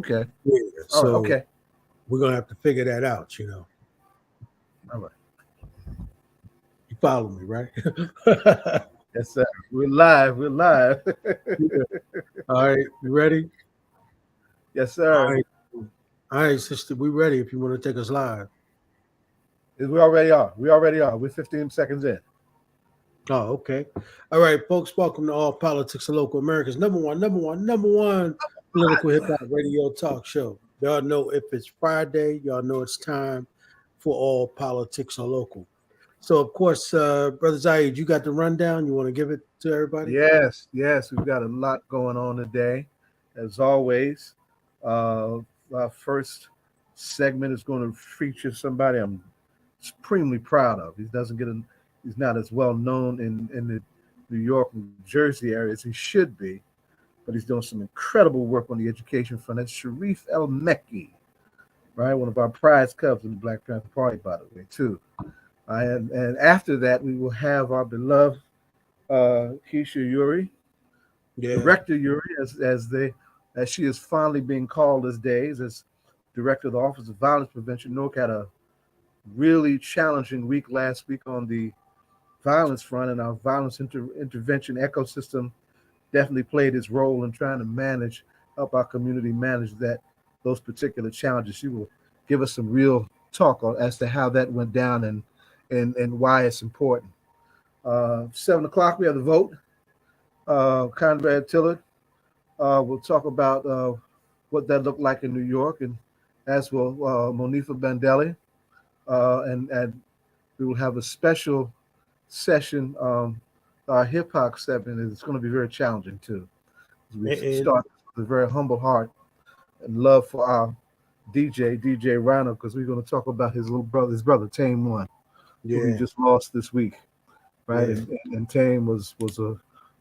Okay. Yeah, All right. so Okay. we're gonna have to figure that out. All right. You follow me, right? Yes, sir. We're live. We're live. Yeah. All right, you ready? Yes, All sir. right, all right, sister, we ready. If you want to take us live. We already are. We already are. We're 15 seconds in. Oh, okay. All right, folks. Welcome to All Politics and Local America's number one political hip hop radio talk show. Y'all know if it's Friday, y'all know it's time for All Politics and Local. So, of course, Brother Zaid, you got the rundown. You want to give it to everybody? Yes, yes. We've got a lot going on today. As always, our first segment is going to feature somebody I'm supremely proud of. He's not as well known in the New York, New Jersey area as he should be, but he's doing some incredible work on the education front. That's Sharif El-Mekki, right? One of our prize cubs in the Black Panther Party, by the way, too. And after that, we will have our beloved Keesha Eure, Yeah. Director Eure, as she is fondly being called these days, as Director of the Office of Violence Prevention. Newark had a really challenging week last week on the violence front, and our violence intervention ecosystem definitely played its role in trying to help our community manage those particular challenges. She will give us some real talk as to how that went down and why it's important. 7 o'clock, we have the vote. Conrad Tillard will talk about what that looked like in New York, and as will Monifa Bandele. And we will have a special session, our hip hop segment, and it's going to be very challenging too. We start with a very humble heart and love for our DJ Rhino, because we're going to talk about his brother Tame one, who he just lost this week, right? Yeah. And Tame was a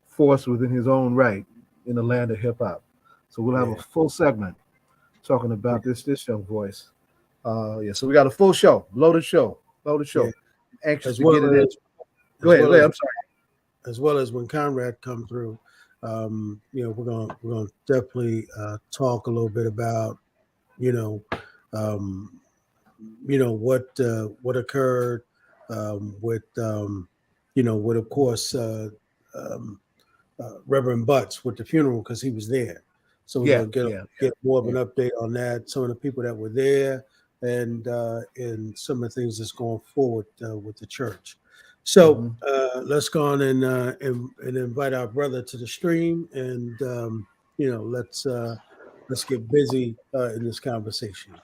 force within his own right in the land of hip hop. So we'll have a full segment talking about this young voice. So we got a full show, loaded show. Yeah. Anxious to get it in. Go ahead. I'm sorry. As well as when Conrad come through, we're gonna definitely talk a little bit about what occurred with of course Reverend Butts with the funeral, because he was there. So we're gonna get more of an update on that, some of the people that were there, and some of the things that's going forward with the church. So let's go on and invite our brother to the stream, and let's get busy in this conversation.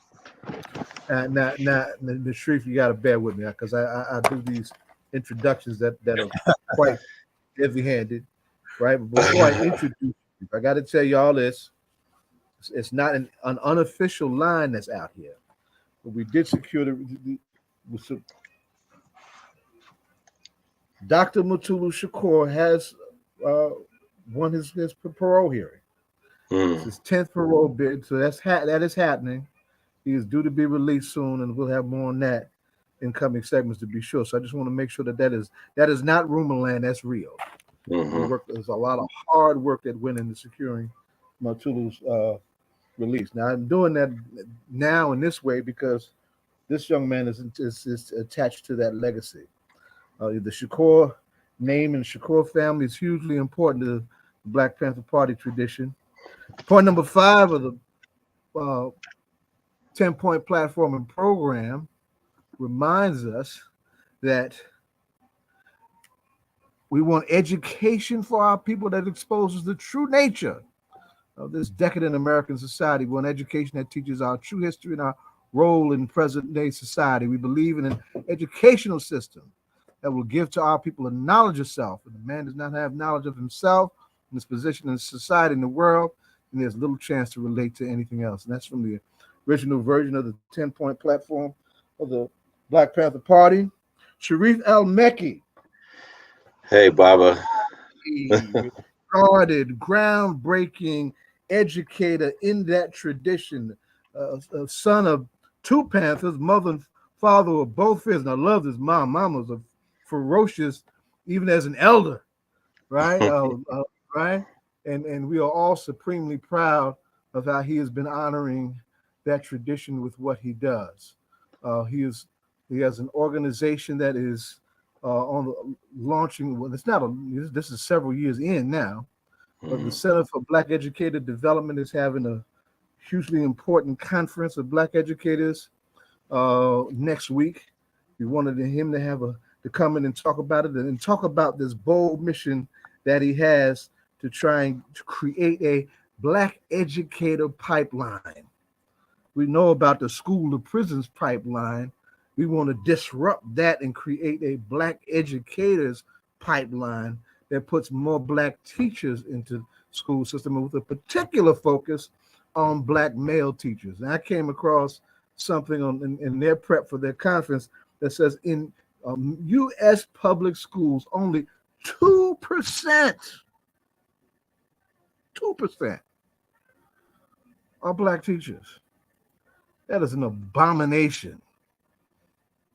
Now, the Sharif, you got to bear with me, because I do these introductions that are quite heavy-handed, right? But before I introduce you, I got to tell you all this. It's not an unofficial line that's out here, but we did secure Dr. Mutulu Shakur has won his parole hearing. It's his 10th parole bid, so that is happening. He is due to be released soon, and we'll have more on that in coming segments to be sure. So I just want to make sure that is not rumor land. That's real. There's a lot of hard work that went into securing Mutulu's release. Now I'm doing that now in this way because this young man is attached to that legacy. The Shakur name and Shakur family is hugely important to the Black Panther Party tradition. Point number 5 of the 10-point platform and program reminds us that we want education for our people that exposes the true nature of this decadent American society. We want education that teaches our true history and our role in present-day society. We believe in an educational system that will give to our people a knowledge of self. And the man does not have knowledge of himself and his position in society, in the world, and there's little chance to relate to anything else. And that's from the original version of the 10-point platform of the Black Panther Party. Sharif El-Mekki. Hey, Baba. Regarded, groundbreaking educator in that tradition, a son of 2 Panthers, mother and father were both his. And I love his mom. Mom was a ferocious, even as an elder, right? Right? And we are all supremely proud of how he has been honoring that tradition with what he does. He has an organization that is launching. Well, it's not a. This is several years in now, but the Center for Black Educator Development is having a hugely important conference of Black educators next week. We wanted him to come in and talk about it and talk about this bold mission that he has to try and to create a Black educator pipeline. We know about the school to prisons pipeline. We want to disrupt that and create a Black educators pipeline that puts more Black teachers into school system with a particular focus on Black male teachers. And I came across something in their prep for their conference that says in U.S. public schools, only 2% are Black teachers. That is an abomination.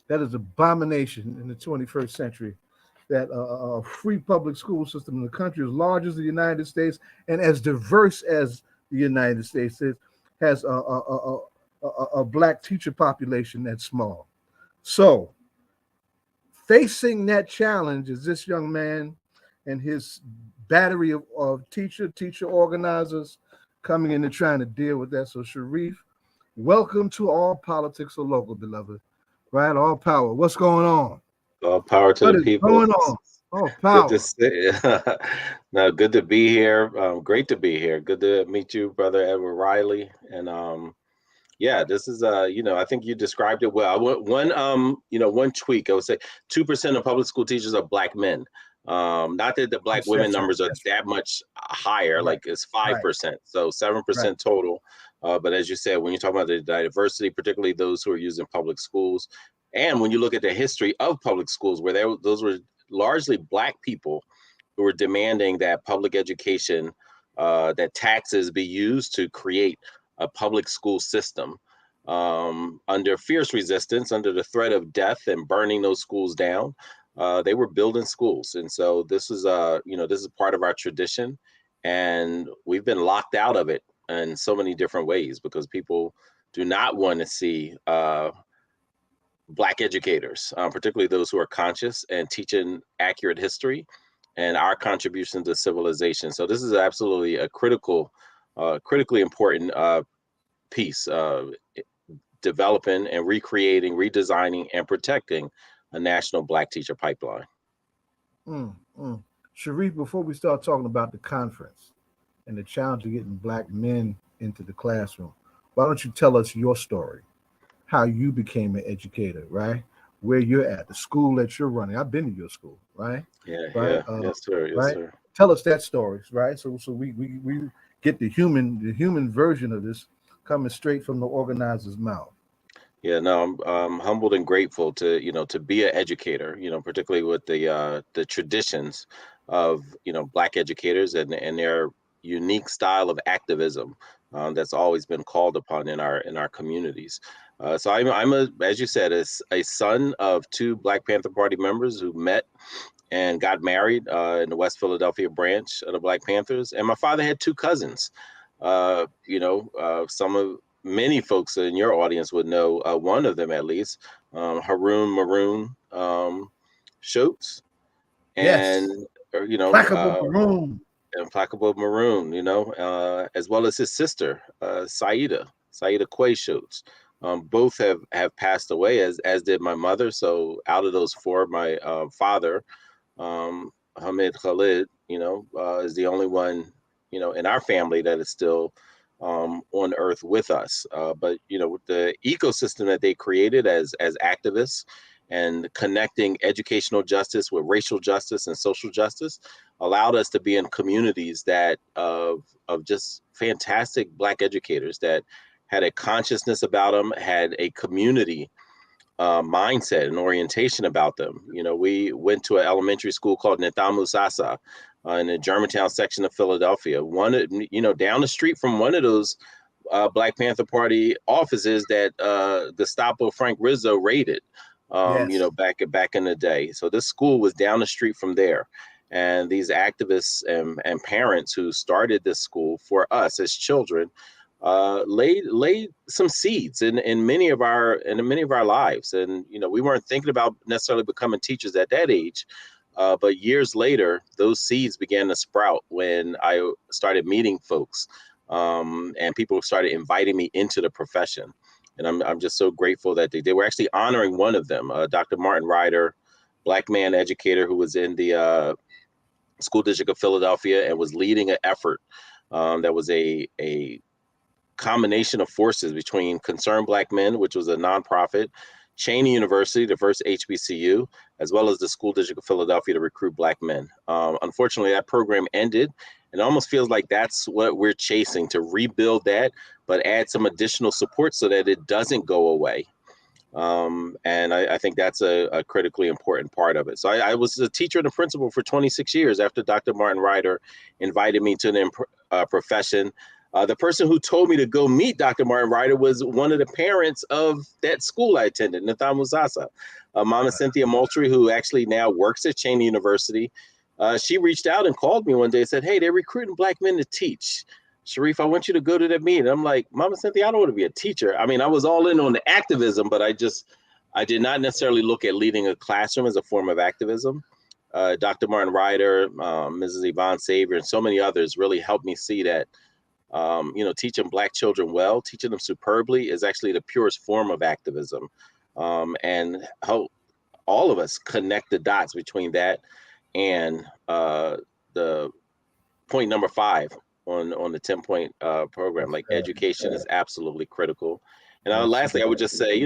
That is abomination in the 21st century. That a free public school system in the country as large as the United States and as diverse as the United States is, has a Black teacher population that's small. So, facing that challenge is this young man and his battery of teacher organizers coming in and trying to deal with that. So, Sharif, welcome to All Politics Are Local, beloved. Right? All power. What's going on? All power to What the is people. going on? Oh, power. Good to see. No, good to be here. Great to be here. Good to meet you, Brother Edward Riley. And yeah, this is I think you described it well. One tweak, I would say 2% of public school teachers are Black men. Not that the Black women numbers are that much higher, Right. like it's 5%, so 7% total. But as you said, when you talk about the diversity, particularly those who are using public schools, and when you look at the history of public schools, where those were largely Black people who were demanding that public education, that taxes be used to create a public school system, under fierce resistance, under the threat of death and burning those schools down. They were building schools, and so this is part of our tradition, and we've been locked out of it in so many different ways because people do not want to see Black educators, particularly those who are conscious and teaching accurate history and our contribution to civilization. So this is absolutely a critically important piece of developing and recreating, redesigning, and protecting a national Black teacher pipeline. Sharif, before we start talking about the conference and the challenge of getting Black men into the classroom, why don't you tell us your story? How you became an educator, right? Where you're at, the school that you're running. I've been to your school, right? Yeah, right? Yes, sir. Yes, right? sir. Tell us that story, right? So we get the human version of this coming straight from the organizer's mouth. Yeah, no, I'm humbled and grateful to be an educator, particularly with the traditions of, Black educators and their unique style of activism that's always been called upon in our communities. So as you said, a son of two Black Panther Party members who met and got married in the West Philadelphia branch of the Black Panthers. And my father had two cousins. Many folks in your audience would know one of them at least, Haroon Maroon Schultz, and Implacable Maroon. Implacable Maroon, as well as his sister, Saida Quay Schultz. Both have passed away, as did my mother. So out of those four, my father, Hamid Khalid, is the only one, in our family that is still on earth with us. But the ecosystem that they created as activists and connecting educational justice with racial justice and social justice allowed us to be in communities that of just fantastic Black educators that had a consciousness about them, had a community mindset and orientation about them. We went to an elementary school called Nithamu Sasa in the Germantown section of Philadelphia. Down the street from one of those Black Panther Party offices that Gestapo Frank Rizzo raided, back in the day. So this school was down the street from there. And these activists and parents who started this school for us as children laid some seeds in many of our lives. And we weren't thinking about necessarily becoming teachers at that age, but years later, those seeds began to sprout when I started meeting folks, and people started inviting me into the profession. And I'm just so grateful that they were actually honoring one of them, Dr. Martin Ryder, Black man educator who was in the school district of Philadelphia and was leading an effort that was a combination of forces between Concerned Black Men, which was a nonprofit, Cheney University, the first HBCU, as well as the School District of Philadelphia to recruit Black men. Unfortunately, that program ended, and it almost feels like that's what we're chasing, to rebuild that, but add some additional support so that it doesn't go away. And I think that's a critically important part of it. So I was a teacher and a principal for 26 years after Dr. Martin Ryder invited me to the profession. The person who told me to go meet Dr. Martin Ryder was one of the parents of that school I attended, Nathan Musasa. Mama Cynthia Moultrie, who actually now works at Cheney University. She reached out and called me one day and said, "Hey, they're recruiting Black men to teach. Sharif, I want you to go to that meeting." I'm like, "Mama Cynthia, I don't want to be a teacher." I mean, I was all in on the activism, but I did not necessarily look at leading a classroom as a form of activism. Dr. Martin Ryder, Mrs. Yvonne Savior, and so many others really helped me see that teaching Black children well, teaching them superbly is actually the purest form of activism, and help all of us connect the dots between that and the point number 5 on the 10-point program. Like, education is absolutely critical. And lastly, I would just say,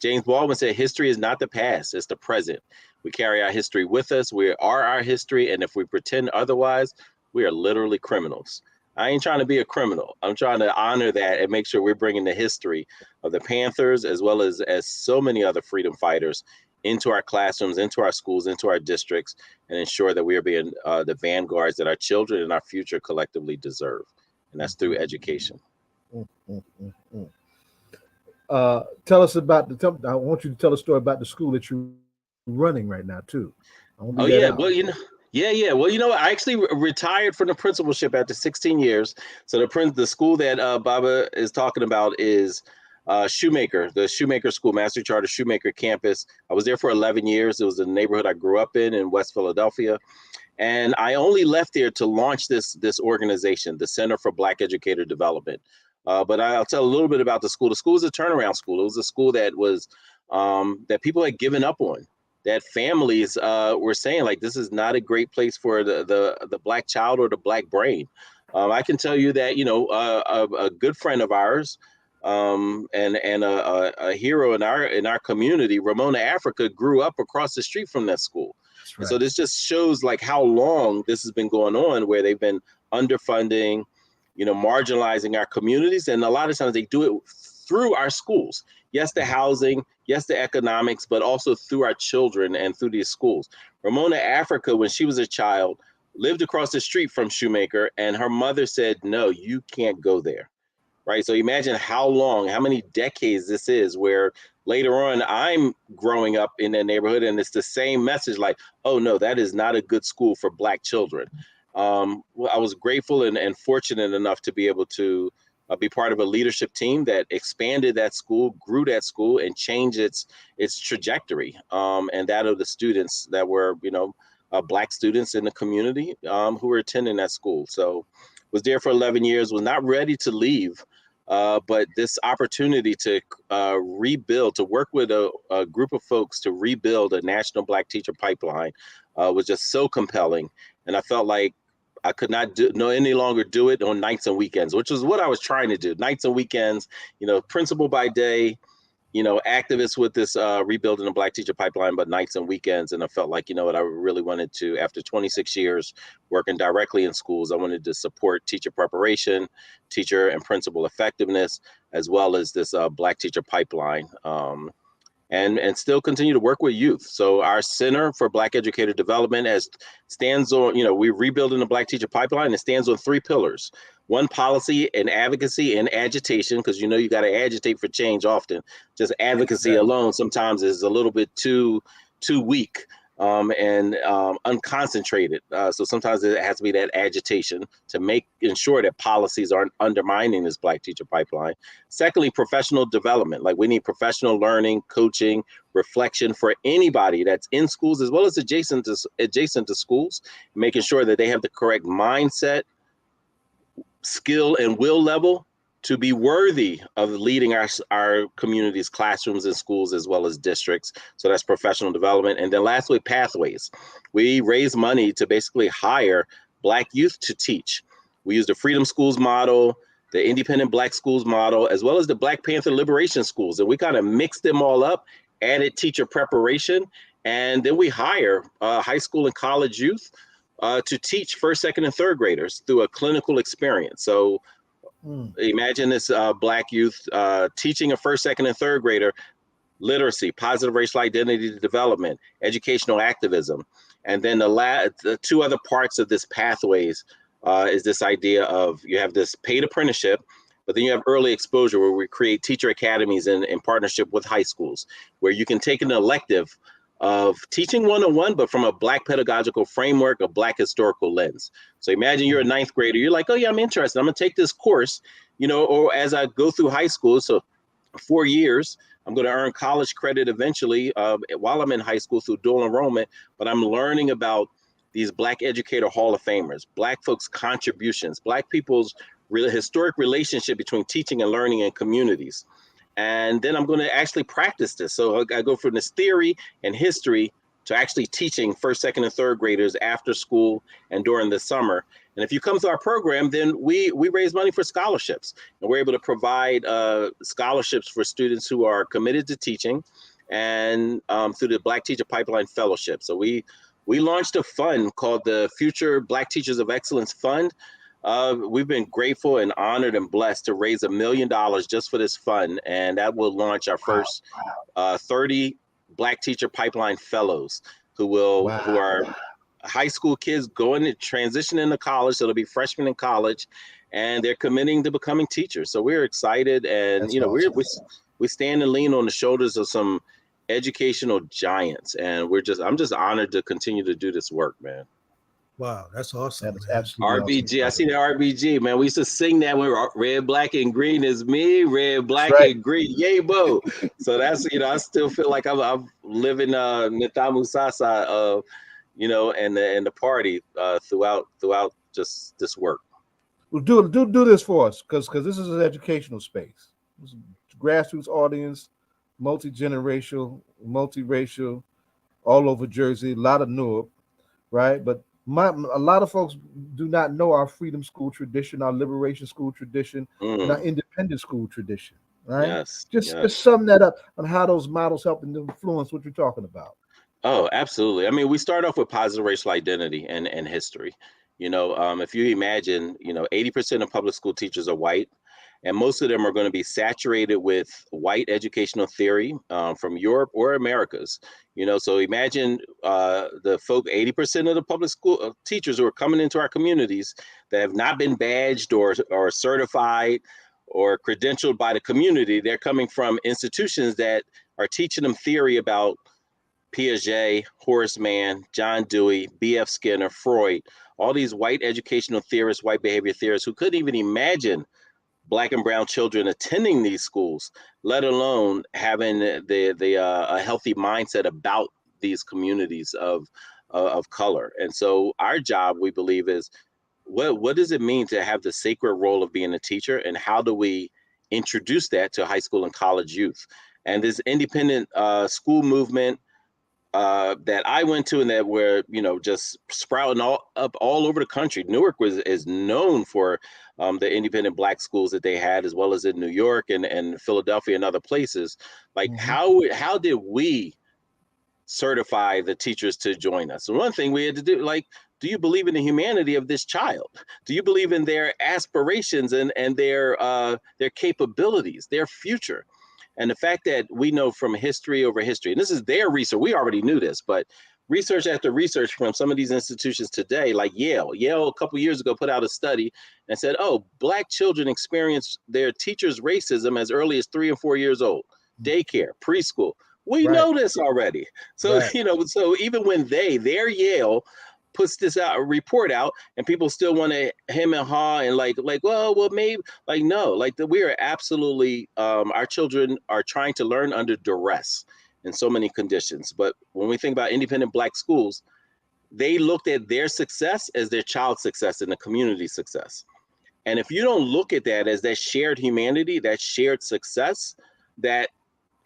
James Baldwin said, history is not the past, it's the present. We carry our history with us. We are our history. And if we pretend otherwise, we are literally criminals. I ain't trying to be a criminal. I'm trying to honor that and make sure we're bringing the history of the Panthers, as well as so many other freedom fighters, into our classrooms, into our schools, into our districts, and ensure that we are being the vanguards that our children and our future collectively deserve. And that's through education. Tell us about I want you to tell a story about the school that you're running right now, too. Oh, yeah. Well, Yeah. Well, I actually retired from the principalship after 16 years. So the school that Baba is talking about is Shoemaker, the Shoemaker School, Master Charter Shoemaker campus. I was there for 11 years. It was the neighborhood I grew up in West Philadelphia. And I only left there to launch this organization, the Center for Black Educator Development. But I'll tell a little bit about the school. The school is a turnaround school. It was a school that was that people had given up on, that families were saying, like, this is not a great place for the Black child or the Black brain. I can tell you that, a good friend of ours and a hero in our community, Ramona Africa, grew up across the street from that school. Right. And so this just shows like how long this has been going on, where they've been underfunding, marginalizing our communities. And a lot of times they do it through our schools. Yes, the housing, yes, the economics, but also through our children and through these schools. Ramona Africa, when she was a child, lived across the street from Shoemaker, and her mother said, "No, you can't go there." Right. So imagine how many decades this is, where later on I'm growing up in that neighborhood and it's the same message, like, "Oh, no, that is not a good school for Black children." Well, I was grateful and fortunate enough to be able to be part of a leadership team that expanded that school, grew that school, and changed its trajectory, and that of the students that were, Black students in the community who were attending that school. So was there for 11 years, was not ready to leave. But this opportunity to rebuild, to work with a group of folks to rebuild a national Black teacher pipeline was just so compelling. And I felt like I could not any longer do it on nights and weekends, which is what I was trying to do. Nights and weekends, principal by day, activists with this rebuilding the Black teacher pipeline, but nights and weekends. And I felt like, what I really wanted to, after 26 years working directly in schools, I wanted to support teacher preparation, teacher and principal effectiveness, as well as this Black teacher pipeline, and still continue to work with youth. So our Center for Black Educator Development stands on, we're rebuilding the Black teacher pipeline. It stands on 3 pillars. 1, policy and advocacy and agitation, because you got to agitate for change often. Just advocacy alone sometimes is a little bit too weak. and unconcentrated. So sometimes it has to be that agitation to ensure that policies aren't undermining this Black teacher pipeline. Secondly, professional development. Like we need professional learning, coaching, reflection for anybody that's in schools as well as adjacent to schools, making sure that they have the correct mindset, skill, and will level to be worthy of leading our communities, classrooms, and schools, as well as districts. So that's professional development. And then lastly, pathways. We raise money to basically hire Black youth to teach. We use the Freedom Schools model, the Independent Black Schools model, as well as the Black Panther Liberation Schools. And we kind of mixed them all up, added teacher preparation, and then we hire high school and college youth to teach first, second, and third graders through a clinical experience. So imagine this Black youth teaching a first, second, and third grader literacy, positive racial identity development, educational activism. And then the two other parts of this pathways is this idea of you have this paid apprenticeship, but then you have early exposure where we create teacher academies in partnership with high schools, where you can take an elective of teaching one-on-one, but from a Black pedagogical framework, a Black historical lens. So imagine you're a ninth grader. You're like, oh yeah, I'm interested. I'm gonna take this course, or as I go through high school, so 4 years, I'm gonna earn college credit eventually while I'm in high school through dual enrollment, but I'm learning about these Black Educator Hall of Famers, Black folks' contributions, Black people's historic relationship between teaching and learning in communities. And then I'm going to actually practice this. So I go from this theory and history to actually teaching first, second, and third graders after school and during the summer. And if you come to our program, then we raise money for scholarships. And we're able to provide scholarships for students who are committed to teaching and through the Black Teacher Pipeline Fellowship. So we launched a fund called the Future Black Teachers of Excellence Fund. We've been grateful and honored and blessed to raise $1 million just for this fund, and that will launch our first 30 Black Teacher Pipeline Fellows who are high school kids going to transition into college. So they'll be freshmen in college, and they're committing to becoming teachers. So we're excited, and awesome. we stand and lean on the shoulders of some educational giants, and I'm just honored to continue to do this work, man. Wow, that's awesome. That's absolutely RBG. Awesome. I see the RBG, man. We used to sing that when red, black, and green is me. Red, black, and green. Yay, bo. So that's, I still feel like I'm living Nitamu Sasa, and the party throughout just this work. Well, do this for us, because this is an educational space. This is a grassroots audience, multi-generational, multiracial, all over Jersey, a lot of Newark, right? But a lot of folks do not know our freedom school tradition, our liberation school tradition, and our independent school tradition, right? Yes. Just sum that up on how those models help and influence what you're talking about. Oh, absolutely. I mean, we start off with positive racial identity and history. If you imagine, 80% of public school teachers are white, and most of them are going to be saturated with white educational theory from Europe or Americas. So imagine the 80% of the public school teachers who are coming into our communities that have not been badged or certified or credentialed by the community. They're coming from institutions that are teaching them theory about Piaget, Horace Mann, John Dewey, B.F. Skinner, Freud, all these white educational theorists, white behavior theorists who couldn't even imagine Black and brown children attending these schools, let alone having a healthy mindset about these communities of color. And so our job, we believe, is what does it mean to have the sacred role of being a teacher, and how do we introduce that to high school and college youth? And this independent school movement that I went to, and that were just sprouting all over the country. Newark is known for the independent Black schools that they had, as well as in New York and Philadelphia and other places. Like how did we certify the teachers to join us? So one thing we had to do, like, do you believe in the humanity of this child? Do you believe in their aspirations and their capabilities, their future? And the fact that we know from history over history, and this is their research, we already knew this, but research after research from some of these institutions today, like Yale a couple years ago put out a study and said, Black children experience their teachers' racism as early as 3 and 4 years old, daycare, preschool, We Right. know this already. So, Right. so even when their Yale puts this out, a report out, and people still want to hem and haw and well, maybe, no, we are absolutely, our children are trying to learn under duress in so many conditions. But when we think about independent Black schools, they looked at their success as their child's success and the community success. And if you don't look at that as that shared humanity, that shared success, that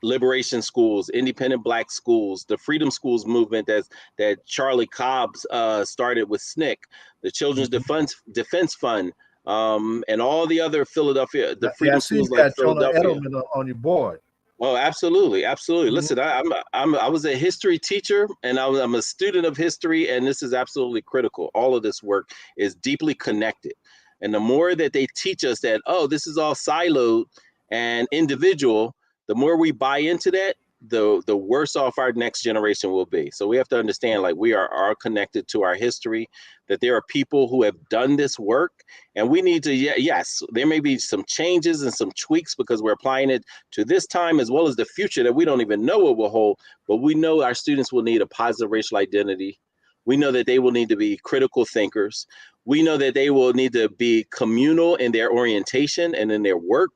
liberation schools, independent Black schools, the freedom schools movement that Charlie Cobbs started with SNCC, the Children's Defense Fund, and all the other the Yeah, I freedom see you schools like got Jonah Philadelphia. Edelman on your board. Oh, absolutely, absolutely. Mhm. Listen, I was a history teacher, and I'm a student of history, and this is absolutely critical. All of this work is deeply connected, and the more that they teach us that, oh, this is all siloed and individual, the more we buy into that, the worse off our next generation will be. So we have to understand, we are connected to our history, that there are people who have done this work, and we need to, yes, there may be some changes and some tweaks because we're applying it to this time as well as the future that we don't even know what will hold, but we know our students will need a positive racial identity. We know that they will need to be critical thinkers. We know that they will need to be communal in their orientation and in their work.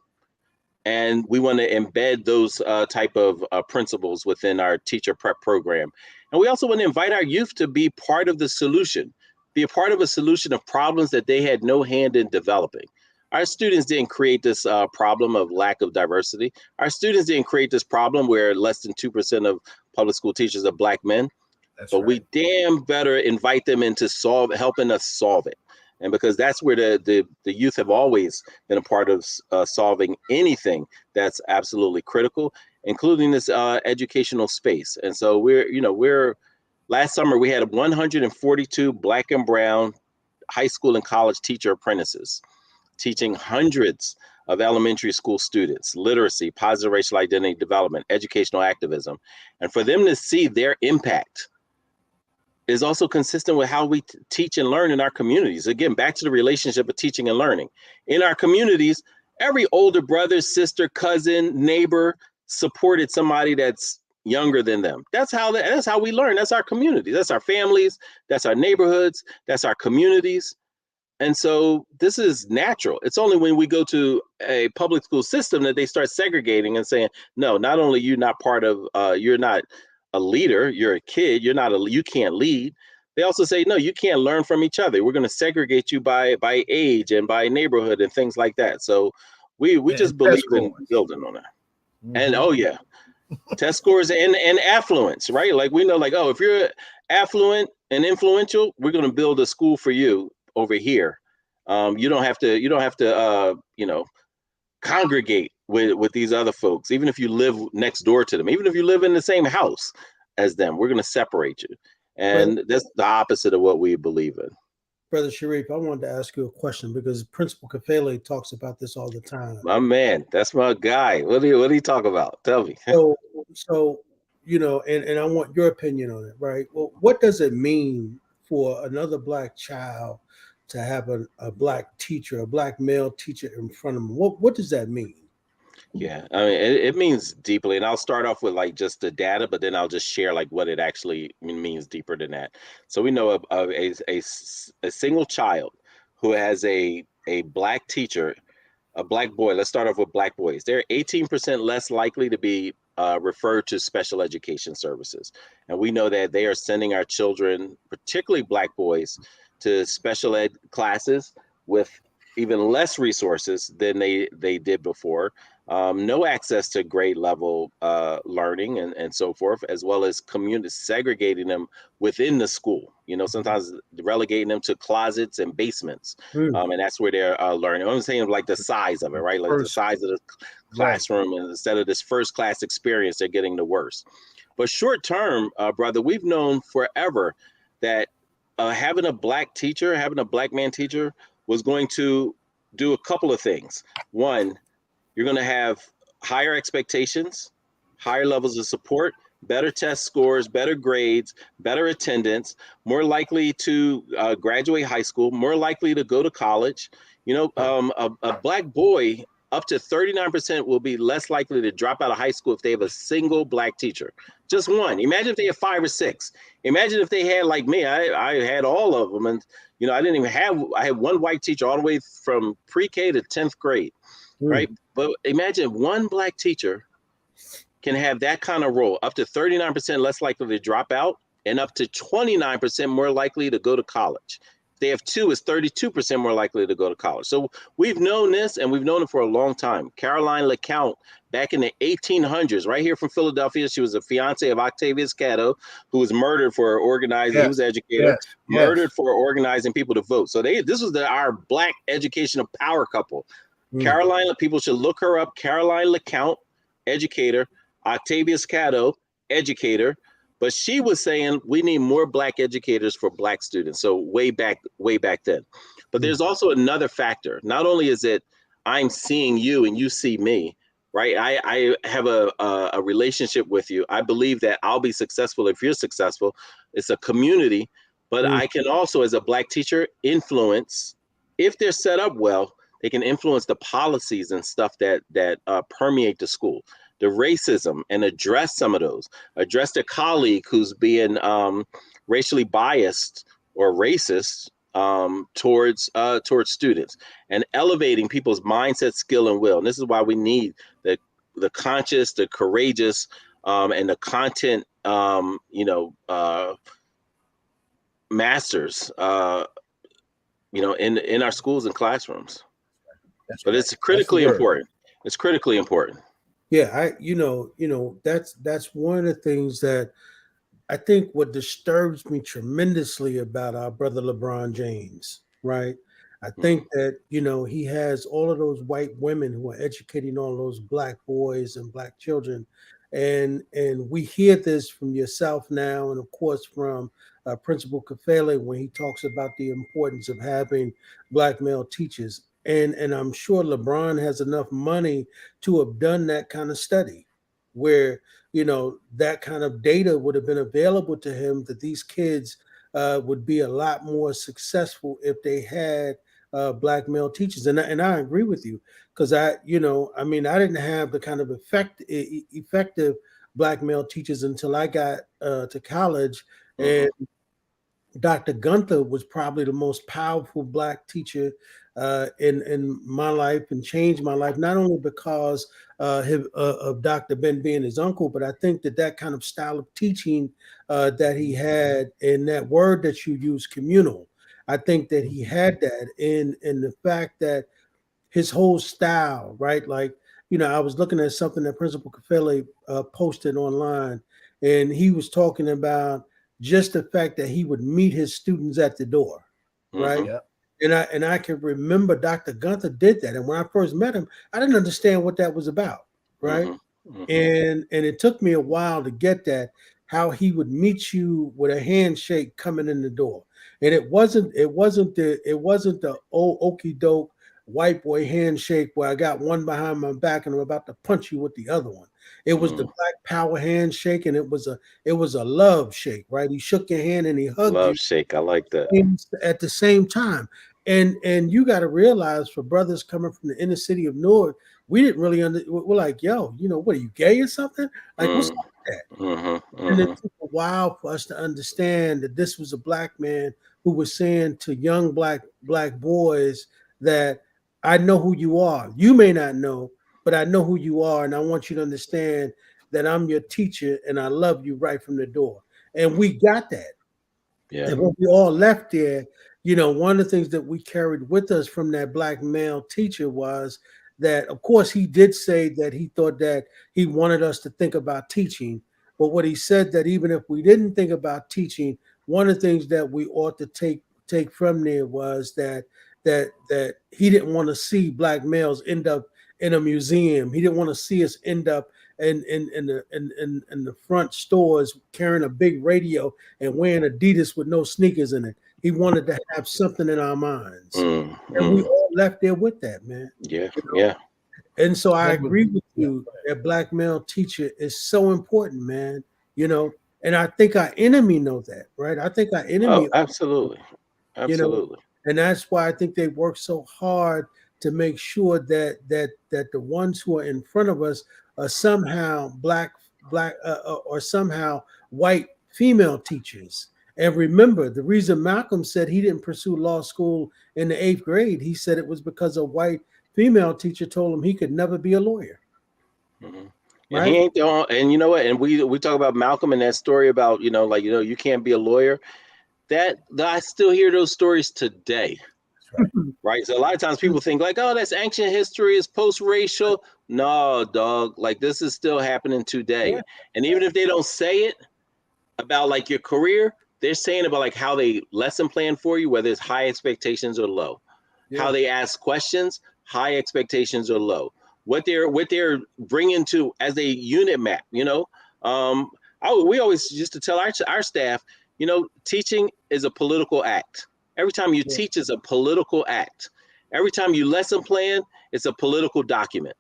And we want to embed those type of principles within our teacher prep program. And we also want to invite our youth to be part of the solution, be a part of a solution of problems that they had no hand in developing. Our students didn't create this problem of lack of diversity. Our students didn't create this problem where less than 2% of public school teachers are Black men. That's But right. we damn better invite them into helping us solve it. And because that's where the youth have always been a part of solving anything that's absolutely critical, including this educational space. And so last summer we had 142 Black and brown high school and college teacher apprentices teaching hundreds of elementary school students, literacy, positive racial identity development, educational activism. And for them to see their impact is also consistent with how we teach and learn in our communities. Again, back to the relationship of teaching and learning. In our communities, every older brother, sister, cousin, neighbor supported somebody that's younger than them. That's how we learn. That's our community. That's our families. That's our neighborhoods. That's our communities. And so this is natural. It's only when we go to a public school system that they start segregating and saying, no, not only you're not part of, you're not a leader, you're a kid, you can't lead. They also say, no, you can't learn from each other. We're going to segregate you by age and by neighborhood and things like that. So we just believe in building on that. And oh yeah, test scores and affluence, right? We know, if you're affluent and influential, we're going to build a school for you over here. You don't have to congregate with these other folks, even if you live next door to them, even if you live in the same house as them. We're going to separate you, and that's the opposite of what we believe in. Brother Sharif, I wanted to ask you a question because Principal Kafele talks about this all the time. My man, that's my guy. What do he talk about? Tell me. So and I want your opinion on it, right? Well, what does it mean for another Black child to have a Black teacher, a Black male teacher in front of them? What does that mean? Yeah, I mean, it means deeply, and I'll start off with just the data, but then I'll just share what it actually means deeper than that. So we know a single child who has a Black teacher, a Black boy. Let's start off with Black boys. They're 18% less likely to be referred to special education services, and we know that they are sending our children, particularly Black boys, to special ed classes with even less resources than they did before. No access to grade level learning and so forth, as well as community segregating them within the school. Sometimes relegating them to closets and basements, and that's where they're learning. I'm saying the size of it, right? The size of the classroom, and instead of this first class experience, they're getting the worst. But short term, brother, we've known forever that having a Black teacher, having a Black man teacher, was going to do a couple of things. One, you're going to have higher expectations, higher levels of support, better test scores, better grades, better attendance, more likely to graduate high school, more likely to go to college. A Black boy up to 39% will be less likely to drop out of high school if they have a single black teacher. Just one. Imagine if they have 5 or 6. Imagine if they had, like me, I had all of them. And, I had one white teacher all the way from pre-K to 10th grade, right? But imagine one black teacher can have that kind of role, up to 39% less likely to drop out and up to 29% more likely to go to college. If they have 2, it's 32% more likely to go to college. So we've known this, and we've known it for a long time. Caroline LeCount, back in the 1800s, right here from Philadelphia, she was a fiance of Octavius Catto, who was murdered for organizing. He was an educator, murdered for organizing people to vote. So this was our black educational power couple. Caroline, people should look her up. Caroline LeCount, educator. Octavius Catto, educator. But she was saying we need more black educators for black students. So way back then. But there's also another factor. Not only is it I'm seeing you and you see me, right? I have a relationship with you. I believe that I'll be successful if you're successful. It's a community. But I can also, as a black teacher, influence, if they're set up well, they can influence the policies and stuff that permeate the school. The racism, and address some of those. Address the colleague who's being racially biased or racist towards students, and elevating people's mindset, skill, and will. And this is why we need the conscious, the courageous, and the content, masters, in our schools and classrooms. But it's critically important. It's critically important. Yeah, that's one of the things that I think what disturbs me tremendously about our brother LeBron James, right? I think that, he has all of those white women who are educating all those black boys and black children. And we hear this from yourself now, and of course from Principal Kafele when he talks about the importance of having black male teachers. And I'm sure LeBron has enough money to have done that kind of study where, that kind of data would have been available to him, that these kids would be a lot more successful if they had black male teachers. And I agree with you, because I didn't have the kind of effective black male teachers until I got to college. And Dr. Gunther was probably the most powerful black teacher in my life, and changed my life, not only because of Dr. Ben being his uncle, but I think that kind of style of teaching that he had, and that word that you use, communal, I think that he had that in the fact that his whole style, right? Like, I was looking at something that Principal Kafele posted online, and he was talking about just the fact that he would meet his students at the door, right? Yeah. And I can remember Dr. Gunther did that. And when I first met him, I didn't understand what that was about, right? And it took me a while to get that, how he would meet you with a handshake coming in the door. And it wasn't the old okey doke white boy handshake where I got one behind my back and I'm about to punch you with the other one. It was the black power handshake, and it was a love shake, right? He shook your hand and he hugged you. Love shake, I like that. At the same time. And you got to realize, for brothers coming from the inner city of Newark, we didn't really we're like, yo, what are you, gay or something? Like, what's up with that? And it took a while for us to understand that this was a black man who was saying to young black boys that I know who you are. You may not know, but I know who you are, and I want you to understand that I'm your teacher and I love you right from the door. And we got that. Yeah. And when we all left there, one of the things that we carried with us from that black male teacher was that, of course, he did say that he thought that he wanted us to think about teaching. But what he said, that even if we didn't think about teaching, one of the things that we ought to take from there was that he didn't want to see black males end up in a museum. He didn't want to see us end up in the front stores carrying a big radio and wearing Adidas with no sneakers in it. He wanted to have something in our minds. And we all left there with that, man. Yeah, yeah. And so I agree with you that black male teacher is so important, man. And I think our enemy know that, right? I think our enemy. Oh, absolutely. Absolutely. And that's why I think they work so hard to make sure that the ones who are in front of us are somehow black or somehow white female teachers. And remember, the reason Malcolm said he didn't pursue law school in the 8th grade, he said it was because a white female teacher told him he could never be a lawyer. Mm-hmm. Right? And he ain't the only, and you know what? And we talk about Malcolm and that story about, you can't be a lawyer. That I still hear those stories today. Right. So a lot of times people think like, oh, that's ancient history, is post-racial. No, dog. Like this is still happening today. Yeah. And even if they don't say it about like your career, they're saying about like how they lesson plan for you, whether it's high expectations or low. Yeah. How they ask questions, high expectations or low. What they're bringing to as a unit map. We always used to tell our staff, teaching is a political act. Every time you teach is a political act. Every time you lesson plan, it's a political document.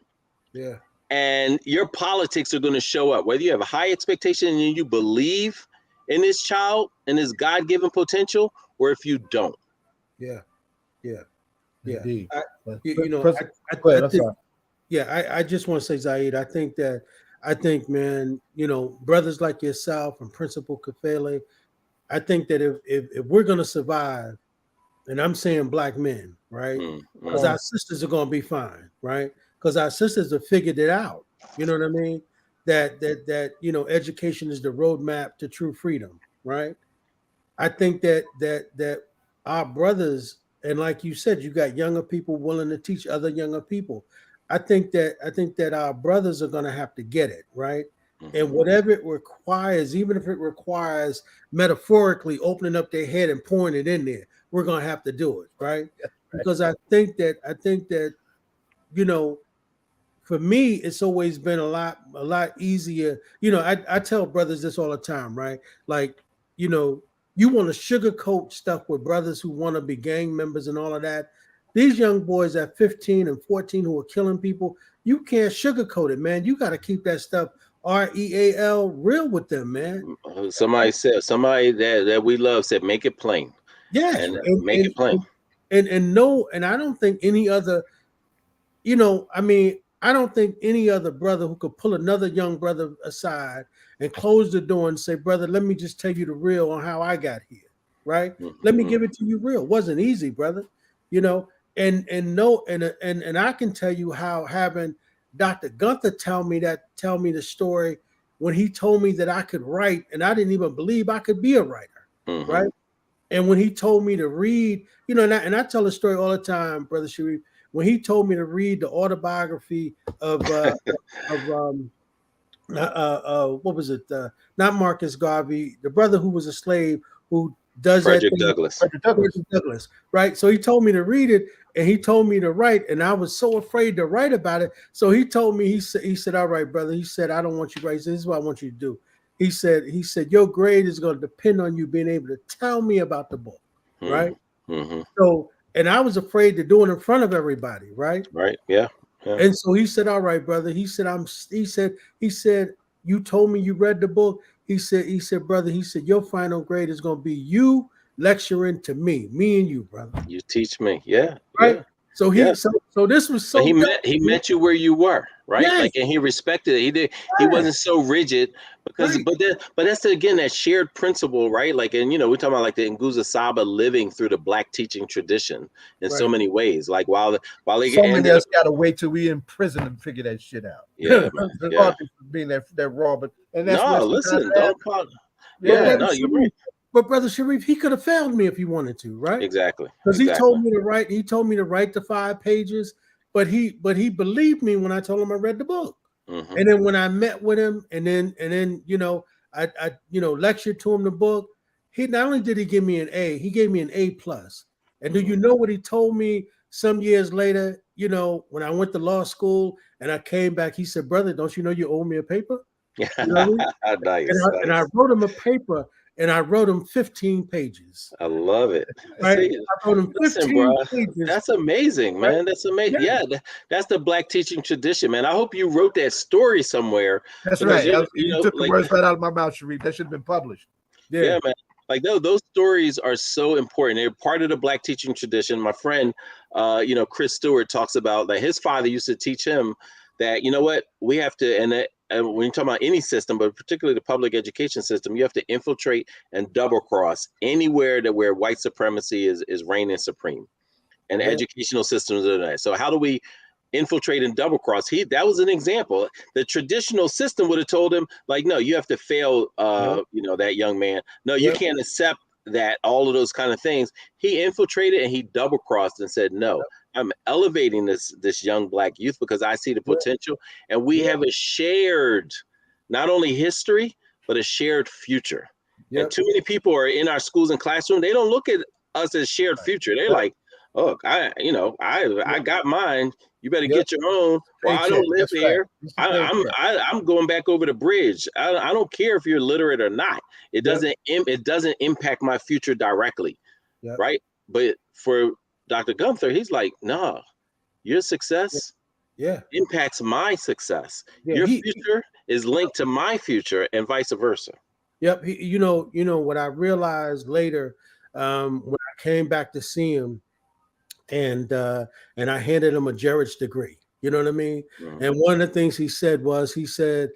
Yeah. And your politics are going to show up, whether you have a high expectation and you believe in this child and his God-given potential, or if you don't. Yeah. Yeah. Yeah. Indeed. I just want to say, Zaid, I think, man, brothers like yourself and Principal Kafele, I think that if we're going to survive, and I'm saying black men, right? Because our sisters are going to be fine, right? Because our sisters have figured it out. You know what I mean? That education is the roadmap to true freedom, right? I think that our brothers, and like you said, you got younger people willing to teach other younger people. I think that our brothers are going to have to get it, right? And whatever it requires, even if it requires metaphorically opening up their head and pouring it in there, we're going to have to do it, right? Because I think that for me, it's always been a lot easier. I tell brothers this all the time, right? Like, you want to sugarcoat stuff with brothers who want to be gang members and all of that. These young boys at 15 and 14 who are killing people, you can't sugarcoat it, man. You got to keep that stuff REAL real with them, man. Somebody that we love said, make it plain. Yes, and make it plain. And I don't think any other, I don't think any other brother who could pull another young brother aside and close the door and say, brother, let me just tell you the real on how I got here, right? Let me give it to you real. It wasn't easy, brother, and I can tell you how having Dr. Gunther tell me the story when he told me that I could write, and I didn't even believe I could be a writer, right? And when he told me to read, and I tell the story all the time, Brother Sharif, when he told me to read the autobiography of what was it? Not Marcus Garvey, the brother who was a slave who does Frederick Douglass, right? So he told me to read it, and he told me to write, and I was so afraid to write about it. So he told me, he said, all right, brother. He said, I don't want you to write. He said, this is what I want you to do. He said, your grade is going to depend on you being able to tell me about the book, right? So, and I was afraid to do it in front of everybody, right? Right. Yeah. And so he said, all right, brother. He said, you told me you read the book. He said, brother, your final grade is going to be you lecturing to me and you, brother. You teach me. Yeah. Right. Yeah. So so this was so he met you where you were, right? Yes. Like, and he respected it. He wasn't so rigid because, but that's again that shared principle, right? Like, and we're talking about like the Nguza Saba living through the Black teaching tradition in so many ways. Like while they so many of us got to wait till we in prison and figure that shit out. Yeah, man. Being that raw, but and that's listen, don't call. Yeah, no, you're right. But Brother Sharif, he could have failed me if he wanted to, right? Exactly. Because he told me to write. He told me to write the 5 pages, but he believed me when I told him I read the book. And then when I met with him, and then I lectured to him the book. He not only did he give me an A, he gave me an A+. And do you know what he told me some years later? When I went to law school and I came back, he said, "Brother, don't you know you owe me a paper?" Nice. And I wrote him a paper. And I wrote him 15 pages. I love it. Right? I wrote him 15 pages. That's amazing, man. Right? That's amazing. Yeah, that's the Black teaching tradition, man. I hope you wrote that story somewhere. That's right. You took the words right out of my mouth, Sharif. That should have been published. Yeah, man. Like those stories are so important. They're part of the Black teaching tradition. My friend, Chris Stewart talks about that his father used to teach him that, you know what, we have to, and when you're talking about any system, but particularly the public education system, you have to infiltrate and double cross anywhere where white supremacy is reigning supreme, and educational systems are that. So how do we infiltrate and double cross? That was an example. The traditional system would have told him, like, no, you have to fail, that young man. No, you can't accept that, all of those kind of things. He infiltrated and he double crossed and said, no, I'm elevating this young Black youth because I see the potential, and we have a shared, not only history, but a shared future. And too many people are in our schools and classroom. They don't look at us as shared future. They're like, oh, I got mine. You better get your own. Well, I don't live here. I'm going back over the bridge. I don't care if you're literate or not. It doesn't impact my future directly, right? But for Dr. Gunther, he's like, nah, your success impacts my success. Your future is linked to my future, and vice versa. Yep. You know what I realized later, when I came back to see him, and I handed him a Juris degree. You know what I mean? Mm-hmm. And one of the things he said was, he said,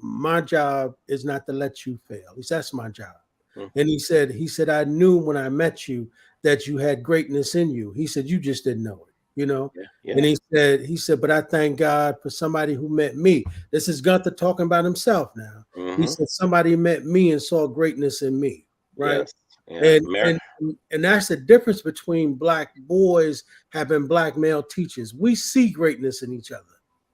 my job is not to let you fail. He said, that's my job. Mm-hmm. And he said, I knew when I met you that you had greatness in you. He said, you just didn't know it, you know? Yeah. And he said, but I thank God for somebody who met me. This is Gunther talking about himself now. Mm-hmm. He said, somebody met me and saw greatness in me, right? Yes. Yeah, and that's the difference between Black boys having Black male teachers. We see greatness in each other,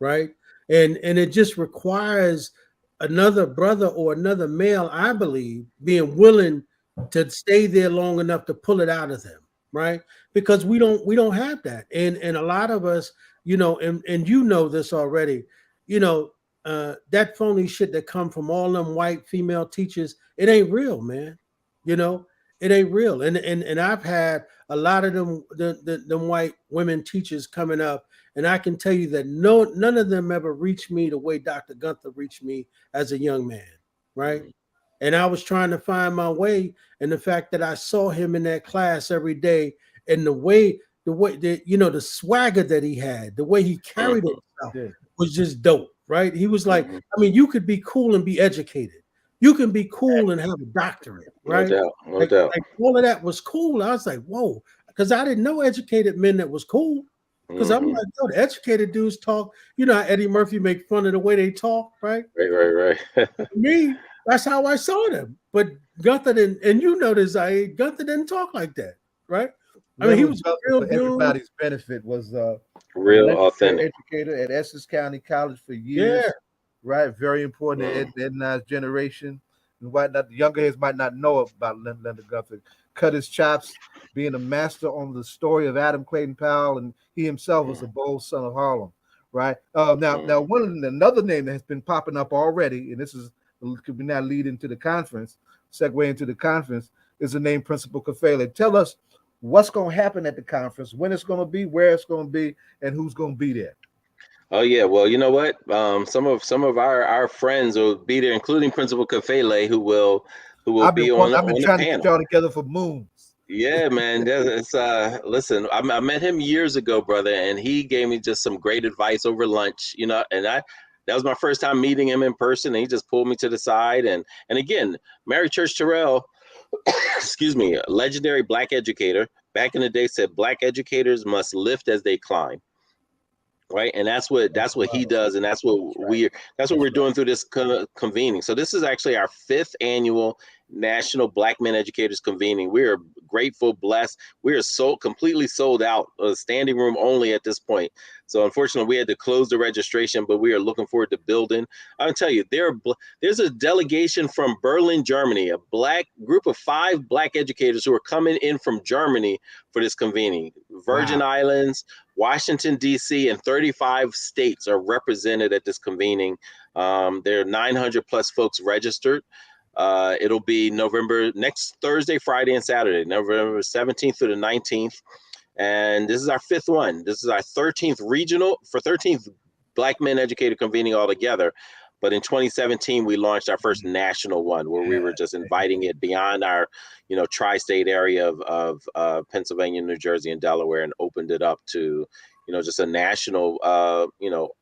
right? And it just requires another brother or another male, I believe, being willing to stay there long enough to pull it out of them, right? Because we don't have that. And a lot of us, and you know this already, that phony shit that come from all them white female teachers, it ain't real, man. It ain't real. And I've had a lot of them white women teachers coming up, and I can tell you that none of them ever reached me the way Dr. Gunther reached me as a young man, right? Mm-hmm. And I was trying to find my way, and the fact that I saw him in that class every day, and the way the swagger that he had, the way he carried himself was just dope, right? He was like, I mean, you could be cool and be educated. You can be cool and have a doctorate, right? No doubt. Like all of that was cool. I was like, whoa, because I didn't know educated men that was cool. Because I'm like, the educated dudes talk. You know how Eddie Murphy make fun of the way they talk, right? Right. Me, that's how I saw them. But Gunther didn't, and Gunther didn't talk like that, right? I mean, he was real for everybody's benefit. Was real authentic educator at Essex County College for years. Yeah. Right, very important to Ed generation. And whatnot, the younger heads might not know about Leonard Gunther. Cut his chops, being a master on the story of Adam Clayton Powell, and he himself was a bold son of Harlem. Right now, another name that has been popping up already, and this could be now lead into the conference, segue into the conference, is the name Principal Kafele. Tell us what's going to happen at the conference, when it's going to be, where it's going to be, and who's going to be there. Oh yeah, well, you know what? Some of our friends will be there, including Principal Kafele, who will be on the panel. I've been trying to get y'all together for moons. Yeah, man. Listen, I met him years ago, brother, and he gave me just some great advice over lunch. And that was my first time meeting him in person, and he just pulled me to the side. And again, Mary Church Terrell, excuse me, a legendary Black educator, back in the day said Black educators must lift as they climb. Right, and that's what he does, and that's what we're doing through this convening. So this is actually our 5th annual National Black Men Educators Convening. We are grateful, blessed. We are completely sold out, standing room only at this point. So unfortunately, we had to close the registration, but we are looking forward to building. I'll tell you, there's a delegation from Berlin, Germany, a Black group of 5 Black educators who are coming in from Germany for this convening. Virgin Islands, Washington, D.C., and 35 states are represented at this convening. There are 900 plus folks registered. It'll be next Thursday, Friday, and Saturday, November 17th through the 19th. And this is our 5th one. This is our 13th Black Men Educator Convening altogether. But in 2017, we launched our first national one where we were just inviting it beyond our, tri-state area of Pennsylvania, New Jersey, and Delaware, and opened it up to, just a national,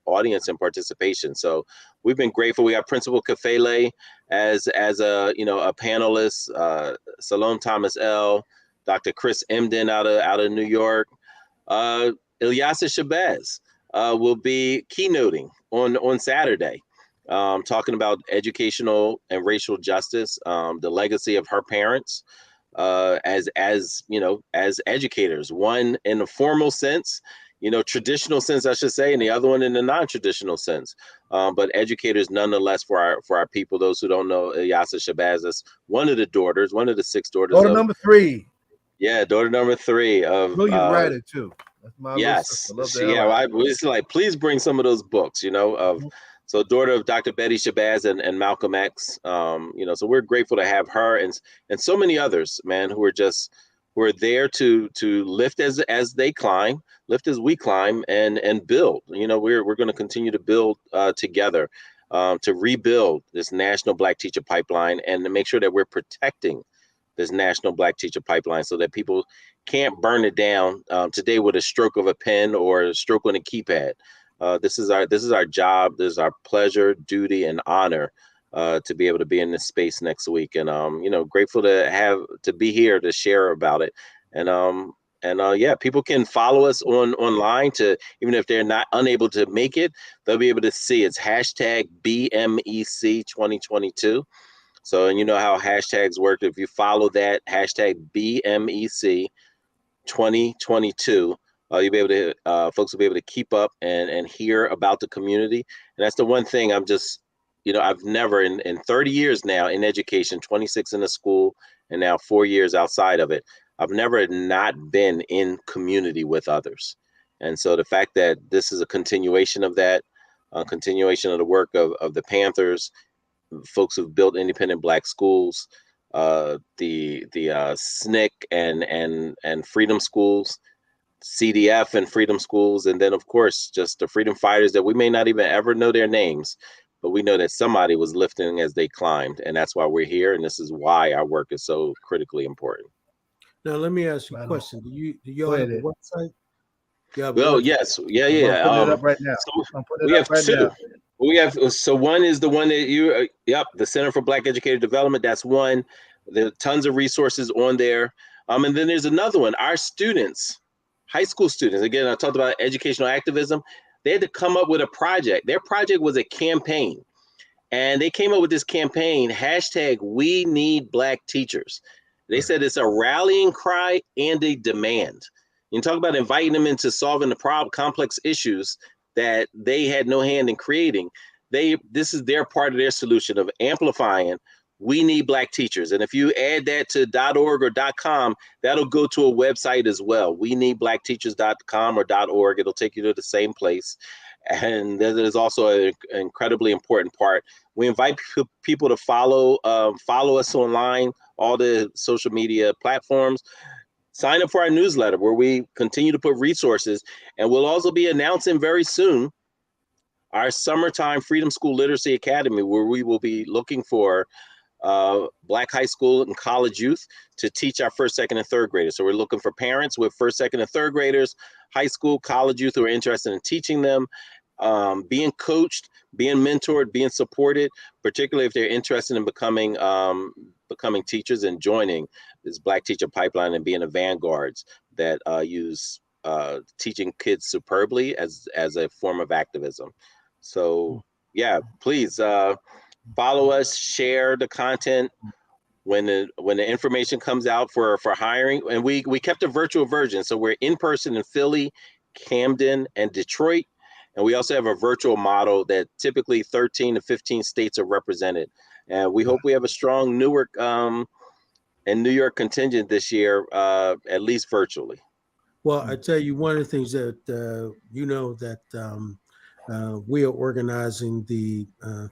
audience and participation. So we've been grateful. We got Principal Kafele as a panelist, Salome Thomas L, Dr. Chris Emden out of New York, Ilyasa Shabazz will be keynoting on Saturday, talking about educational and racial justice, the legacy of her parents as educators. One in a formal sense, traditional sense, I should say, and the other one in the non-traditional sense. But educators, nonetheless, for our people. Those who don't know, Ilyasa Shabazz is one of the 6 daughters. Daughter number 3. Yeah, daughter number 3 of. Brilliant writer too. That's my Yes, I was like, please bring some of those books. So daughter of Dr. Betty Shabazz and Malcolm X. So we're grateful to have her and so many others, man, who are there to lift as they climb, lift as we climb, and build. We're going to continue to build together to rebuild this national Black teacher pipeline and to make sure that we're protecting this national Black teacher pipeline so that people can't burn it down today with a stroke of a pen or a stroke on a keypad. This is our job. This is our pleasure, duty, and honor to be able to be in this space next week. And grateful to be here to share about it. And people can follow us online to, even if they're not unable to make it, they'll be able to see it's hashtag BMEC 2022. So, and you know how hashtags work. If you follow that hashtag BMEC 2022, you'll be able to, folks will be able to keep up and hear about the community. And that's the one thing I'm just, I've never in 30 years now in education, 26 in the school and now 4 years outside of it, I've never not been in community with others. And so the fact that this is a continuation of that, continuation of the work of the Panthers, folks who've built independent Black schools, the SNCC and Freedom Schools, CDF and Freedom Schools, and then of course just the freedom fighters that we may not even ever know their names, but we know that somebody was lifting as they climbed, and that's why we're here, and this is why our work is so critically important. Now let me ask you a question. Do you have a website? Well, yes, yeah. I'm putting it up right now. So we have two. We have, so one is the one that the Center for Black Educator Development. That's one. There are tons of resources on there. And then there's another one. Our students, high school students, again, I talked about educational activism. They had to come up with a project. Their project was a campaign. And they came up with this campaign, hashtag We Need Black Teachers. They said it's a rallying cry and a demand. You talk about inviting them into solving the complex issues that they had no hand in creating. This is their part of their solution of amplifying. We need Black teachers. And if you add that to .org or .com, that'll go to a website as well. We need blackteachers.com or .org. It'll take you to the same place. And there's also an incredibly important part. We invite people to follow us online, all the social media platforms. Sign up for our newsletter where we continue to put resources, and we'll also be announcing very soon our summertime Freedom School Literacy Academy, where we will be looking for Black high school and college youth to teach our first, second, and third graders. So we're looking for parents with first, second, and third graders, high school, college youth who are interested in teaching them, being coached, being mentored, being supported, particularly if they're interested in becoming teachers and joining this Black teacher pipeline and being the vanguards that use teaching kids superbly as a form of activism. So yeah, please follow us, share the content when the information comes out for hiring. And we kept a virtual version, so we're in person in Philly, Camden, and Detroit. And we also have a virtual model that typically 13 to 15 states are represented. And we hope we have a strong Newark and New York contingent this year, at least virtually. Well, I tell you, one of the things that we are organizing the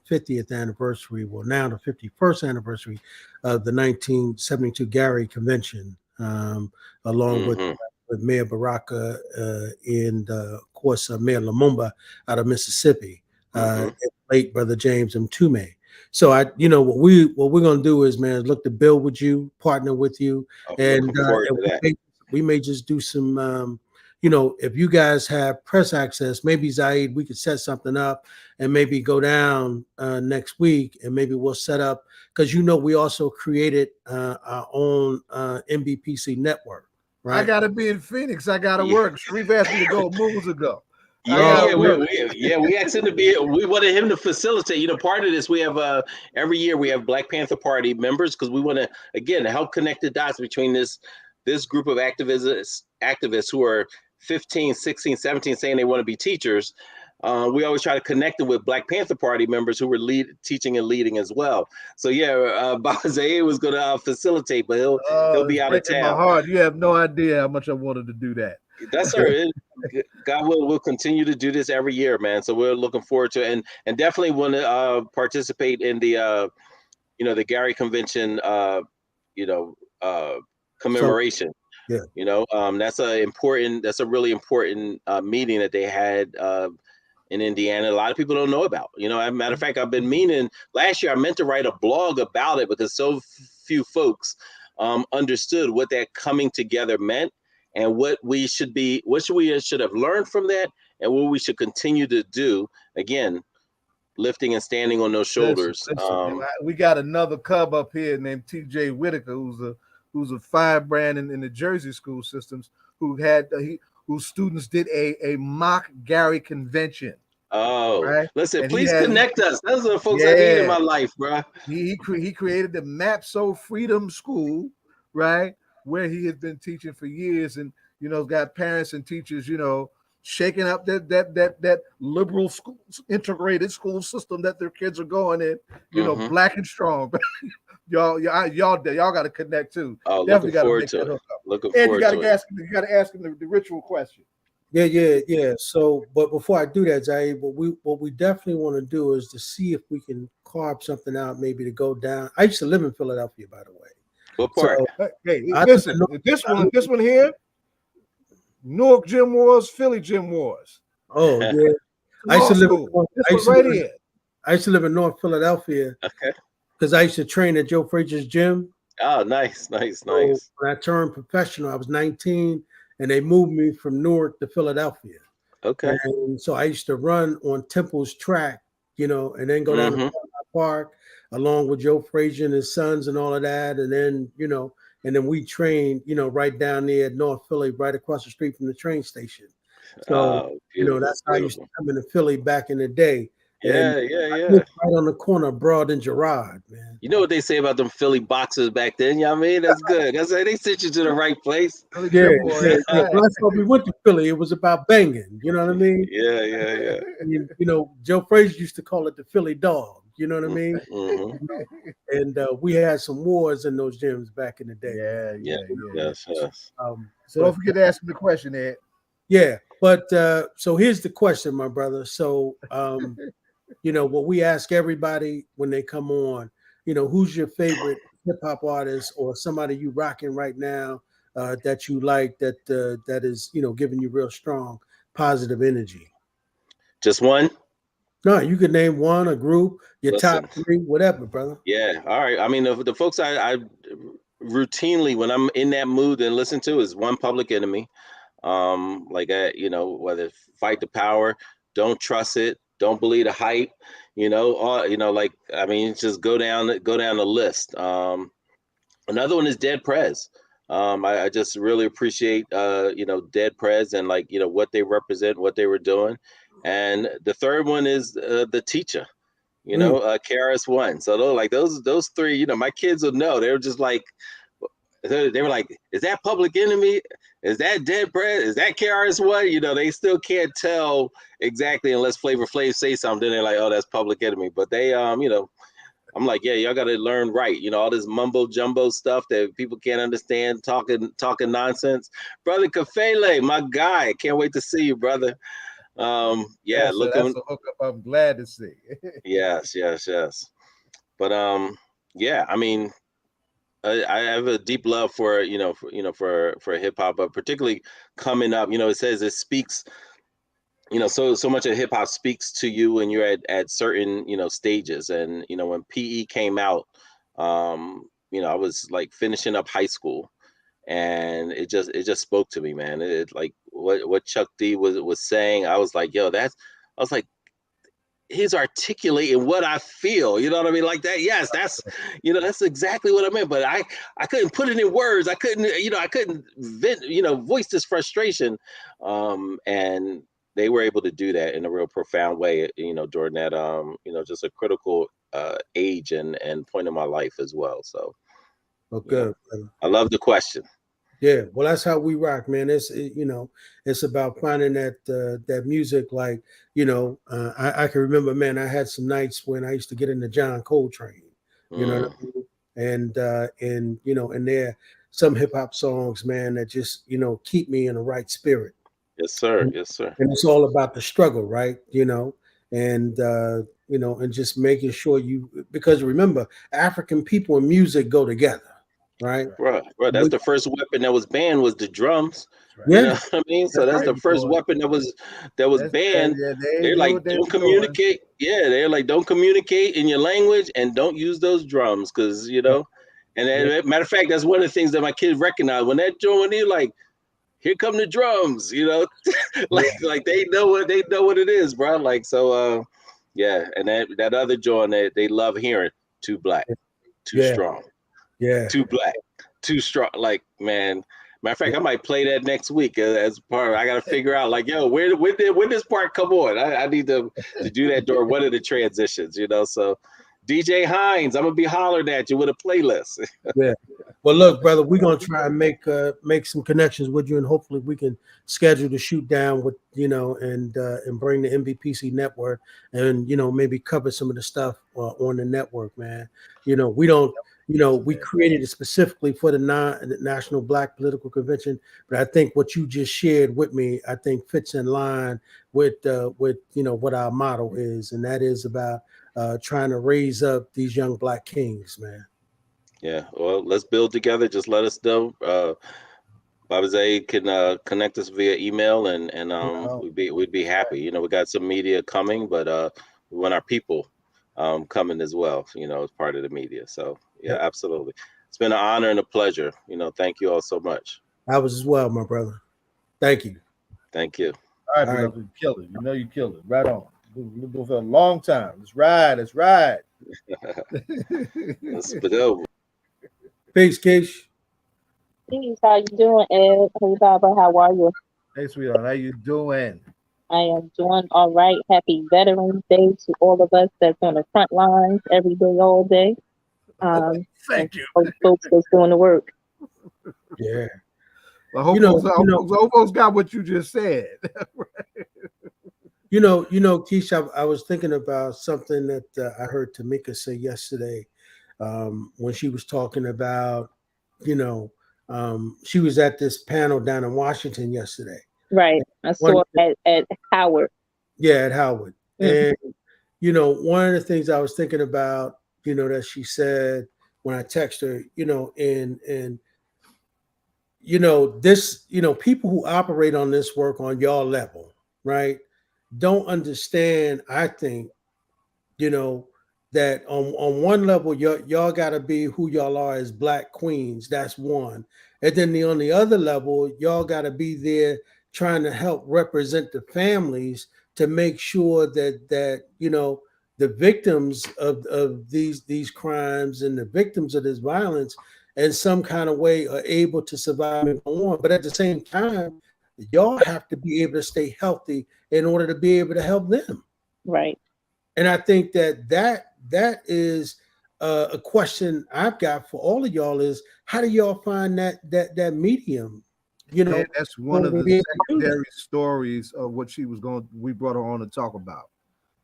50th anniversary, well, now the 51st anniversary of the 1972 Gary Convention, along with Mayor Baraka and, of course, Mayor Lumumba out of Mississippi. late brother James and Tame. So what we're gonna do is, man, look to build with you, partner with you, and Looking forward to that. we may just do some. If you guys have press access, maybe Zaid, we could set something up and maybe go down next week, and maybe we'll set up, because we also created our own MBPC network. Right? I gotta be in Phoenix. I gotta work. Sharif asked me to go moons ago. We asked him to be. We wanted him to facilitate. Part of this, we have every year we have Black Panther Party members, because we want to again help connect the dots between this group of activists who are 15, 16, 17, saying they want to be teachers. We always try to connect them with Black Panther Party members who were teaching and leading as well. So Zaid was going to facilitate, but he'll be out of town. My heart. You have no idea how much I wanted to do that. That's all right. God will continue to do this every year, man. So we're looking forward to it, and definitely want to participate in the the Gary Convention commemoration. That's a really important meeting that they had in Indiana. A lot of people don't know about. As a matter of fact, I've been meaning last year. I meant to write a blog about it because so few folks understood what that coming together meant, and what we should have learned from that, and what we should continue to do. Again, lifting and standing on those shoulders. Listen, we got another cub up here named T.J. Whitaker, who's a firebrand in the Jersey school systems, whose students did a mock Gary convention. Oh, right? Listen, and please connect us. Those are the folks I need in my life, bro. He created the Mapso Freedom School, right, where he has been teaching for years, and got parents and teachers, shaking up that liberal school, integrated school system that their kids are going in, Black and strong. y'all got to connect too. Oh, definitely got to make that hook up. Looking forward to it. You got to ask him the ritual question. Yeah. So, but before I do that, Zaid, what we definitely want to do is to see if we can carve something out, maybe to go down. I used to live in Philadelphia, by the way. What part? So, hey, listen, this one here, Newark Gym Wars, Philly Gym Wars. Oh yeah, I used to live in North Philadelphia. Okay. Because I used to train at Joe Frazier's gym. Oh, nice. So when I turned professional, I was 19, and they moved me from Newark to Philadelphia. Okay. And so I used to run on Temple's track, and then go down to Park along with Joe Frazier and his sons and all of that. And then, and then we trained, right down there at North Philly, right across the street from the train station. So, that's how I used to come into Philly back in the day. Yeah. Right on the corner of Broad and Girard, man. You know what they say about them Philly boxers back then? I mean, that's good. That's they sent you to the right place. Yeah. That's why we went to Philly. It was about banging. You know what I mean? Yeah. And, Joe Frazier used to call it the Philly dog. You know what I mean? Mm-hmm. And we had some wars in those gyms back in the day. Yeah. Yes. So don't forget to ask me the question, Ed. Yeah, but so here's the question, my brother. So what we ask everybody when they come on, who's your favorite hip hop artist or somebody you rocking right now that you like, that is giving you real strong positive energy? Just one? No, you could name one, a group, your top three, whatever, brother. Yeah, all right. I mean, the folks I routinely, when I'm in that mood and listen to, is One Public Enemy. Whether Fight the Power, Don't Trust It, Don't Believe the Hype, just go down the list. Another one is Dead Prez. I just really appreciate Dead Prez and what they represent, what they were doing. And the third one is The Teacher, KRS-One. So those three, my kids will know. They were just like, they were like, is that Public Enemy? Is that Dead Prez? Is that KRS-One? They still can't tell exactly unless Flavor Flav say something. They're like, oh, that's Public Enemy. But they, I'm like, yeah, y'all got to learn right. All this mumbo jumbo stuff that people can't understand, talking nonsense. Brother Kafele, my guy, can't wait to see you, brother. That's a hookup I'm glad to see. Yes. But I mean, I have a deep love for for hip hop, but particularly coming up. It says it speaks so much of hip hop speaks to you when you're at certain, stages. And, when PE came out, I was like finishing up high school, and it just spoke to me, man. It like what Chuck D was saying. I was like, yo, I was like, he's articulating what I feel. You know what I mean? Like that. Yes, that's exactly what I meant. But I couldn't put it in words. I couldn't voice this frustration. And they were able to do that in a real profound way, during that, just a critical age and point in my life as well. So, Okay. I love the question. Yeah, well, that's how we rock, man. It's about finding that music. Like, I can remember, man, I had some nights when I used to get into John Coltrane, you know what I mean? And there some hip hop songs, man, that just keep me in the right spirit. Yes, sir. Yes, sir. And it's all about the struggle, right? And just making sure because remember, African people and music go together. Right. That's the first weapon that was banned was the drums. Right. Yeah. You know what I mean? So that's the first weapon that was banned. They're like, don't communicate. Yeah, they're like, don't communicate in your language and don't use those drums because And matter of fact, that's one of the things that my kids recognize when that joint. They're like, here come the drums. Like they know what it is, bro. Like so, yeah. And that other joint they love hearing too black, too strong. Yeah, too black, too strong. Like, man, matter of fact, I might play that next week as part. I got to figure out, like, yo, when did this part come on? I need to do that during one of the transitions, So, DJ Hines, I'm gonna be hollered at you with a playlist. Yeah. Well, look, brother, we're gonna try and make some connections with you, and hopefully we can schedule to shoot down with and bring the MVPC network, and maybe cover some of the stuff on the network, man. We don't. We created it specifically for the National Black Political Convention, but I think what you just shared with me, I think fits in line with what our motto is, and that is about trying to raise up these young Black kings, man. Yeah, well, let's build together. Just let us know. Baba Zay can connect us via email, and we'd be happy. We got some media coming, but we want our people coming as well. As part of the media. So. Yeah, absolutely. It's been an honor and a pleasure. Thank you all so much. I was as well, my brother. Thank you. Thank you. All right, brother. You killed it. You killed it. Right on. We've been for a long time. Let's ride. Let's ride. Let's go. Peace, Keesha. Peace. How you doing, Ed? Hey, Baba. How are you? Hey, sweetheart. How you doing? I am doing all right. Happy Veterans Day to all of us that's on the front lines every day, all day. Thank you. Folks that's doing the work. Yeah. Well, hope folks got what you just said. Keesha, I was thinking about something that I heard Tamika say yesterday when she was talking about, she was at this panel down in Washington yesterday. Right. I saw at Howard. Yeah, at Howard. Mm-hmm. And, one of the things I was thinking about, that she said when I text her, and this, people who operate on this work on y'all level, right, don't understand, I think, that on one level, y'all got to be who y'all are as Black queens. That's one. And then on the other level, y'all got to be there trying to help represent the families to make sure that the victims of these crimes and the victims of this violence in some kind of way are able to survive and go on. But at the same time, y'all have to be able to stay healthy in order to be able to help them. Right. And I think that is a question I've got for all of y'all is, how do y'all find that medium? That's one of the secondary stories of what we brought her on to talk about.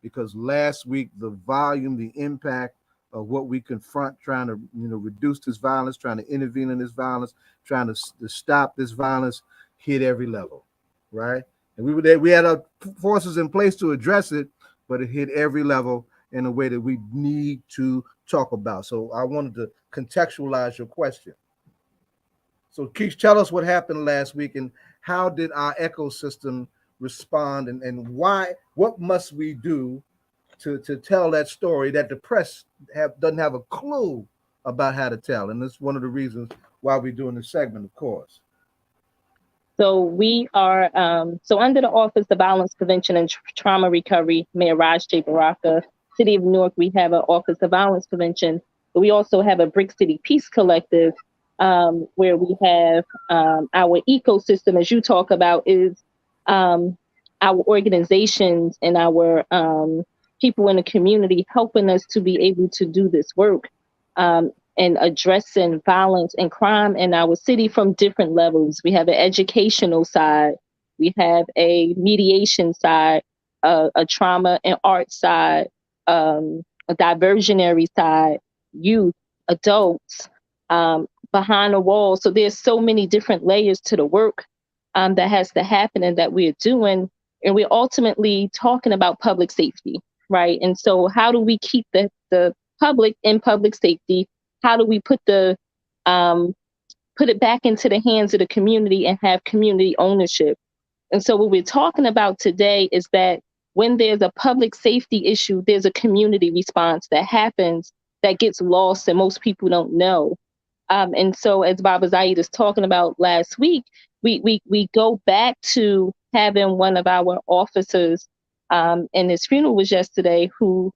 Because last week, the volume, the impact of what we confront, trying to reduce this violence, trying to intervene in this violence, trying to stop this violence, hit every level, right? And we had our forces in place to address it, but it hit every level in a way that we need to talk about. So I wanted to contextualize your question. So Keisha, tell us what happened last week and how did our ecosystem respond, and why? What must we do to tell that story that the press doesn't have a clue about how to tell? And that's one of the reasons why we're doing this segment, of course. So we are, so under the Office of Violence Prevention and Trauma Recovery, Mayor Raj J. Baraka, City of Newark, we have an Office of Violence Prevention, but we also have a Brick City Peace Collective, where we have our ecosystem, as you talk about, is our organizations and our people in the community helping us to be able to do this work. And addressing violence and crime in our city from different levels. We have an educational side, we have a mediation side, a trauma and art side, a diversionary side, youth, adults, behind the wall. So there's so many different layers to the work that has to happen and that we're doing. And we're ultimately talking about public safety, right? And so how do we keep the public in public safety? How do we put it back into the hands of the community and have community ownership? And so what we're talking about today is that when there's a public safety issue, there's a community response that happens that gets lost and most people don't know. And so as Baba Zaid is talking about last week, we go back to having one of our officers, and his funeral was yesterday, who,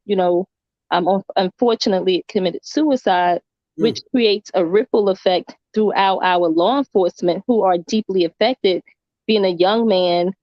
unfortunately committed suicide, which creates a ripple effect throughout our law enforcement who are deeply affected. Being a young man,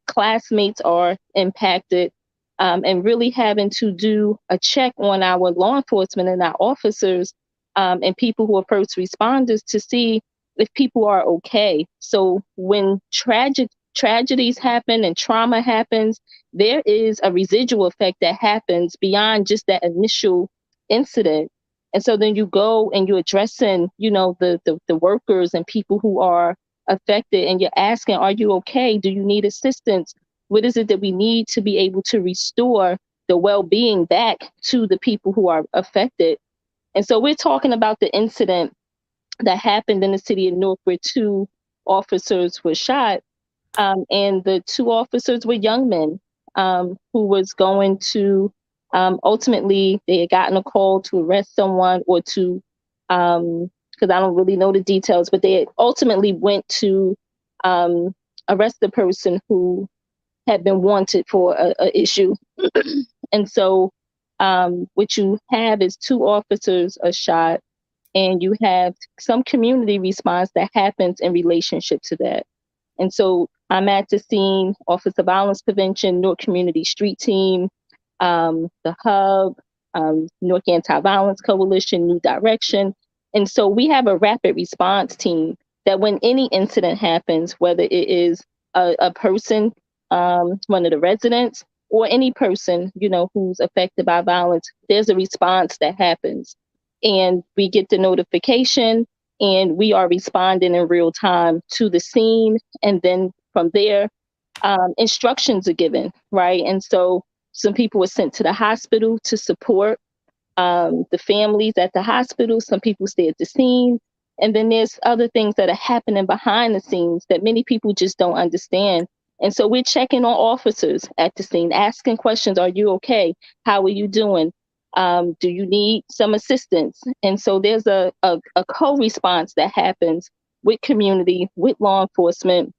classmates are impacted, and really having to do a check on our law enforcement and our officers and people who are first responders to see if people are okay. So when tragedies happen and trauma happens, there is a residual effect that happens beyond just that initial incident. And so then you go and you're addressing, the workers and people who are affected, and you're asking, are you okay? Do you need assistance? What is it that we need to be able to restore the well-being back to the people who are affected? And so we're talking about the incident that happened in the city of Newark where 2 officers were shot. And the 2 officers were young men who was going to, ultimately, they had gotten a call to arrest someone or to, because I don't really know the details, but they ultimately went to arrest the person who had been wanted for a issue. And so what you have is 2 officers are shot, and you have some community response that happens in relationship to that. And so I'm at the scene, Office of Violence Prevention, Newark Community Street Team, the Hub, Newark Anti-Violence Coalition, New Direction. And so we have a rapid response team that when any incident happens, whether it is a person, one of the residents, or any person, who's affected by violence, there's a response that happens. And we get the notification and we are responding in real time to the scene. And then from there, instructions are given, right? And so some people were sent to the hospital to support the families at the hospital. Some people stay at the scene. And then there's other things that are happening behind the scenes that many people just don't understand. And so we're checking on officers at the scene, asking questions. Are you okay? How are you doing? Do you need some assistance? And so there's a co-response that happens with community, with law enforcement,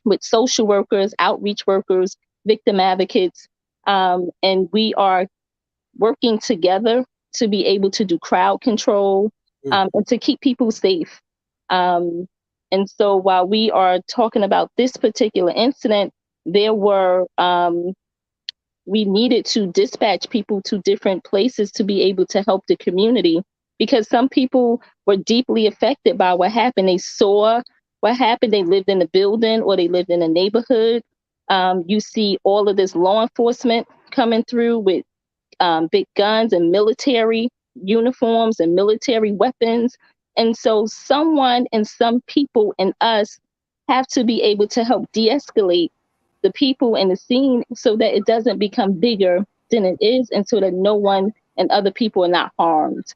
with social workers, outreach workers, victim advocates. And we are working together to be able to do crowd control and to keep people safe. And so while we are talking about this particular incident, there were, we needed to dispatch people to different places to be able to help the community, because some people were deeply affected by what happened. They saw what happened. They lived in a building or they lived in a neighborhood. You see all of this law enforcement coming through with big guns and military uniforms and military weapons. And so someone and some people and us have to be able to help de-escalate the people in the scene so that it doesn't become bigger than it is, and so that no one and other people are not harmed.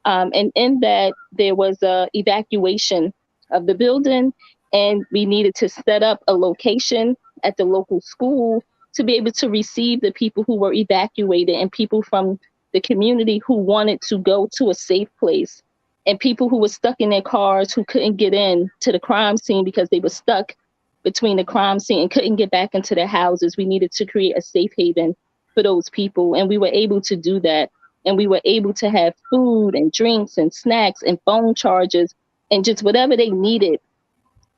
And in that, there was a evacuation of the building, and we needed to set up a location at the local school to be able to receive the people who were evacuated and people from the community who wanted to go to a safe place, and people who were stuck in their cars who couldn't get in to the crime scene because they were stuck between the crime scene and couldn't get back into their houses. We needed to create a safe haven for those people, and we were able to do that. And we were able to have food and drinks and snacks and phone chargers and just whatever they needed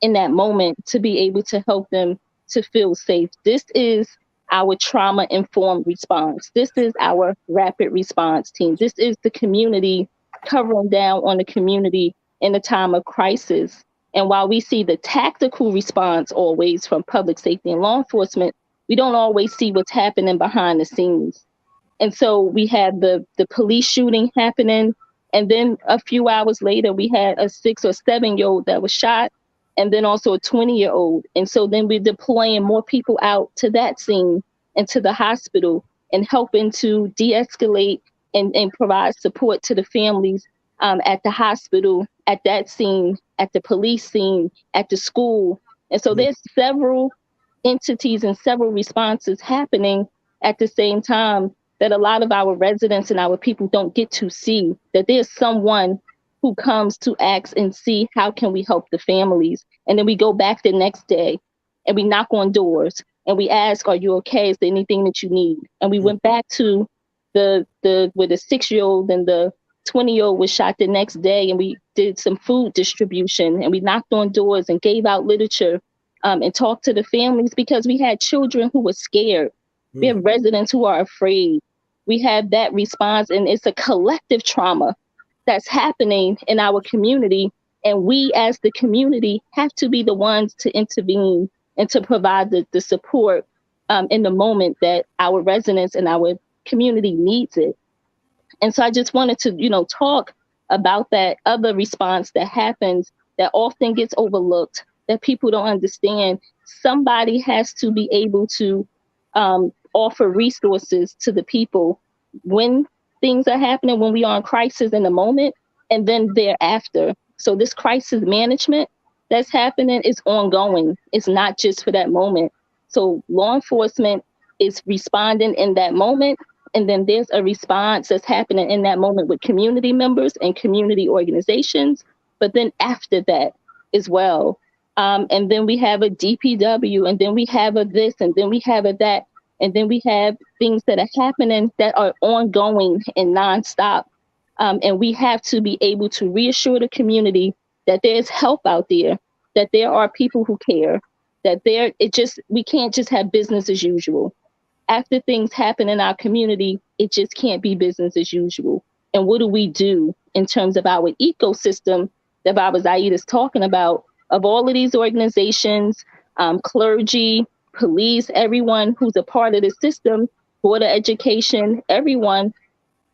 in that moment to be able to help them to feel safe. This is our trauma-informed response. This is our rapid response team. This is the community covering down on the community in a time of crisis. And while we see the tactical response always from public safety and law enforcement, we don't always see what's happening behind the scenes. And so we had the police shooting happening. And then a few hours later, we had a 6 or 7-year-old that was shot, and then also a 20-year-old. And so then we're deploying more people out to that scene and to the hospital and helping to de-escalate and provide support to the families at the hospital, at that scene, at the police scene, at the school. And so there's several entities and several responses happening at the same time that a lot of our residents and our people don't get to see, that there's someone who comes to ask and see how can we help the families. And then we go back the next day and we knock on doors and we ask, are you okay? Is there anything that you need? And we went back to where the 6-year-old and the 20-year-old was shot the next day, and we did some food distribution and we knocked on doors and gave out literature and talked to the families, because we had children who were scared. We have residents who are afraid. We have that response, and it's a collective trauma that's happening in our community. And we as the community have to be the ones to intervene and to provide the support in the moment that our residents and our community needs it. And so I just wanted to, talk about that other response that happens that often gets overlooked, that people don't understand. Somebody has to be able to offer resources to the people when things are happening, when we are in crisis in the moment, and then thereafter. So this crisis management that's happening is ongoing. It's not just for that moment. So law enforcement is responding in that moment, and then there's a response that's happening in that moment with community members and community organizations, but then after that as well. And then we have a DPW, and then we have a this, and then we have a that. And then we have things that are happening that are ongoing and nonstop. And we have to be able to reassure the community that there's help out there, that there are people who care, that we can't just have business as usual. After things happen in our community, it just can't be business as usual. And what do we do in terms of our ecosystem that Baba Zaid is talking about, of all of these organizations, clergy, police, everyone who's a part of the system, Board of Education, everyone,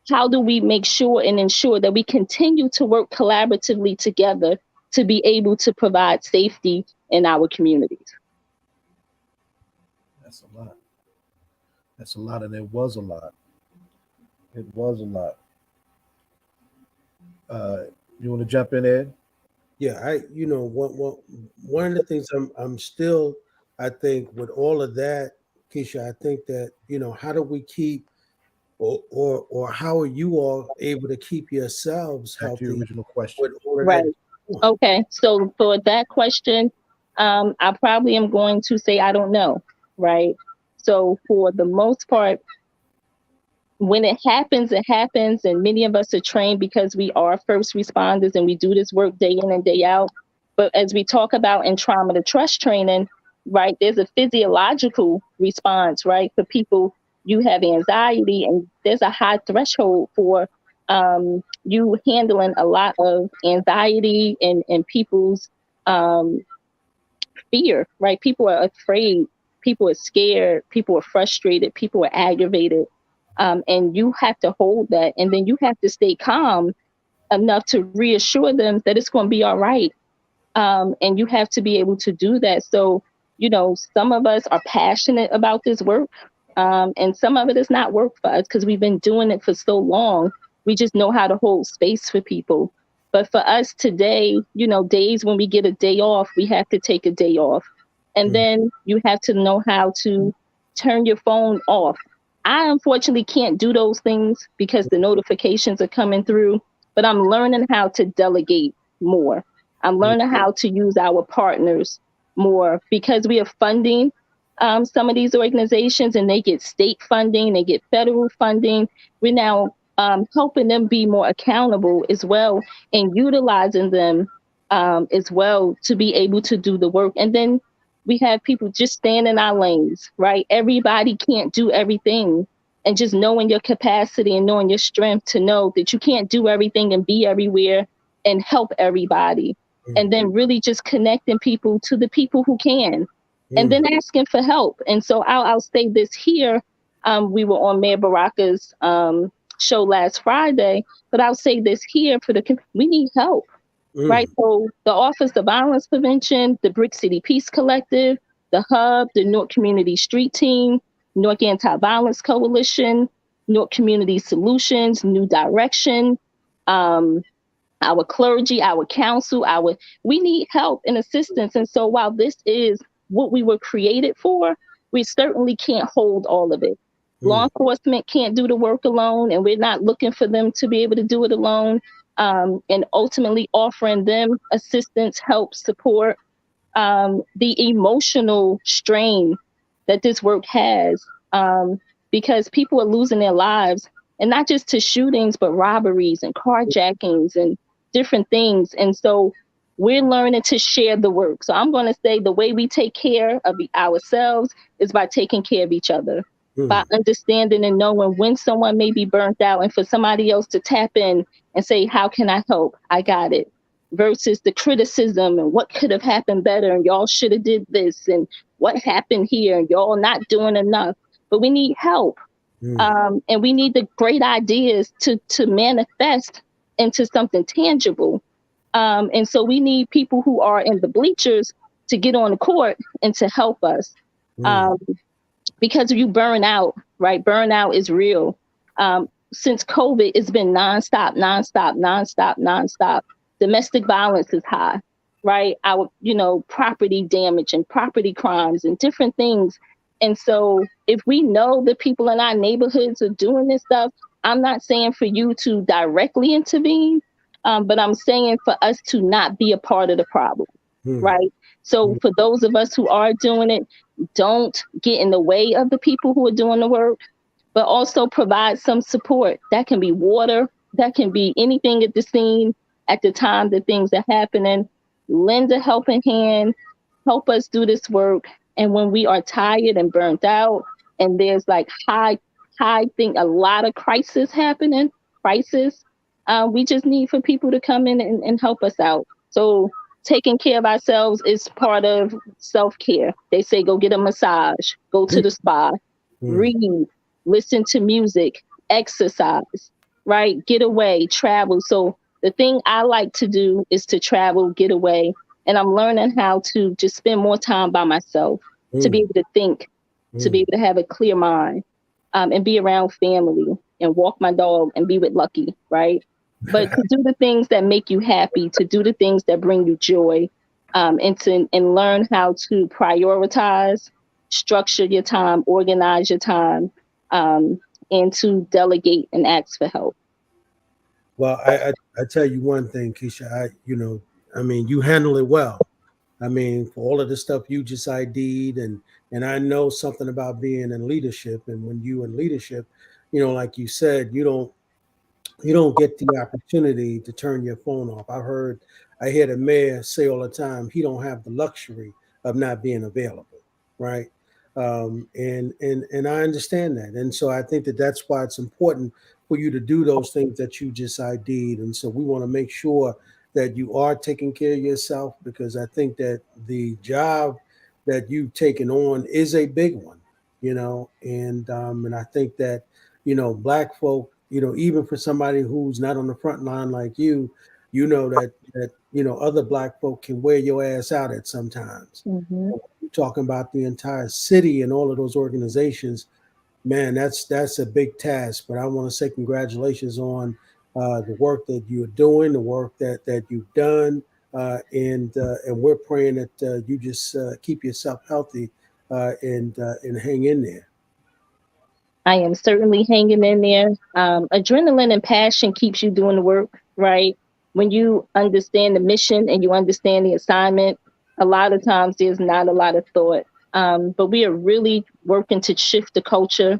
how do we make sure and ensure that we continue to work collaboratively together to be able to provide safety in our communities? That's a lot. That's a lot, and it was a lot. It was a lot. You want to jump in, Ed? Yeah, one of the things I'm still, I think with all of that, Keesha, I think that, how do we keep, or how are you all able to keep yourselves Back to healthy? your original question. With all of Right. that? Okay. So for that question, I probably am going to say, I don't know. Right. So for the most part, when it happens, it happens. And many of us are trained because we are first responders and we do this work day in and day out. But as we talk about in trauma to trust training, right, there's a physiological response, right? For people, you have anxiety, and there's a high threshold for you handling a lot of anxiety and people's fear, right? People are afraid, people are scared, people are frustrated, people are aggravated. And you have to hold that. And then you have to stay calm enough to reassure them that it's going to be all right. And you have to be able to do that. So, some of us are passionate about this work. And some of it is not work for us because we've been doing it for so long. We just know how to hold space for people. But for us today, days when we get a day off, we have to take a day off. And then you have to know how to turn your phone off. I unfortunately can't do those things because the notifications are coming through, but I'm learning how to delegate more. I'm learning how to use our partners more because we are funding some of these organizations, and they get state funding, they get federal funding. We're now helping them be more accountable as well, and utilizing them as well to be able to do the work. And then we have people just staying in our lanes, right? Everybody can't do everything. And just knowing your capacity and knowing your strength to know that you can't do everything and be everywhere and help everybody. And then really just connecting people to the people who can, and then asking for help. And so I'll say this here. We were on Mayor Baraka's show last Friday, but I'll say this here we need help. Right. So the Office of Violence Prevention, the Brick City Peace Collective, the Hub, the Newark Community Street Team, Newark Anti-Violence Coalition, Newark Community Solutions, New Direction, our clergy, our council, we need help and assistance. And so while this is what we were created for, we certainly can't hold all of it. Law enforcement can't do the work alone, and we're not looking for them to be able to do it alone. And ultimately offering them assistance, help, support, the emotional strain that this work has, because people are losing their lives, and not just to shootings, but robberies and carjackings and different things. And so we're learning to share the work. So I'm going to say the way we take care of ourselves is by taking care of each other, by understanding and knowing when someone may be burnt out, and for somebody else to tap in and say, how can I help? I got it. Versus the criticism and what could have happened better, and y'all should have did this, and what happened here, and y'all not doing enough. But we need help. And we need the great ideas to manifest into something tangible. And so we need people who are in the bleachers to get on the court and to help us. Because you burn out, right? Burnout is real. Since COVID, it's been nonstop. Domestic violence is high, right? Our, property damage and property crimes and different things. And so if we know the people in our neighborhoods are doing this stuff, I'm not saying for you to directly intervene, but I'm saying for us to not be a part of the problem, right? So for those of us who are doing it, don't get in the way of the people who are doing the work, but also provide some support. That can be water, that can be anything at the scene at the time that things are happening. Lend a helping hand, help us do this work. And when we are tired and burnt out, and there's like a lot of crisis happening, we just need for people to come in and help us out. So taking care of ourselves is part of self-care. They say go get a massage, go to the spa, read, listen to music, exercise, right? Get away, travel. So the thing I like to do is to travel, get away. And I'm learning how to just spend more time by myself, to be able to think, to be able to have a clear mind, and be around family and walk my dog and be with Lucky, right? But to do the things that make you happy, to do the things that bring you joy, and learn how to prioritize, structure your time, organize your time, and to delegate and ask for help. Well, I tell you one thing, Keesha, you handle it well. I mean, for all of the stuff you just ID'd, and I know something about being in leadership. And when you in leadership, like you said, you don't get the opportunity to turn your phone off. I hear the mayor say all the time, he don't have the luxury of not being available, right? And I understand that. And so I think that's why it's important for you to do those things that you just ID'd. And so we want to make sure that you are taking care of yourself, because I think that the job that you've taken on is a big one, and I think that, Black folk, even for somebody who's not on the front line like you, that other Black folk can wear your ass out at sometimes. You're talking about the entire city and all of those organizations, man, that's a big task. But I want to say congratulations on the work that you're doing, the work that you've done, and we're praying that you just keep yourself healthy and hang in there. I am certainly hanging in there. Adrenaline and passion keeps you doing the work, right? When you understand the mission and you understand the assignment, a lot of times there's not a lot of thought. But we are really working to shift the culture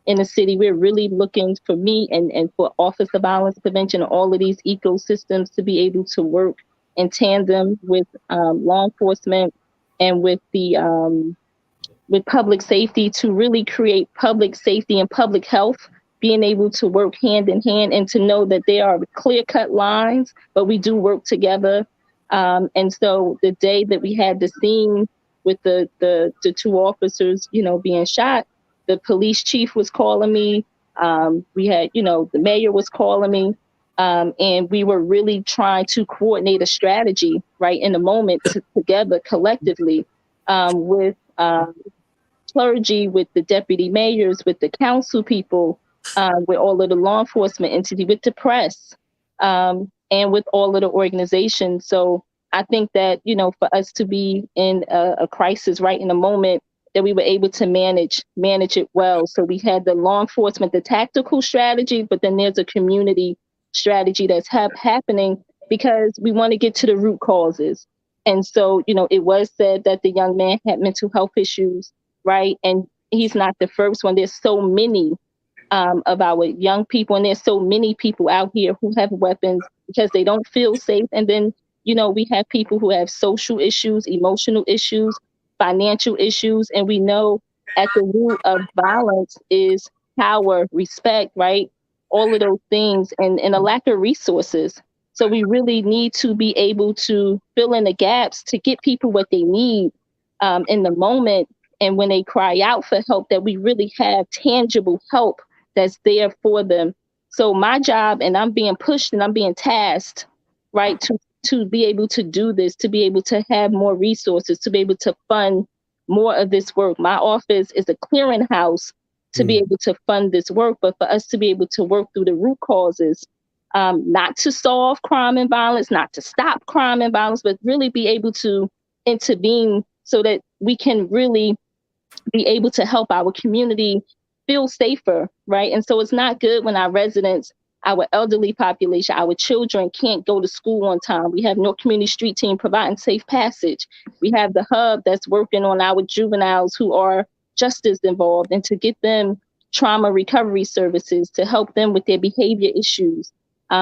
in the city. We're really looking for me and for Office of Violence Prevention and all of these ecosystems to be able to work in tandem with law enforcement and with public safety to really create public safety and public health, being able to work hand in hand and to know that there are clear cut lines, but we do work together. And so the day that we had the scene with the two officers, being shot, the police chief was calling me. We had, the mayor was calling me. And we were really trying to coordinate a strategy right in the moment together collectively with clergy, with the deputy mayors, with the council people, with all of the law enforcement entity, with the press, and with all of the organizations. So I think that, for us to be in a crisis right in the moment, that we were able to manage it well. So we had the law enforcement, the tactical strategy, but then there's a community strategy that's happening because we want to get to the root causes. And so, it was said that the young man had mental health issues, right? And he's not the first one. There's so many of our young people, and there's so many people out here who have weapons because they don't feel safe. And then, we have people who have social issues, emotional issues, financial issues, and we know at the root of violence is power, respect, right? All of those things, and a lack of resources. So we really need to be able to fill in the gaps to get people what they need in the moment. And when they cry out for help, that we really have tangible help that's there for them. So my job, and I'm being pushed and I'm being tasked, right, to be able to do this, to be able to have more resources, to be able to fund more of this work. My office is a clearinghouse to be able to fund this work, but for us to be able to work through the root causes, not to solve crime and violence, not to stop crime and violence, but really be able to intervene so that we can really be able to help our community feel safer, right? And so it's not good when our residents, our elderly population, our children can't go to school on time. We have no community street team providing safe passage. We have the hub that's working on our juveniles who are justice involved and to get them trauma recovery services to help them with their behavior issues.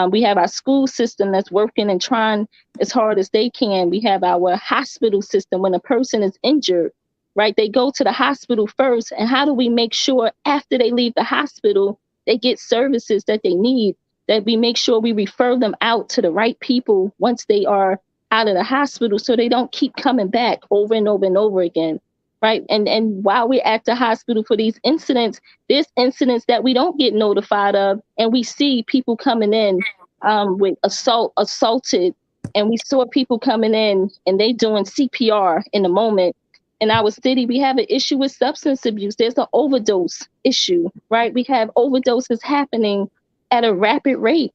We have our school system that's working and trying as hard as they can. We have our hospital system when a person is injured, right? They go to the hospital first. And how do we make sure after they leave the hospital, they get services that they need, that we make sure we refer them out to the right people once they are out of the hospital so they don't keep coming back over and over and over again, right? And while we're at the hospital for these incidents, there's incidents that we don't get notified of, and we see people coming in with assaulted, and we saw people coming in and they doing CPR in the moment. In our city, we have an issue with substance abuse. There's an overdose issue, right? We have overdoses happening at a rapid rate,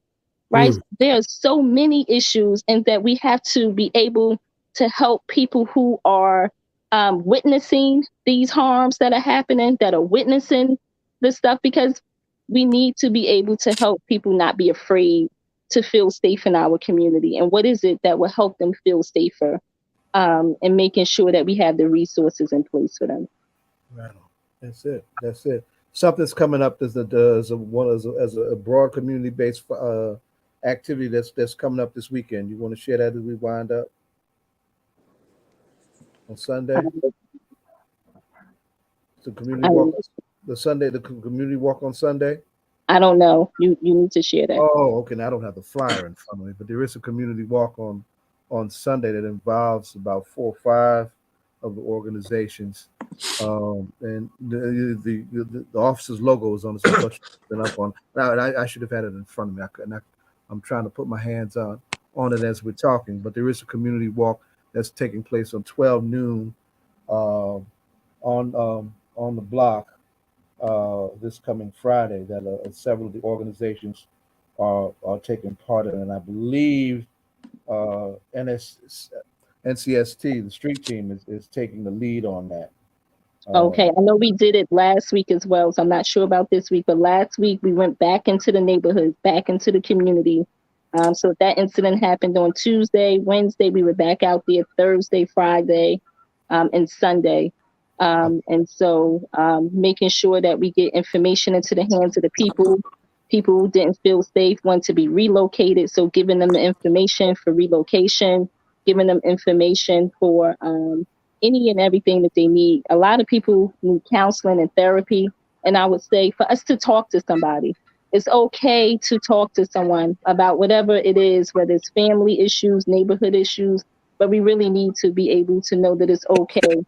right? There are so many issues, and that we have to be able to help people who are witnessing these harms that are happening, that are witnessing this stuff, because we need to be able to help people not be afraid to feel safe in our community. And what is it that will help them feel safer? And making sure that we have the resources in place for them. Right. That's it. Something's coming up as a broad community-based activity that's coming up this weekend. You want to share that as we wind up on Sunday? The community walk. The community walk on Sunday. I don't know. You need to share that. Oh, okay. Now I don't have the flyer in front of me, but there is a community walk on Sunday that involves about 4 or 5 of the organizations, and the office's logo is on the up on. Now, and I should have had it in front of me. I'm trying to put my hands on it as we're talking. But there is a community walk that's taking place on 12 noon on the block this coming Friday. That several of the organizations are taking part in, and I believe NCST, the street team, is taking the lead on that. Okay, I know we did it last week as well, so I'm not sure about this week, but last week we went back into the neighborhoods, back into the community. So that incident happened on Tuesday, Wednesday, we were back out there Thursday, Friday, and Sunday. And so making sure that we get information into the hands of the people who didn't feel safe, want to be relocated. So giving them the information for relocation, giving them information for any and everything that they need. A lot of people need counseling and therapy. And I would say for us to talk to somebody, it's okay to talk to someone about whatever it is, whether it's family issues, neighborhood issues, but we really need to be able to know that it's okay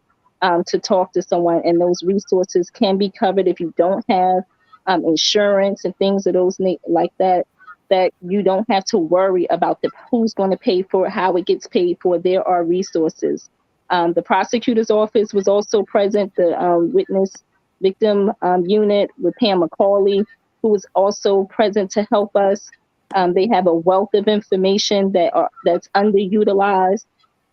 to talk to someone, and those resources can be covered if you don't have insurance and things of those like that, that you don't have to worry about who's going to pay for it, how it gets paid for. There are resources. The prosecutor's office was also present, the witness victim unit with Pam McCauley, who was also present to help us. They have a wealth of information that's underutilized.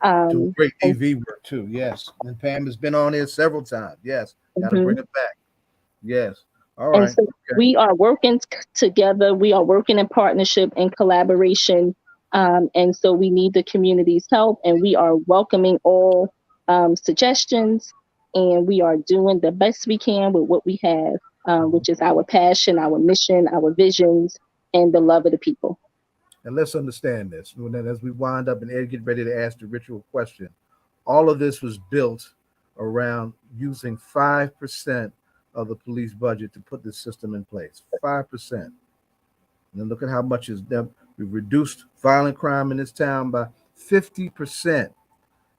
Do great TV work too, yes. And Pam has been on here several times. Yes, got to bring it back. Yes. All right. And so we are working together. We are working in partnership and collaboration. And so we need the community's help, and we are welcoming all suggestions, and we are doing the best we can with what we have, which is our passion, our mission, our visions, and the love of the people. And let's understand this. And then as we wind up and Ed get ready to ask the ritual question, all of this was built around using 5% of the police budget to put this system in place. 5%. And then look at how much is done. We've reduced violent crime in this town by 50%.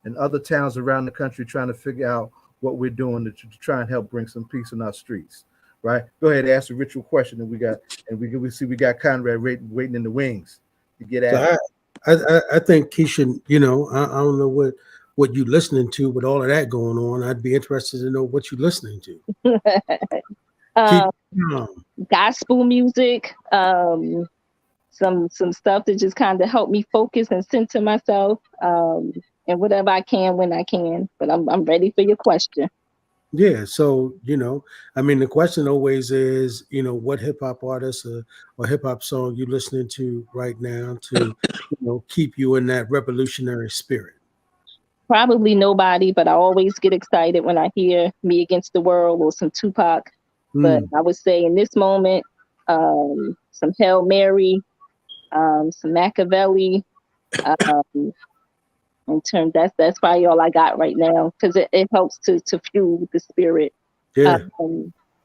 And other towns around the country trying to figure out what we're doing to try and help bring some peace in our streets. Right? Go ahead and ask the ritual question that we got, and we got Conrad waiting in the wings to get at. So I think Keesha, I don't know what you listening to with all of that going on. I'd be interested to know what you're listening to. Gospel music, some stuff that just kind of help me focus and center myself, and whatever I can when I can. But I'm ready for your question. Yeah, so the question always is, what hip hop artist or hip hop song you listening to right now to, keep you in that revolutionary spirit? Probably nobody, but I always get excited when I hear "Me Against the World" or some Tupac. But I would say in this moment, some Hail Mary, some Machiavelli. That's probably all I got right now, because it helps to fuel the spirit. Yeah.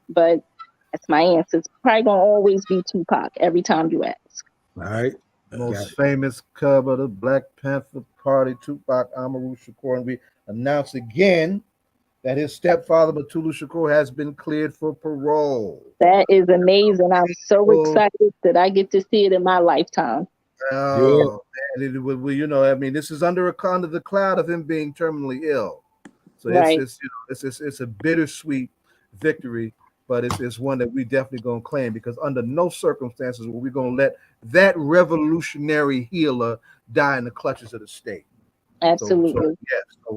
But that's my answer. It's probably gonna always be Tupac every time you ask. All right. Most famous cover of the Black Panther Party, Tupac Amaru Shakur, and we announced again that his stepfather, Mutulu Shakur, has been cleared for parole. That is amazing. I'm so excited that I get to see it in my lifetime. Oh, man, this is under the cloud of him being terminally ill. So right. It's a bittersweet victory, but it's one that we definitely gonna claim, because under no circumstances are we gonna let that revolutionary healer die in the clutches of the state. Absolutely.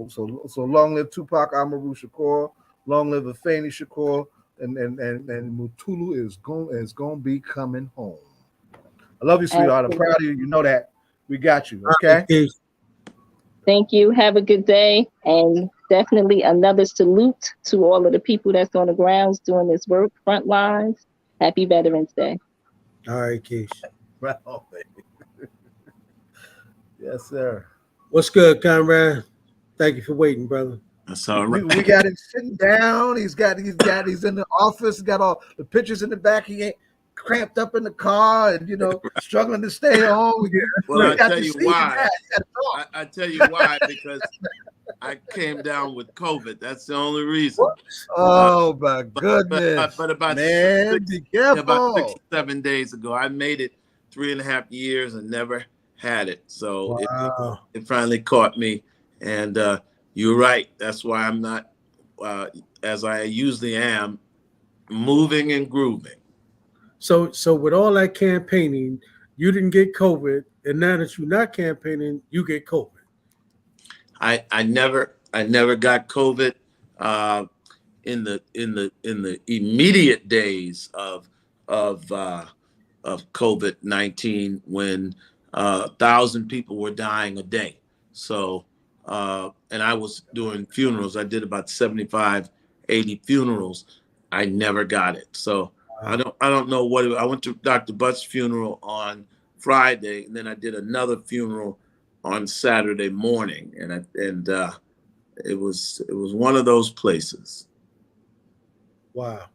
So long live Tupac Amaru Shakur, long live Afeni Shakur, and Mutulu is going to be coming home. I love you, sweetheart. I'm proud of you. You know that. We got you. Okay. Thank you. Have a good day. And definitely another salute to all of the people that's on the grounds doing this work, front lines. Happy Veterans Day. All right, Keesha. Right on, baby. Yes, sir. What's good, Conrad? Thank you for waiting, brother. That's all right. We got him sitting down. He's in the office. He's got all the pictures in the back. He ain't cramped up in the car and struggling to stay home. Well, I tell you why. I tell you why, because I came down with COVID. That's the only reason. Oh my goodness! But about be careful. About 6 or 7 days ago, I made it 3.5 years and never had it. So it finally caught me. And you're right. That's why I'm not, as I usually am, moving and grooving. So with all that campaigning, you didn't get COVID, and now that you're not campaigning, you get COVID. I never got COVID in the immediate days of COVID-19 when 1,000 people were dying a day. So and I was doing funerals. I did about 75, 80 funerals. I never got it. So I don't know what I went to Dr. Butt's funeral on Friday, and then I did another funeral on Saturday morning, and it was one of those places. Wow.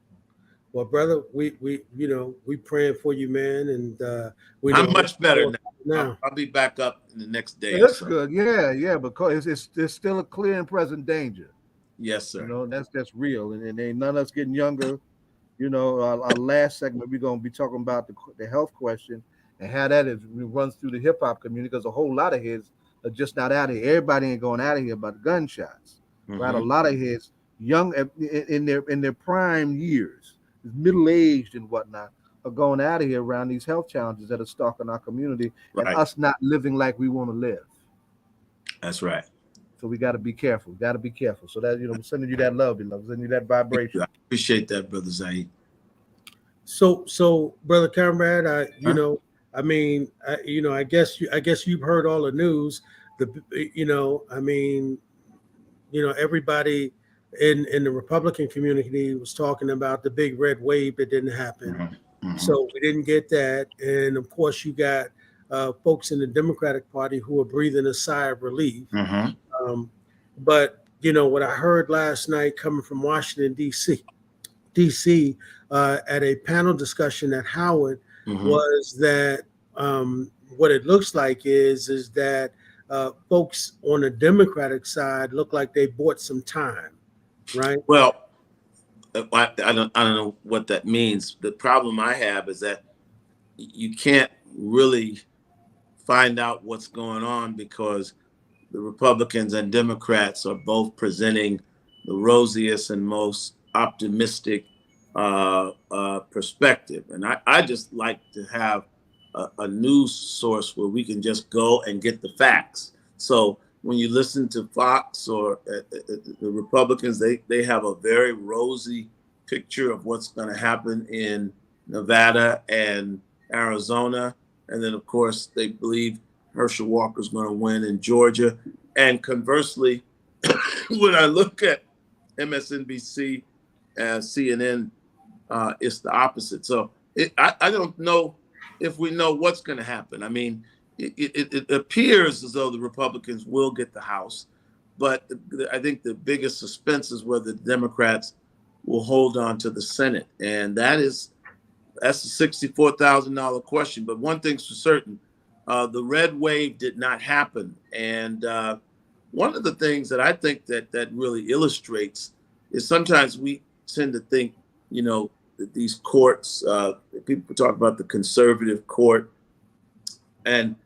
Well, brother, we praying for you, man, and I'm much better now. I'll be back up in the next day. That's good. Yeah, because it's still a clear and present danger. Yes, sir. You know, that's real, and ain't none of us getting younger. You know, our last segment we're gonna be talking about the health question and how that runs through the hip hop community, because a whole lot of hits are just not out of here. Everybody ain't going out of here by the gunshots, right? A lot of hits young in their prime years, middle aged and whatnot, are going out of here around these health challenges that are stalking our community, and us not living like we want to live. That's right. So we got to be careful. So that, we're sending you that love, beloved. Sending you that vibration. I appreciate that, brother Zaid. So brother Conrad, I guess you've heard all the news. Everybody in the Republican community was talking about the big red wave that didn't happen. So we didn't get that, and of course you got folks in the Democratic Party who are breathing a sigh of relief. But what I heard last night coming from Washington D.C. At a panel discussion at Howard was that what it looks like is that folks on the Democratic side look like they bought some time, right? Well, I don't know what that means. The problem I have is that you can't really find out what's going on because the Republicans and Democrats are both presenting the rosiest and most optimistic perspective. And I just like to have a news source where we can just go and get the facts. So when you listen to Fox or the Republicans, they have a very rosy picture of what's going to happen in Nevada and Arizona. And then, of course, they believe Herschel Walker's going to win in Georgia. And conversely, when I look at MSNBC and CNN, it's the opposite. So I don't know if we know what's going to happen. I mean, it appears as though the Republicans will get the House, but I think the biggest suspense is whether the Democrats will hold on to the Senate. And that's a $64,000 question. But one thing's for certain, the red wave did not happen. And one of the things that I think that really illustrates is sometimes we tend to think, that these courts, people talk about the conservative court. And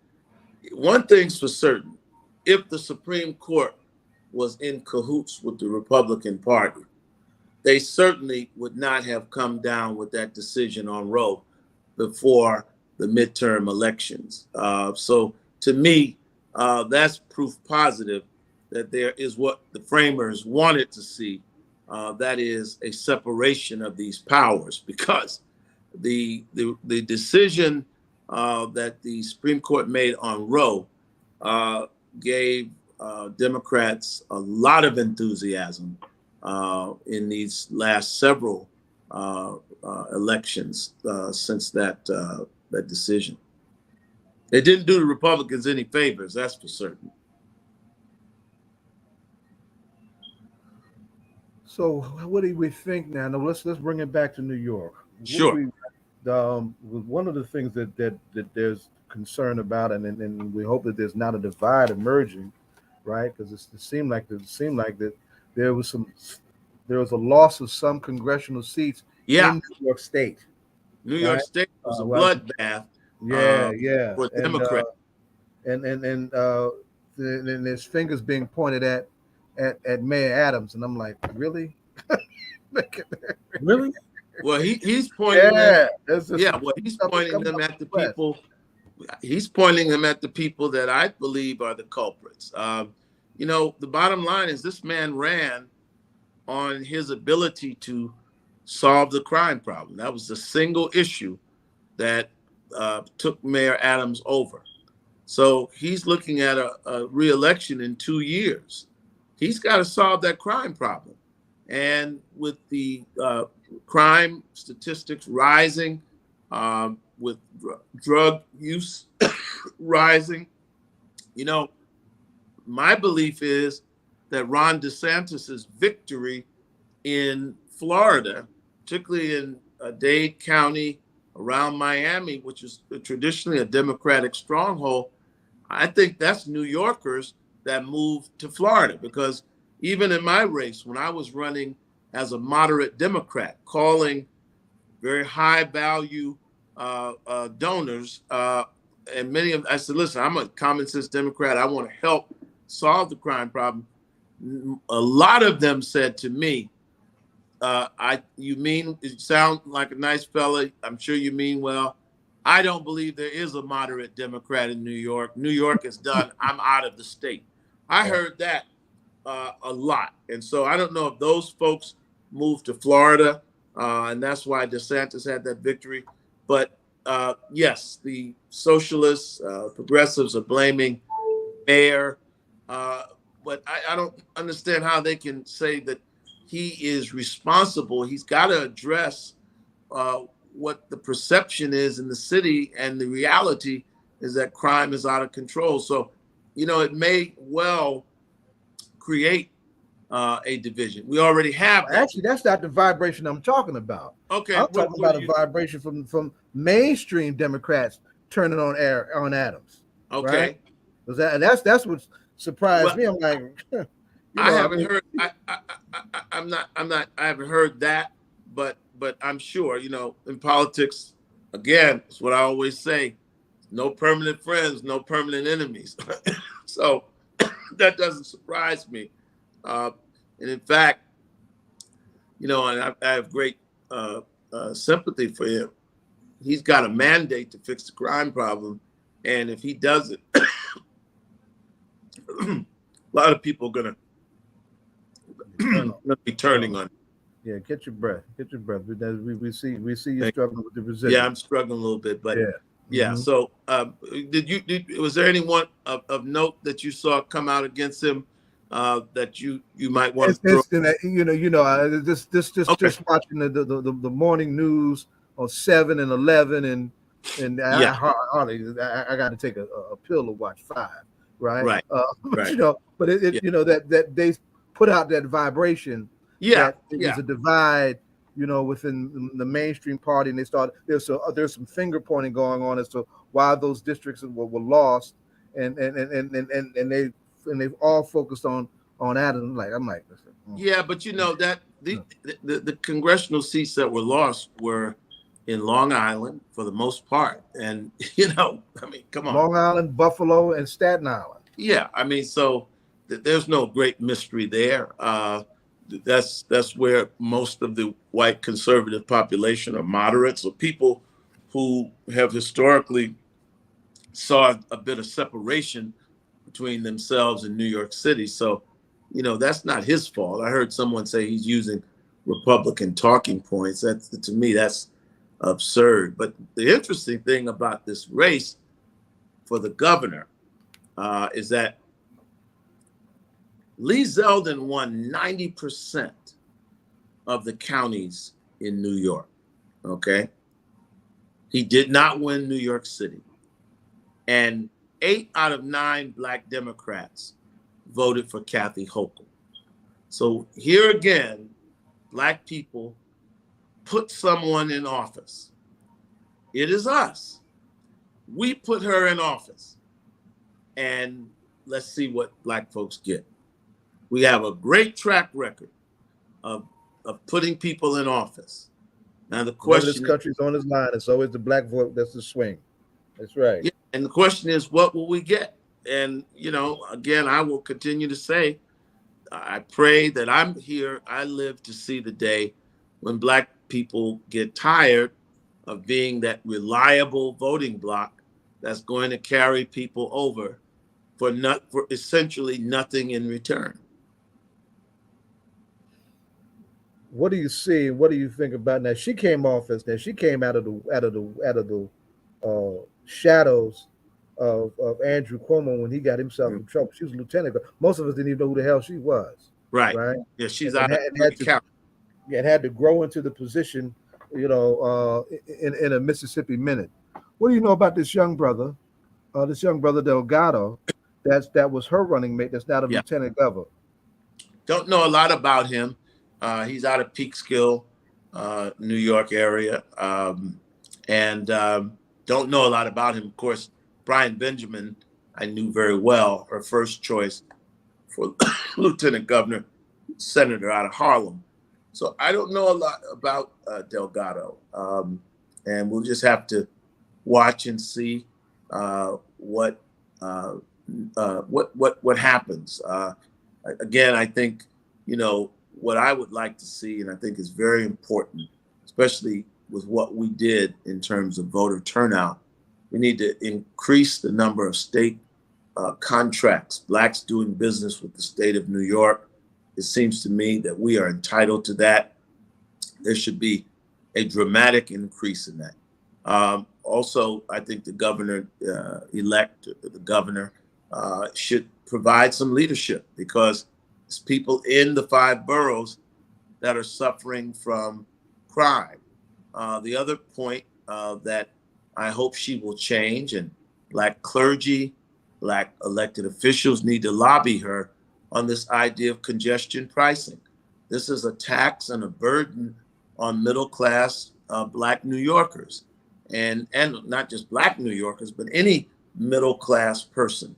one thing's for certain, if the Supreme Court was in cahoots with the Republican Party, they certainly would not have come down with that decision on Roe before the midterm elections. So to me, that's proof positive that there is what the framers wanted to see. That is a separation of these powers, because the decision that the Supreme Court made on Roe gave Democrats a lot of enthusiasm in these last several elections since that decision. It didn't do the Republicans any favors, that's for certain. So what do we think now? Now let's bring it back to New York. Sure. One of the things that there's concern about, and we hope that there's not a divide emerging, right? Because it seemed like that there was a loss of some congressional seats in New York State. New York State was a bloodbath. For Democrats. And there's fingers being pointed at Mayor Adams, and I'm like, really? Really? Well, he's pointing them. He's pointing them at the people he's pointing them at the people that I believe are the culprits. You know, the bottom line is this man ran on his ability to solve the crime problem. That was the single issue that took Mayor Adams over. So he's looking at a re-election in 2 years. He's got to solve that crime problem. And with the crime statistics rising, with drug use rising, you know, my belief is that Ron DeSantis's victory in Florida, particularly in Dade County, around Miami, which is traditionally a Democratic stronghold, I think that's New Yorkers that moved to Florida. Because even in my race, when I was running as a moderate Democrat, calling very high value donors, and many of I said, listen, I'm a common sense Democrat. I want to help solve the crime problem. A lot of them said to me, you sound like a nice fella. I'm sure you mean well. I don't believe there is a moderate Democrat in New York. New York is done. I'm out of the state. I heard that a lot. And so I don't know if those folks moved to Florida, and that's why DeSantis had that victory. But yes, the socialists, progressives are blaming Mayor. But I don't understand how they can say that he is responsible. He's got to address what the perception is in the city, and the reality is that crime is out of control. So, you know, it may well create a division. We already have that. Actually, that's not the vibration I'm talking about. Okay, I'm talking about a vibration from mainstream Democrats turning on Adams. Okay, right? That's what surprised me. I'm like, I haven't heard. I haven't heard that, but I'm sure, you know, in politics, again, it's what I always say: no permanent friends, no permanent enemies. So that doesn't surprise me. And in fact, you know, and I have great sympathy for him. He's got a mandate to fix the crime problem, and if he does it, a lot of people are gonna be turning on him. Yeah, get your breath. Get your breath. We see you struggling with the resistance. Yeah, I'm struggling a little bit, but yeah. Mm-hmm. So, was there anyone of note that you saw come out against him that you might want to? Just watching the morning news on 7 and 11, and yeah. I got to take a pill to watch 5. Right. But, you know, but you know that they put out that vibration. Yeah, there's a divide, you know, within the mainstream party, and they started there's some finger pointing going on as to why those districts were lost, and they've all focused on Adam. I'm like, yeah, but you know that the congressional seats that were lost were in Long Island for the most part, and you know, I mean, come on, Long Island, Buffalo, and Staten Island. Yeah, I mean, so there's no great mystery there. That's where most of the white conservative population are moderates, or people who have historically saw a bit of separation between themselves and New York City. So, you know, that's not his fault. I heard someone say he's using Republican talking points. To me, that's absurd. But the interesting thing about this race for the governor is that Lee Zeldin won 90% of the counties in New York, okay? He did not win New York City. And 8 out of 9 Black Democrats voted for Kathy Hochul. So here again, Black people put someone in office. It is us. We put her in office. And let's see what Black folks get. We have a great track record of putting people in office. Now the question, this country's on its line. It's always the Black vote that's the swing. That's right. Yeah, and the question is, what will we get? And you know, again, I will continue to say, I pray that I'm here. I live to see the day when Black people get tired of being that reliable voting bloc that's going to carry people over for essentially nothing in return. What do you see? What do you think about now? She came off as that. She came out of the shadows of Andrew Cuomo when he got himself in trouble. She was a lieutenant. Most of us didn't even know who the hell she was. Right. Right. Yeah, she's And out of had to, count. and had to grow into the position, in a Mississippi Minute. What do you know about this young brother Delgado? That was her running mate. That's now the lieutenant governor. Don't know a lot about him. He's out of Peekskill, New York area, and don't know a lot about him. Of course, Brian Benjamin, I knew very well, her first choice for lieutenant governor, senator out of Harlem. So I don't know a lot about Delgado, and we'll just have to watch and see what happens. Again, I think, what I would like to see, and I think is very important, especially with what we did in terms of voter turnout, we need to increase the number of state contracts, Blacks doing business with the state of New York. It seems to me that we are entitled to that. There should be a dramatic increase in that. Also, I think the governor-elect, the governor, should provide some leadership, because it's people in the 5 boroughs that are suffering from crime. The other point that I hope she will change, and Black clergy, Black elected officials need to lobby her on this idea of congestion pricing. This is a tax and a burden on middle-class Black New Yorkers, and not just Black New Yorkers, but any middle-class person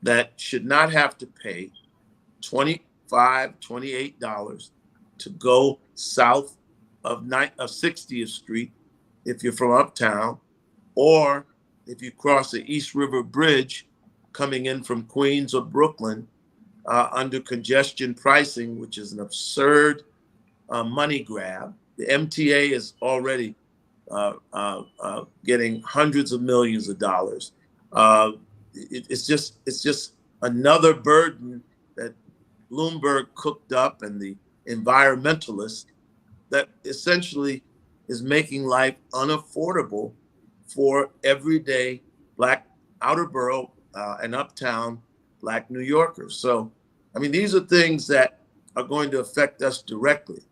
that should not have to pay $25, $28 to go south of 60th Street if you're from uptown, or if you cross the East River Bridge coming in from Queens or Brooklyn under congestion pricing, which is an absurd money grab. The MTA is already getting hundreds of millions of dollars. It's just another burden that Bloomberg cooked up, and the environmentalists, that essentially is making life unaffordable for everyday Black outer borough and uptown Black New Yorkers. So, I mean, these are things that are going to affect us directly.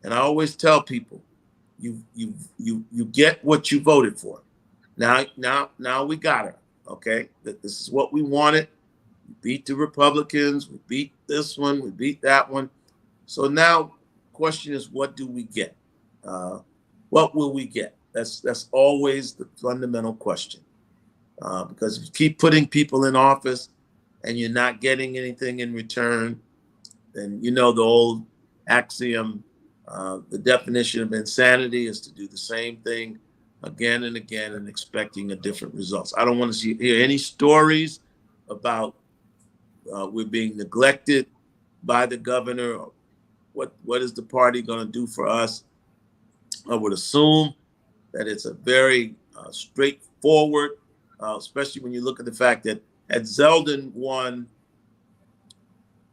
And I always tell people, you get what you voted for. Now we got her. Okay, this is what we wanted. We beat the Republicans. We beat this one. We beat that one. So now, question is, what do we get? What will we get? That's always the fundamental question. Because if you keep putting people in office and you're not getting anything in return, then the old axiom, the definition of insanity is to do the same thing again and again and expecting a different results. I don't want to hear any stories about we're being neglected by the governor. Or what is the party going to do for us? I would assume that it's a very straightforward, especially when you look at the fact that had Zeldin won,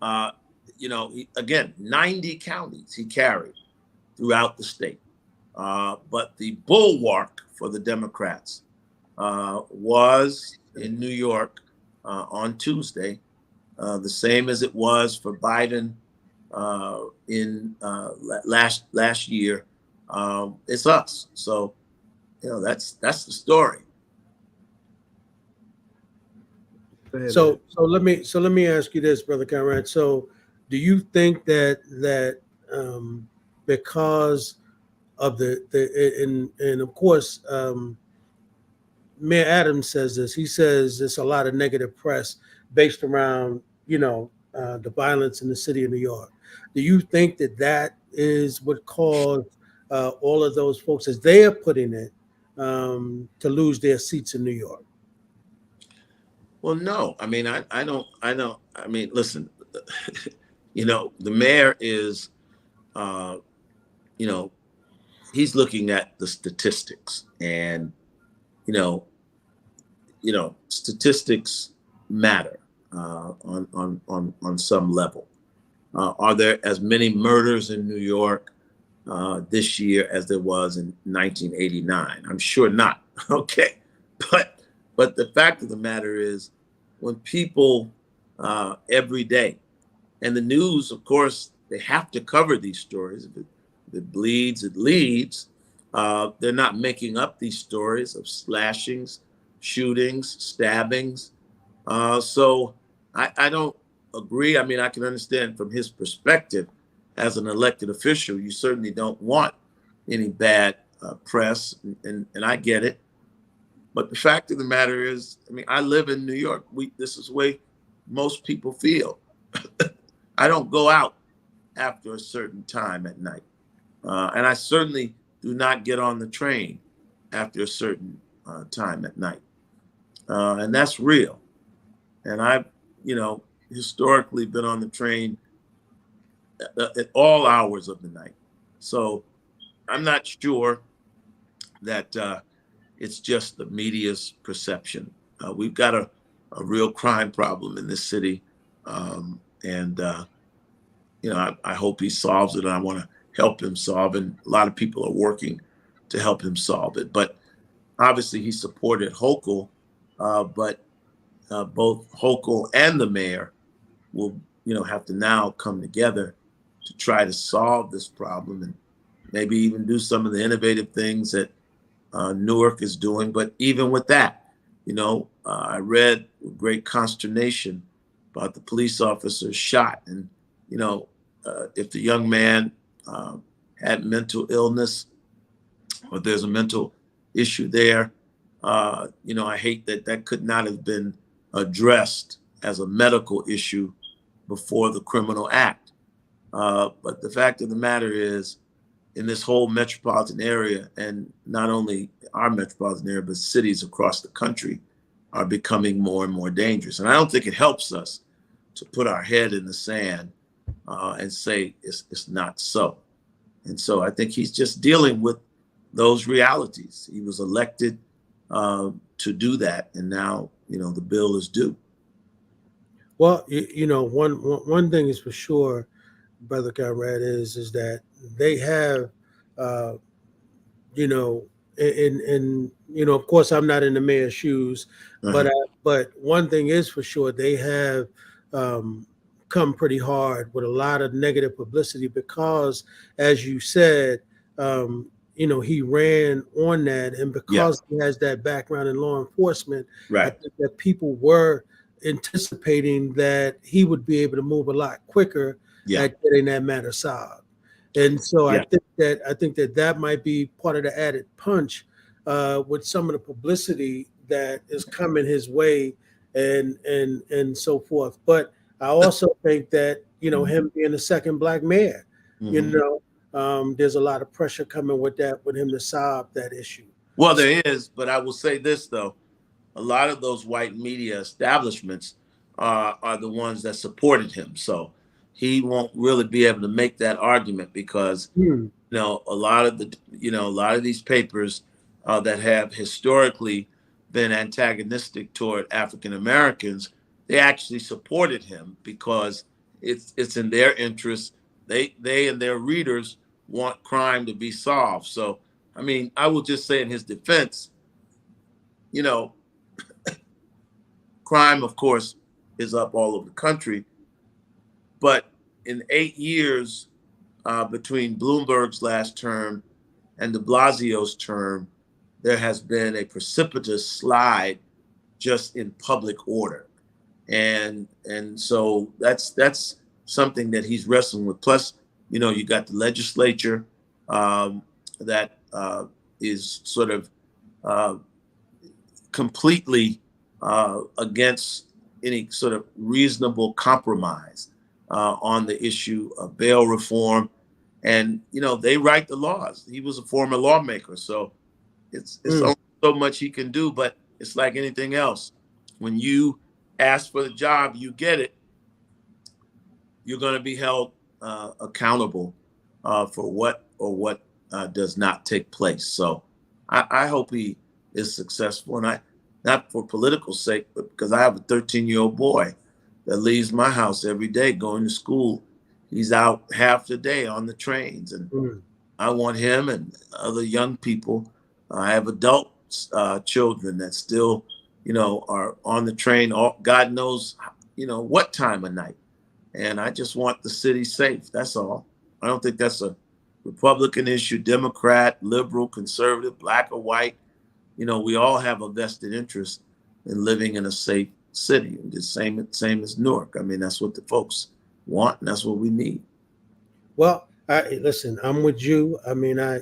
again, 90 counties he carried throughout the state. But the bulwark for the Democrats was in New York on Tuesday, the same as it was for Biden in last year. It's us. So, that's the story. So let me ask you this, Brother Conrad. So, do you think that because of and of course, Mayor Adams says this. He says there's a lot of negative press based around the violence in the city of New York. Do you think that is what caused all of those folks, as they are putting it, to lose their seats in New York? Well, no. I mean, I don't. I mean, listen. The mayor is, he's looking at the statistics, and statistics matter on some level. Are there as many murders in New York this year as there was in 1989? I'm sure not. Okay, but the fact of the matter is, when people every day, and the news, of course, they have to cover these stories. If it bleeds, it leads. They're not making up these stories of slashings, shootings, stabbings. So I don't agree. I mean, I can understand from his perspective as an elected official, you certainly don't want any bad press, and I get it. But the fact of the matter is, I mean, I live in New York. This is the way most people feel. I don't go out after a certain time at night. And I certainly do not get on the train after a certain time at night. And that's real. And I've, historically been on the train at all hours of the night. So I'm not sure that it's just the media's perception. We've got a real crime problem in this city. And I hope he solves it, and I want to help him solve it. A lot of people are working to help him solve it. But obviously he supported Hochul, but both Hochul and the mayor will, have to now come together to try to solve this problem, and maybe even do some of the innovative things that Newark is doing. But even with that, I read with great consternation about the police officer shot. And, if the young man had mental illness, or there's a mental issue there, I hate that could not have been addressed as a medical issue before the criminal act. But the fact of the matter is, in this whole metropolitan area, and not only our metropolitan area, but cities across the country are becoming more and more dangerous. And I don't think it helps us to put our head in the sand and say it's not so. And so I think he's just dealing with those realities. He was elected to do that, and now, the bill is due. Well, one thing is for sure, Brother Conrad, is that they have, of course, I'm not in the mayor's shoes, but one thing is for sure, they have come pretty hard with a lot of negative publicity because, as you said, he ran on that, and because he has that background in law enforcement, right, I think that people were anticipating that he would be able to move a lot quicker at getting that matter solved. And so I think that might be part of the added punch with some of the publicity that is coming his way and so forth. But I also think that, him being the second Black mayor, there's a lot of pressure coming with him to solve that issue. Well, there is, but I will say this, though. A lot of those white media establishments are the ones that supported him. So he won't really be able to make that argument because, a lot of these papers that have historically been antagonistic toward African Americans, they actually supported him because it's in their interest. They and their readers want crime to be solved. So, I mean, I will just say in his defense, crime, of course, is up all over the country. But in 8 years between Bloomberg's last term and de Blasio's term, there has been a precipitous slide just in public order. And so that's something that he's wrestling with. Plus, you got the legislature that is sort of completely against any sort of reasonable compromise on the issue of bail reform. And, they write the laws. He was a former lawmaker, so it's only so much he can do, but it's like anything else. When you ask for the job, you get it, you're going to be held accountable for what does not take place. So I hope he is successful. And not for political sake, but because I have a 13-year-old boy that leaves my house every day going to school. He's out half the day on the trains, and I want him and other young people. I have adult children that still, are on the train. God knows, what time of night. And I just want the city safe. That's all. I don't think that's a Republican issue, Democrat, liberal, conservative, black or white. We all have a vested interest in living in a safe city. The same as Newark. I mean, that's what the folks want, and that's what we need. Well, listen, I'm with you. I mean, I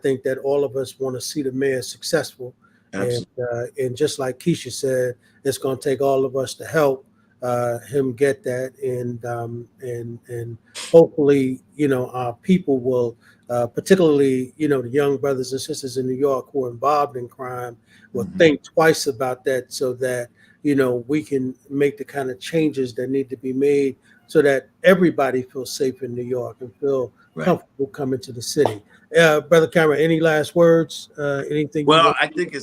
think that all of us want to see the mayor successful. And just like Keesha said, it's going to take all of us to help him get that, and hopefully, our people will, particularly, the young brothers and sisters in New York who are involved in crime, will think twice about that, so that we can make the kind of changes that need to be made, so that everybody feels safe in New York and feel comfortable coming to the city. Brother Cameron, any last words? Anything? Well, I think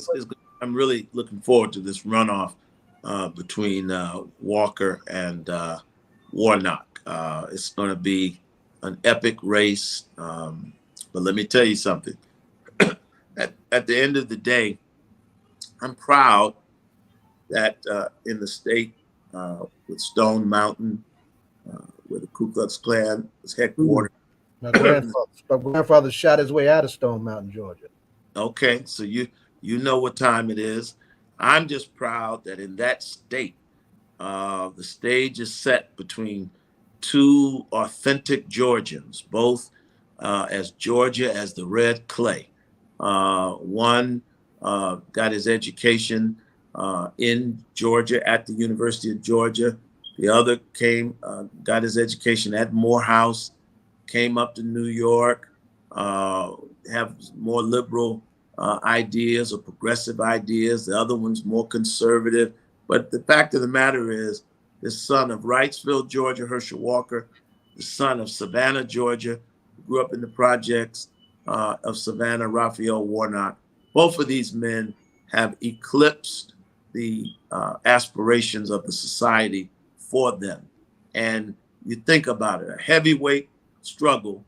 I'm really looking forward to this runoff between Walker and Warnock. It's going to be an epic race. But let me tell you something. At the end of the day, I'm proud that in the state with Stone Mountain, where the Ku Klux Klan was headquartered. My grandfather shot his way out of Stone Mountain, Georgia. Okay, so you know what time it is. I'm just proud that in that state, the stage is set between two authentic Georgians, both as Georgia as the red clay. One got his education in Georgia at the University of Georgia. The other got his education at Morehouse, came up to New York, have more liberal ideas or progressive ideas. The other one's more conservative. But the fact of the matter is, the son of Wrightsville, Georgia, Herschel Walker, the son of Savannah, Georgia, grew up in the projects of Savannah, Raphael Warnock. Both of these men have eclipsed the aspirations of the society for them. And you think about it, a heavyweight struggle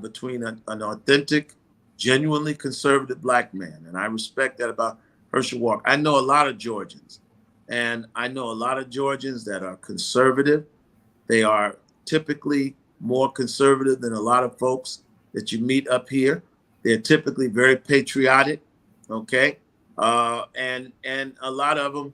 between an authentic, genuinely conservative black man. And I respect that about Herschel Walker. I know a lot of Georgians, and I know a lot of Georgians that are conservative. They are typically more conservative than a lot of folks that you meet up here. They're typically very patriotic, okay? And a lot of them,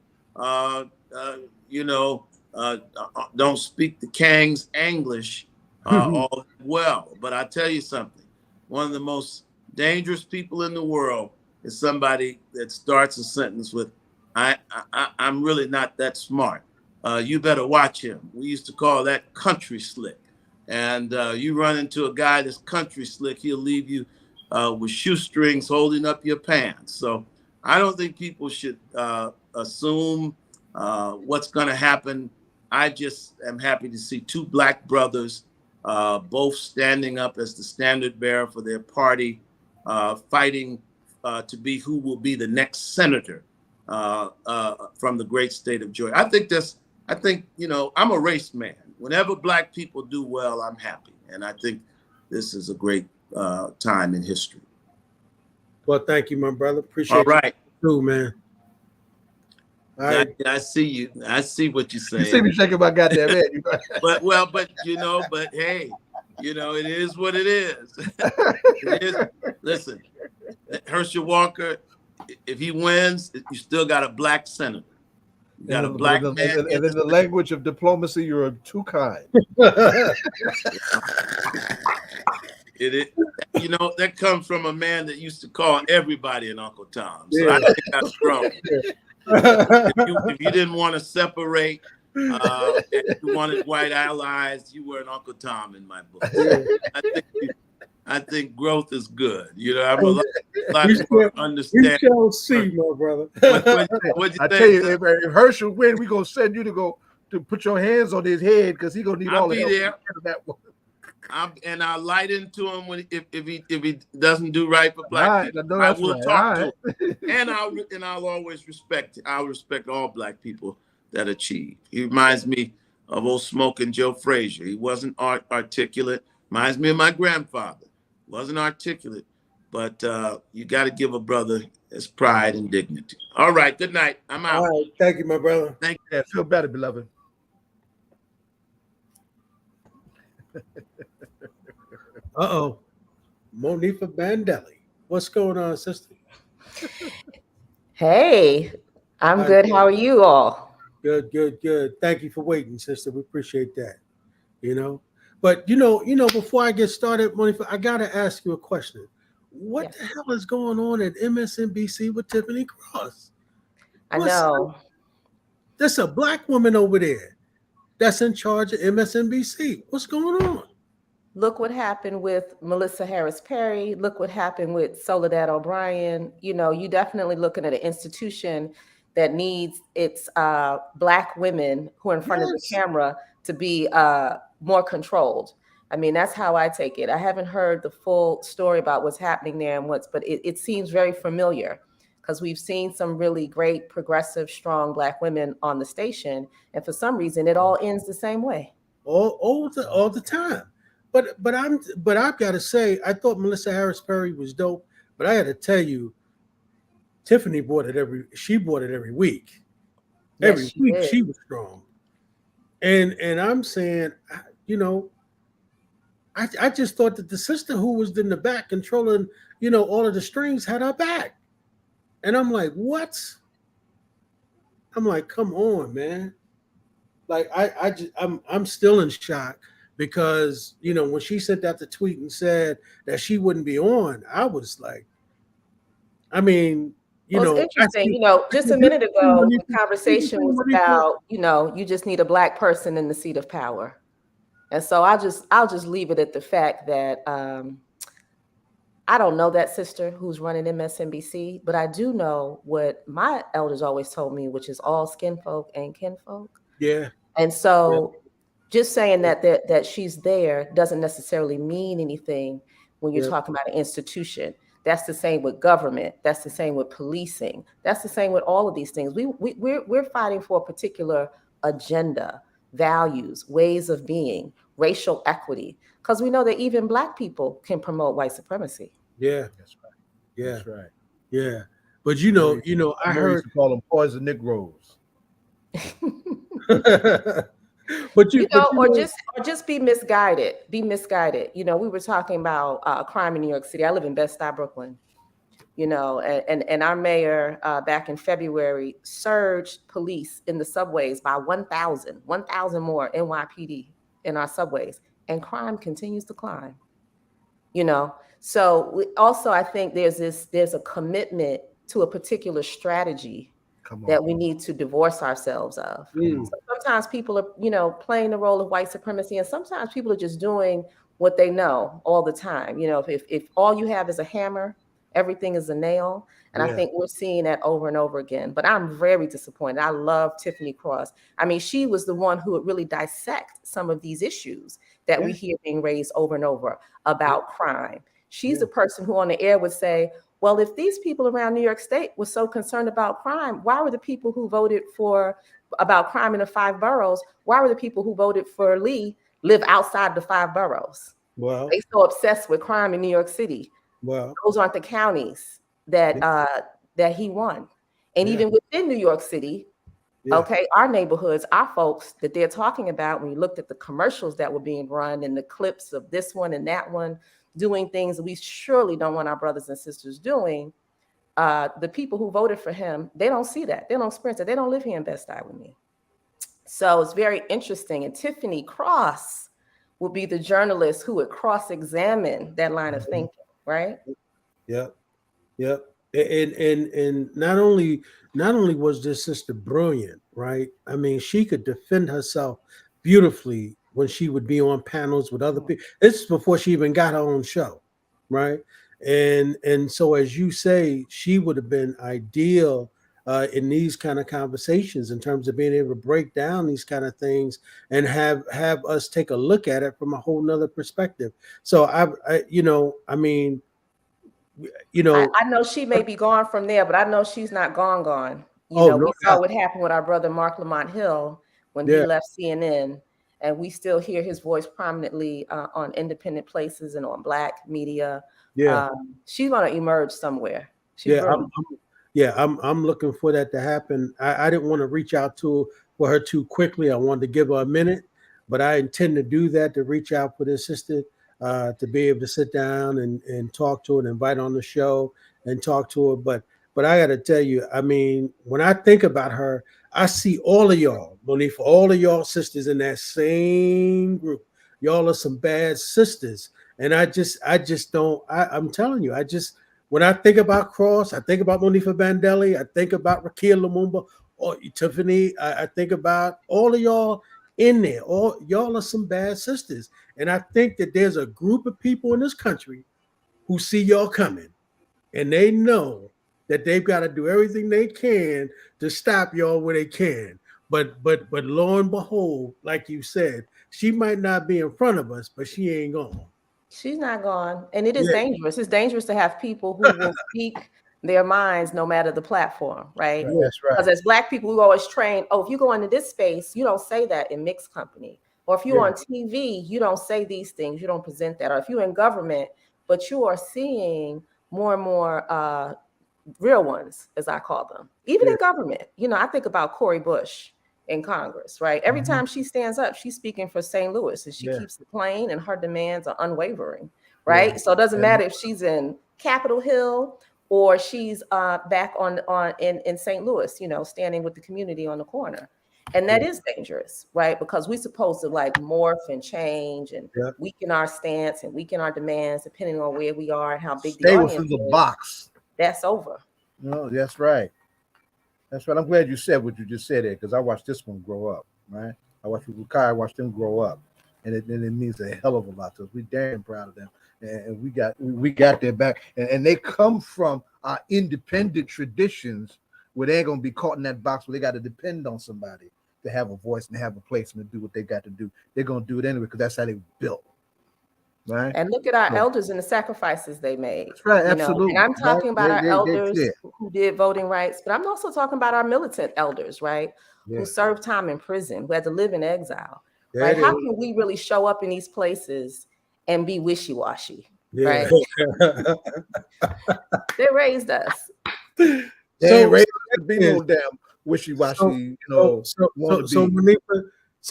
don't speak the Kang's English all well. But I tell you something, one of the most dangerous people in the world is somebody that starts a sentence with, I'm really not that smart. You better watch him. We used to call that country slick. And you run into a guy that's country slick, he'll leave you with shoestrings holding up your pants. So I don't think people should assume what's going to happen. I just am happy to see two black brothers both standing up as the standard bearer for their party, fighting to be who will be the next senator from the great state of Georgia. I think, I'm a race man. Whenever black people do well, I'm happy. And I think this is a great time in history. Well, thank you, my brother. Appreciate it too, man. All right. I see you. I see what you're saying. You see me shaking my goddamn head. but hey, it is what it is. It is. Listen, Herschel Walker, if he wins, you still got a black senator. You got a black man. And in the language of diplomacy, you're too kind. That comes from a man that used to call everybody an Uncle Tom. So I think that's wrong. If you didn't want to separate, if you wanted white allies, you were an Uncle Tom in my book. I think growth is good. I'm a lot more understanding. We shall see, my brother. I tell you, if Herschel win, we're gonna send you to put your hands on his head because he's gonna need all the help. There. That one. I'll light into him when if he doesn't do right for black people. No, I that's will right. talk to him, and I'll always respect. I'll respect all black people that achieve. He reminds me of old Smoking Joe Frazier. He wasn't articulate. Reminds me of my grandfather. Wasn't articulate, but you got to give a brother his pride and dignity. All right. Good night. I'm out. All right. Thank you, my brother. Thank you. Yeah, feel better, beloved. Uh-oh. Monifa Bandele. What's going on, sister? Hey, I'm good. How are you all? Good. Thank you for waiting, sister. We appreciate that. But before I get started, Monifa, I gotta ask you a question. What the hell is going on at MSNBC with Tiffany Cross? I know. There's a black woman over there that's in charge of MSNBC. What's going on? Look what happened with Melissa Harris Perry. Look what happened with Soledad O'Brien. You definitely looking at an institution that needs its black women who are in front of the camera to be more controlled. I mean, that's how I take it. I haven't heard the full story about what's happening there but it seems very familiar because we've seen some really great, progressive, strong black women on the station. And for some reason, it all ends the same way. All the time. But I've got to say, I thought Melissa Harris Perry was dope, but I got to tell you, Tiffany bought it every week. Every week she was strong. And I'm saying, I just thought that the sister who was in the back controlling, all of the strings had her back. And I'm like, what? I'm like, come on, man. Like I'm still in shock because, when she sent out the tweet and said that she wouldn't be on, I was like, I mean, it's interesting. Just a minute ago, the conversation was about, you just need a black person in the seat of power. And so I'll just leave it at the fact that I don't know that sister who's running MSNBC, but I do know what my elders always told me, which is all skin folk and kinfolk. Yeah. And so just saying that she's there doesn't necessarily mean anything when you're talking about an institution. That's the same with government. That's the same with policing. That's the same with all of these things. We're fighting for a particular agenda, values, ways of being, racial equity, because we know that even black people can promote white supremacy. Yeah, that's right. Yeah, that's right. Yeah, but I heard to call them poison Negroes. But just be misguided. Be misguided. We were talking about crime in New York City. I live in Bed-Stuy, Brooklyn. And our mayor back in February surged police in the subways by 1,000 more NYPD in our subways, and crime continues to climb. So I think there's a commitment to a particular strategy that we need to divorce ourselves of. So sometimes people are, playing the role of white supremacy, and sometimes people are just doing what they know all the time. If all you have is a hammer, everything is a nail. And I think we're seeing that over and over again. But I'm very disappointed. I love Tiffany Cross. I mean, she was the one who would really dissect some of these issues that we hear being raised over and over about crime. She's the person who on the air would say, well, if these people around New York State were so concerned about crime, why were the people who voted about crime in the 5 boroughs, why were the people who voted for Lee live outside the 5 boroughs? Well, they so obsessed with crime in New York City. Well, those aren't the counties that he won. And even within New York City, our neighborhoods, our folks that they're talking about, when you looked at the commercials that were being run and the clips of this one and that one, doing things that we surely don't want our brothers and sisters doing, the people who voted for him, they don't see that. They don't experience it. They don't live here in Bed-Stuy with me. So it's very interesting. And Tiffany Cross will be the journalist who would cross-examine that line of thinking, right? Yep. And not only was this sister brilliant, right? I mean, she could defend herself beautifully when she would be on panels with other people. This is before she even got her own show, right? And so, as you say, she would have been ideal in these kind of conversations in terms of being able to break down these kind of things and have us take a look at it from a whole nother perspective. So I know she may be gone from there, but I know she's not gone. We saw what happened with our brother Mark Lamont Hill when he left CNN, and we still hear his voice prominently on independent places and on Black media. She's gonna emerge somewhere. I'm looking for that to happen. I didn't want to reach out for her too quickly. I wanted to give her a minute, but I intend to do that, to reach out for this sister, to be able to sit down and talk to her and invite on the show and talk to her. But I got to tell you, I mean, when I think about her, I see all of y'all, Monifa, all of y'all sisters in that same group. Y'all are some bad sisters. And I'm telling you, when I think about Cross, I think about Monifa Bandele, I think about Rakia Lumumba, or Tiffany, I think about all of y'all in there. All y'all are some bad sisters. And I think that there's a group of people in this country who see y'all coming, and they know that they've got to do everything they can to stop y'all where they can. But lo and behold, like you said, she might not be in front of us, but she ain't gone. She's not gone. And it is dangerous. It's dangerous to have people who will speak their minds no matter the platform, right? That's right. Because as Black people, we always train, if you go into this space, you don't say that in mixed company. Or if you're on TV, you don't say these things, you don't present that. Or if you're in government, but you are seeing more and more real ones, as I call them, even in government. I think about Cori Bush in Congress, right? Every time she stands up, she's speaking for St. Louis, and she keeps it plain, and her demands are unwavering, right? So it doesn't matter if she's in Capitol Hill or she's back in St. Louis, standing with the community on the corner. And that is dangerous, right? Because we're supposed to morph and change and weaken our stance and weaken our demands depending on where we are and how big the audience is. Stay within the box. That's over. No, that's right. That's right. I'm glad you said what you just said there, because I watched this one grow up, right? I watched them grow up, and it means a hell of a lot to us. We're damn proud of them, and we got their back, and they come from our independent traditions where they ain't gonna be caught in that box where they got to depend on somebody to have a voice and have a place and to do what they got to do. They're gonna do it anyway because that's how they built. Right. And look at our elders and the sacrifices they made. That's right, absolutely. And I'm talking about our elders who did voting rights, but I'm also talking about our militant elders, right? Who served time in prison, who had to live in exile. Right? How can we really show up in these places and be wishy-washy? Right? They raised us. They raised us to be no damn wishy-washy, So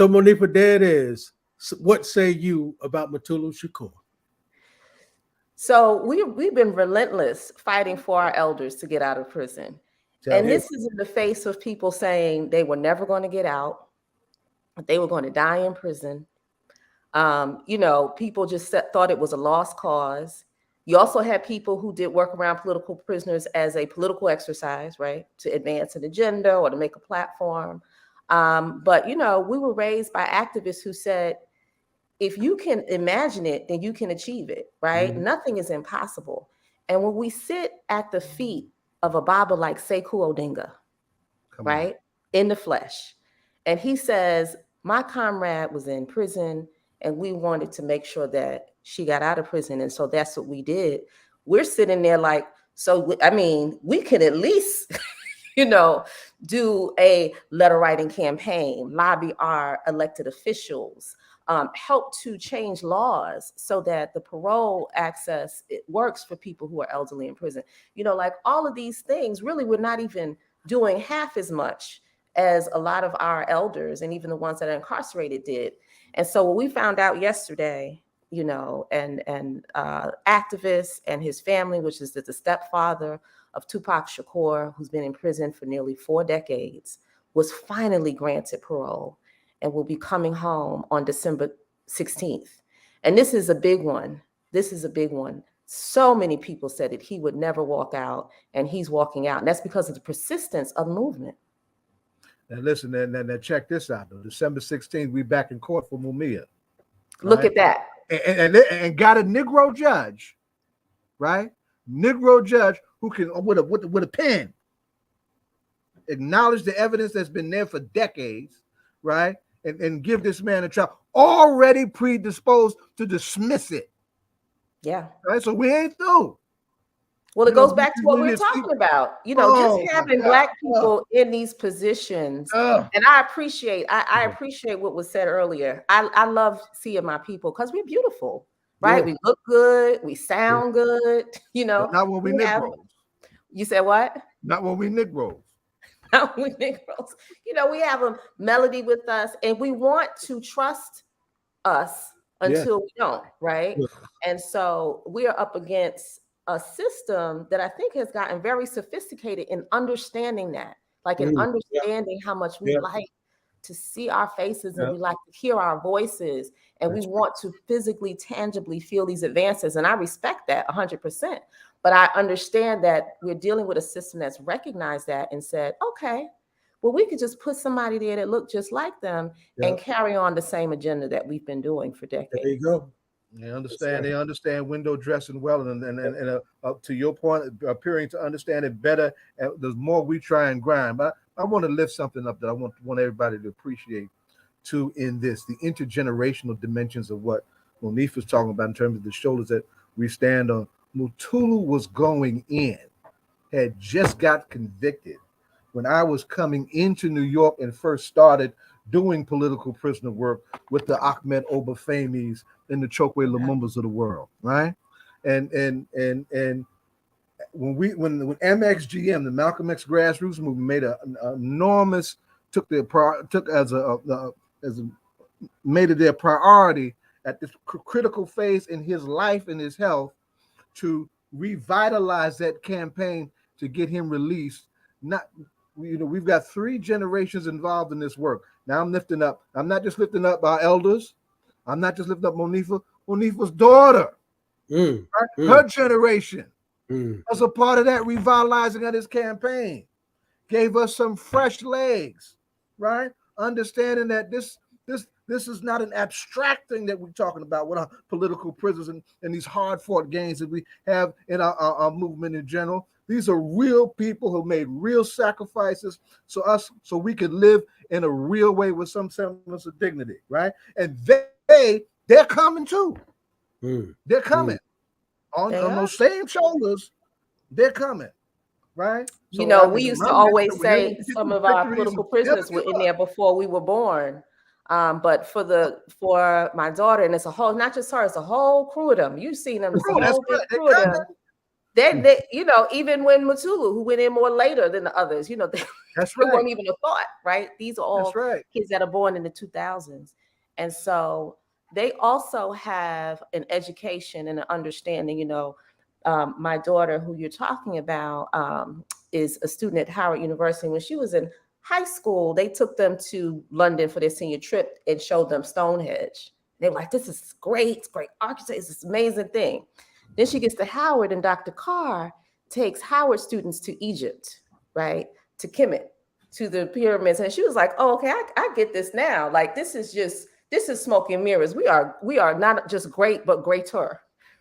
Monifa, there it is. What say you about Mutulu Shakur? So we've been relentless fighting for our elders to get out of prison. This is in the face of people saying they were never going to get out. They were going to die in prison. People just thought it was a lost cause. You also had people who did work around political prisoners as a political exercise, right? To advance an agenda or to make a platform. But we were raised by activists who said, if you can imagine it, then you can achieve it, right? Mm-hmm. Nothing is impossible. And when we sit at the feet of a Baba like Sekou Odinga, right, in the flesh, and he says, my comrade was in prison and we wanted to make sure that she got out of prison. And so that's what we did. We're sitting there we could at least, do a letter writing campaign, lobby our elected officials, help to change laws so that the parole access, it works for people who are elderly in prison. All of these things, really, we're not even doing half as much as a lot of our elders and even the ones that are incarcerated did. And so what we found out yesterday, and activists and his family, which is the stepfather of Tupac Shakur, who's been in prison for nearly 4 decades, was finally granted parole and will be coming home on December 16th. And this is a big one. So many people said that he would never walk out, and he's walking out. And that's because of the persistence of the movement. Now listen, and check this out, though. December 16th, we back in court for Mumia. Look at that. And got a Negro judge, right? Negro judge who can, with a pen, acknowledge the evidence that's been there for decades, right? And give this man a trial, already predisposed to dismiss it. Yeah. Right. So we ain't through. Well, it goes back to what we were talking about. Just having Black people in these positions. And I appreciate what was said earlier. I love seeing my people because we're beautiful, right? We look good, we sound good, But not when we Negroes. You said what? Not when we Negroes. Not when we Negroes. We have a melody with us, and we want to trust us until we don't, right? And so we are up against a system that I think has gotten very sophisticated in understanding that, like in understanding how much we like to see our faces and we like to hear our voices, and we want to physically, tangibly feel these advances. And I respect that 100%. But I understand that we're dealing with a system that's recognized that and said, okay, well, we could just put somebody there that looked just like them and carry on the same agenda that we've been doing for decades. There you go. They understand window dressing well, and to your point, appearing to understand it better. The more we try and grind, but I want to lift something up that I want everybody to appreciate too in this: the intergenerational dimensions of what Monifa was talking about in terms of the shoulders that we stand on. Mutulu was going in, had just got convicted when I was coming into New York and first started doing political prisoner work with the Ahmed Obafamis and the Chokwe Lumumbas of the world, right? And when MXGM, the Malcolm X grassroots movement, made an enormous made it their priority at this critical phase in his life and his health to revitalize that campaign to get him released. We've got 3 generations involved in this work. Now I'm not just lifting up our elders. I'm not just lifting up Monifa's daughter. Her generation as a part of that revitalizing of this campaign. Gave us some fresh legs, right? Understanding that this is not an abstract thing that we're talking about with our political prisoners and these hard-fought gains that we have in our movement in general. These are real people who made real sacrifices so we could live in a real way with some semblance of dignity, right? And they're coming too. They're coming on those same shoulders. They're coming, right? So, we used to always say some of our political prisoners were in there before we were born. But for my daughter, and it's a whole, not just her, it's a whole crew of them. You've seen them, it's a whole big crew of them. They even when Mutulu, who went in more later than the others, they weren't even a thought, right? These are all kids that are born in the 2000s. And so they also have an education and an understanding. My daughter, who you're talking about, is a student at Howard University. When she was in high school, they took them to London for their senior trip and showed them Stonehenge. They were like, this is great. It's great architecture. It's this amazing thing. Then she gets to Howard, and Dr. Carr takes Howard students to Egypt, right? To Kemet, to the pyramids. And she was like, oh, okay, I get this now. Like, this is smoke and mirrors. We are not just great, but greater,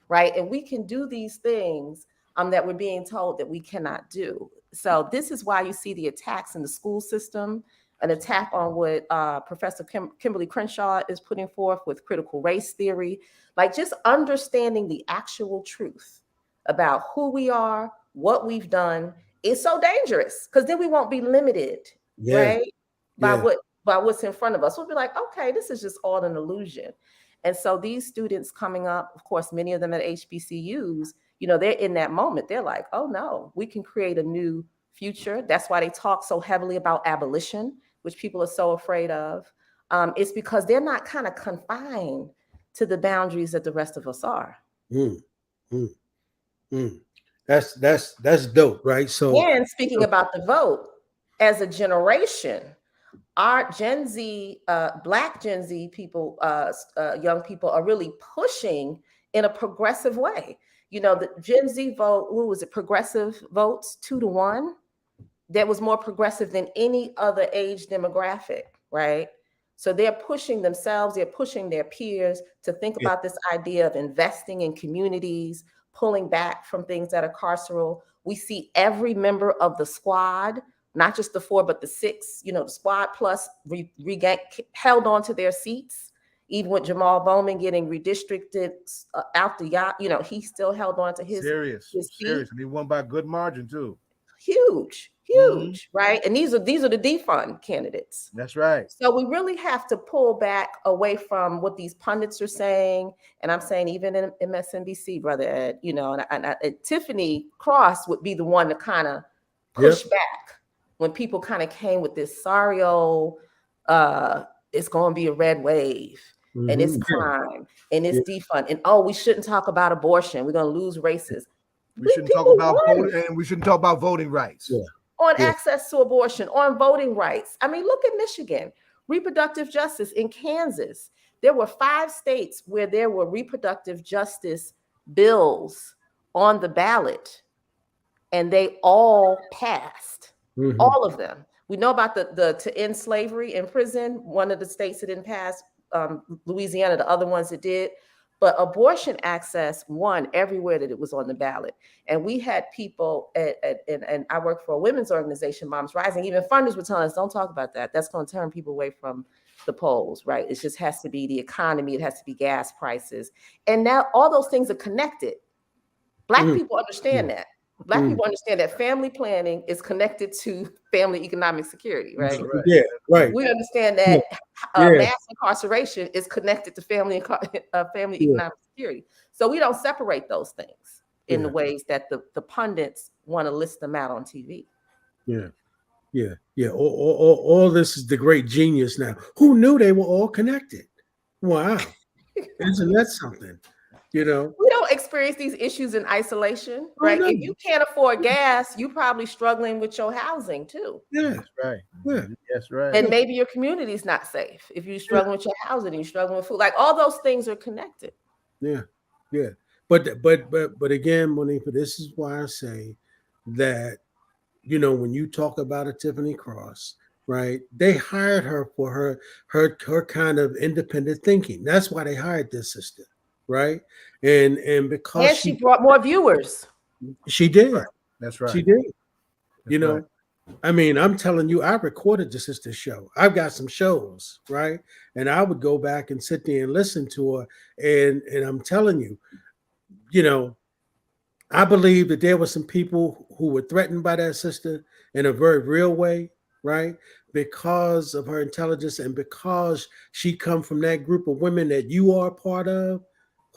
right? And we can do these things that we're being told that we cannot do. So this is why you see the attacks in the school system, an attack on what Professor Kimberly Crenshaw is putting forth with critical race theory, like just understanding the actual truth about who we are, what we've done is so dangerous, because then we won't be limited, right? By what's in front of us. We'll be like, okay, this is just all an illusion. And so these students coming up, of course, many of them at HBCUs, they're in that moment. They're like, oh no, we can create a new future. That's why they talk so heavily about abolition, which people are so afraid of. It's because they're not kind of confined to the boundaries that the rest of us are. That's dope, right? So, and speaking about the vote, as a generation, our Gen Z, Black Gen Z people, young people are really pushing in a progressive way. The Gen Z vote, what was it? Progressive votes 2-1. That was more progressive than any other age demographic, right? So they're pushing themselves, they're pushing their peers to think about this idea of investing in communities, pulling back from things that are carceral. We see every member of the squad not just the 4, but the 6, you know, the squad plus held on to their seats. Even with Jamal Bowman getting redistricted out the yacht, you know, he still held on to his seat. And he won by a good margin too. Huge, right? And these are the defund candidates. That's right. So we really have to pull back away from what these pundits are saying. And I'm saying even in MSNBC, Brother Ed, you know, and Tiffany Cross would be the one to kind of push back when people kind of came with this sorry, it's going to be a red wave. And it's crime and it's defund. And we shouldn't talk about abortion. We're going to lose races. We shouldn't talk about voting, and we shouldn't talk about voting rights. On access to abortion, on voting rights. I mean, look at Michigan, reproductive justice. In Kansas, there were 5 states where there were reproductive justice bills on the ballot, and they all passed. All of them. We know about the to end slavery in prison. One of the states that didn't pass, Louisiana, the other ones that did. But abortion access won everywhere that it was on the ballot. And we had people and I work for a women's organization, Moms Rising. Even funders were telling us, don't talk about that. That's going to turn people away from the polls, right? It just has to be the economy. It has to be gas prices. And now all those things are connected. Black people understand that. Black people understand that family planning is connected to family economic security, right? Yeah, right. We understand that mass incarceration is connected to family economic security. So we don't separate those things in the ways that the pundits want to list them out on TV. Yeah. All this is the great genius now. Who knew they were all connected? Wow. Isn't that something? You know, we don't experience these issues in isolation, right? If you can't afford gas, you're probably struggling with your housing too. Yeah, that's right. Yeah, that's right. And maybe your community is not safe. If you're struggling with your housing, you're struggling with food. Like all those things are connected. Yeah. But again, Monifa, this is why I say that, you know, when you talk about a Tiffany Cross, right? They hired her for her kind of independent thinking. That's why they hired this sister. Right. And because she brought more viewers. She did. That's right. She did. That's you know, right. I mean, I'm telling you, I recorded the sister show. I've got some shows, right? And I would go back and sit there and listen to her. And I'm telling you, you know, I believe that there were some people who were threatened by that sister in a very real way, right? Because of her intelligence and because she come from that group of women that you are a part of,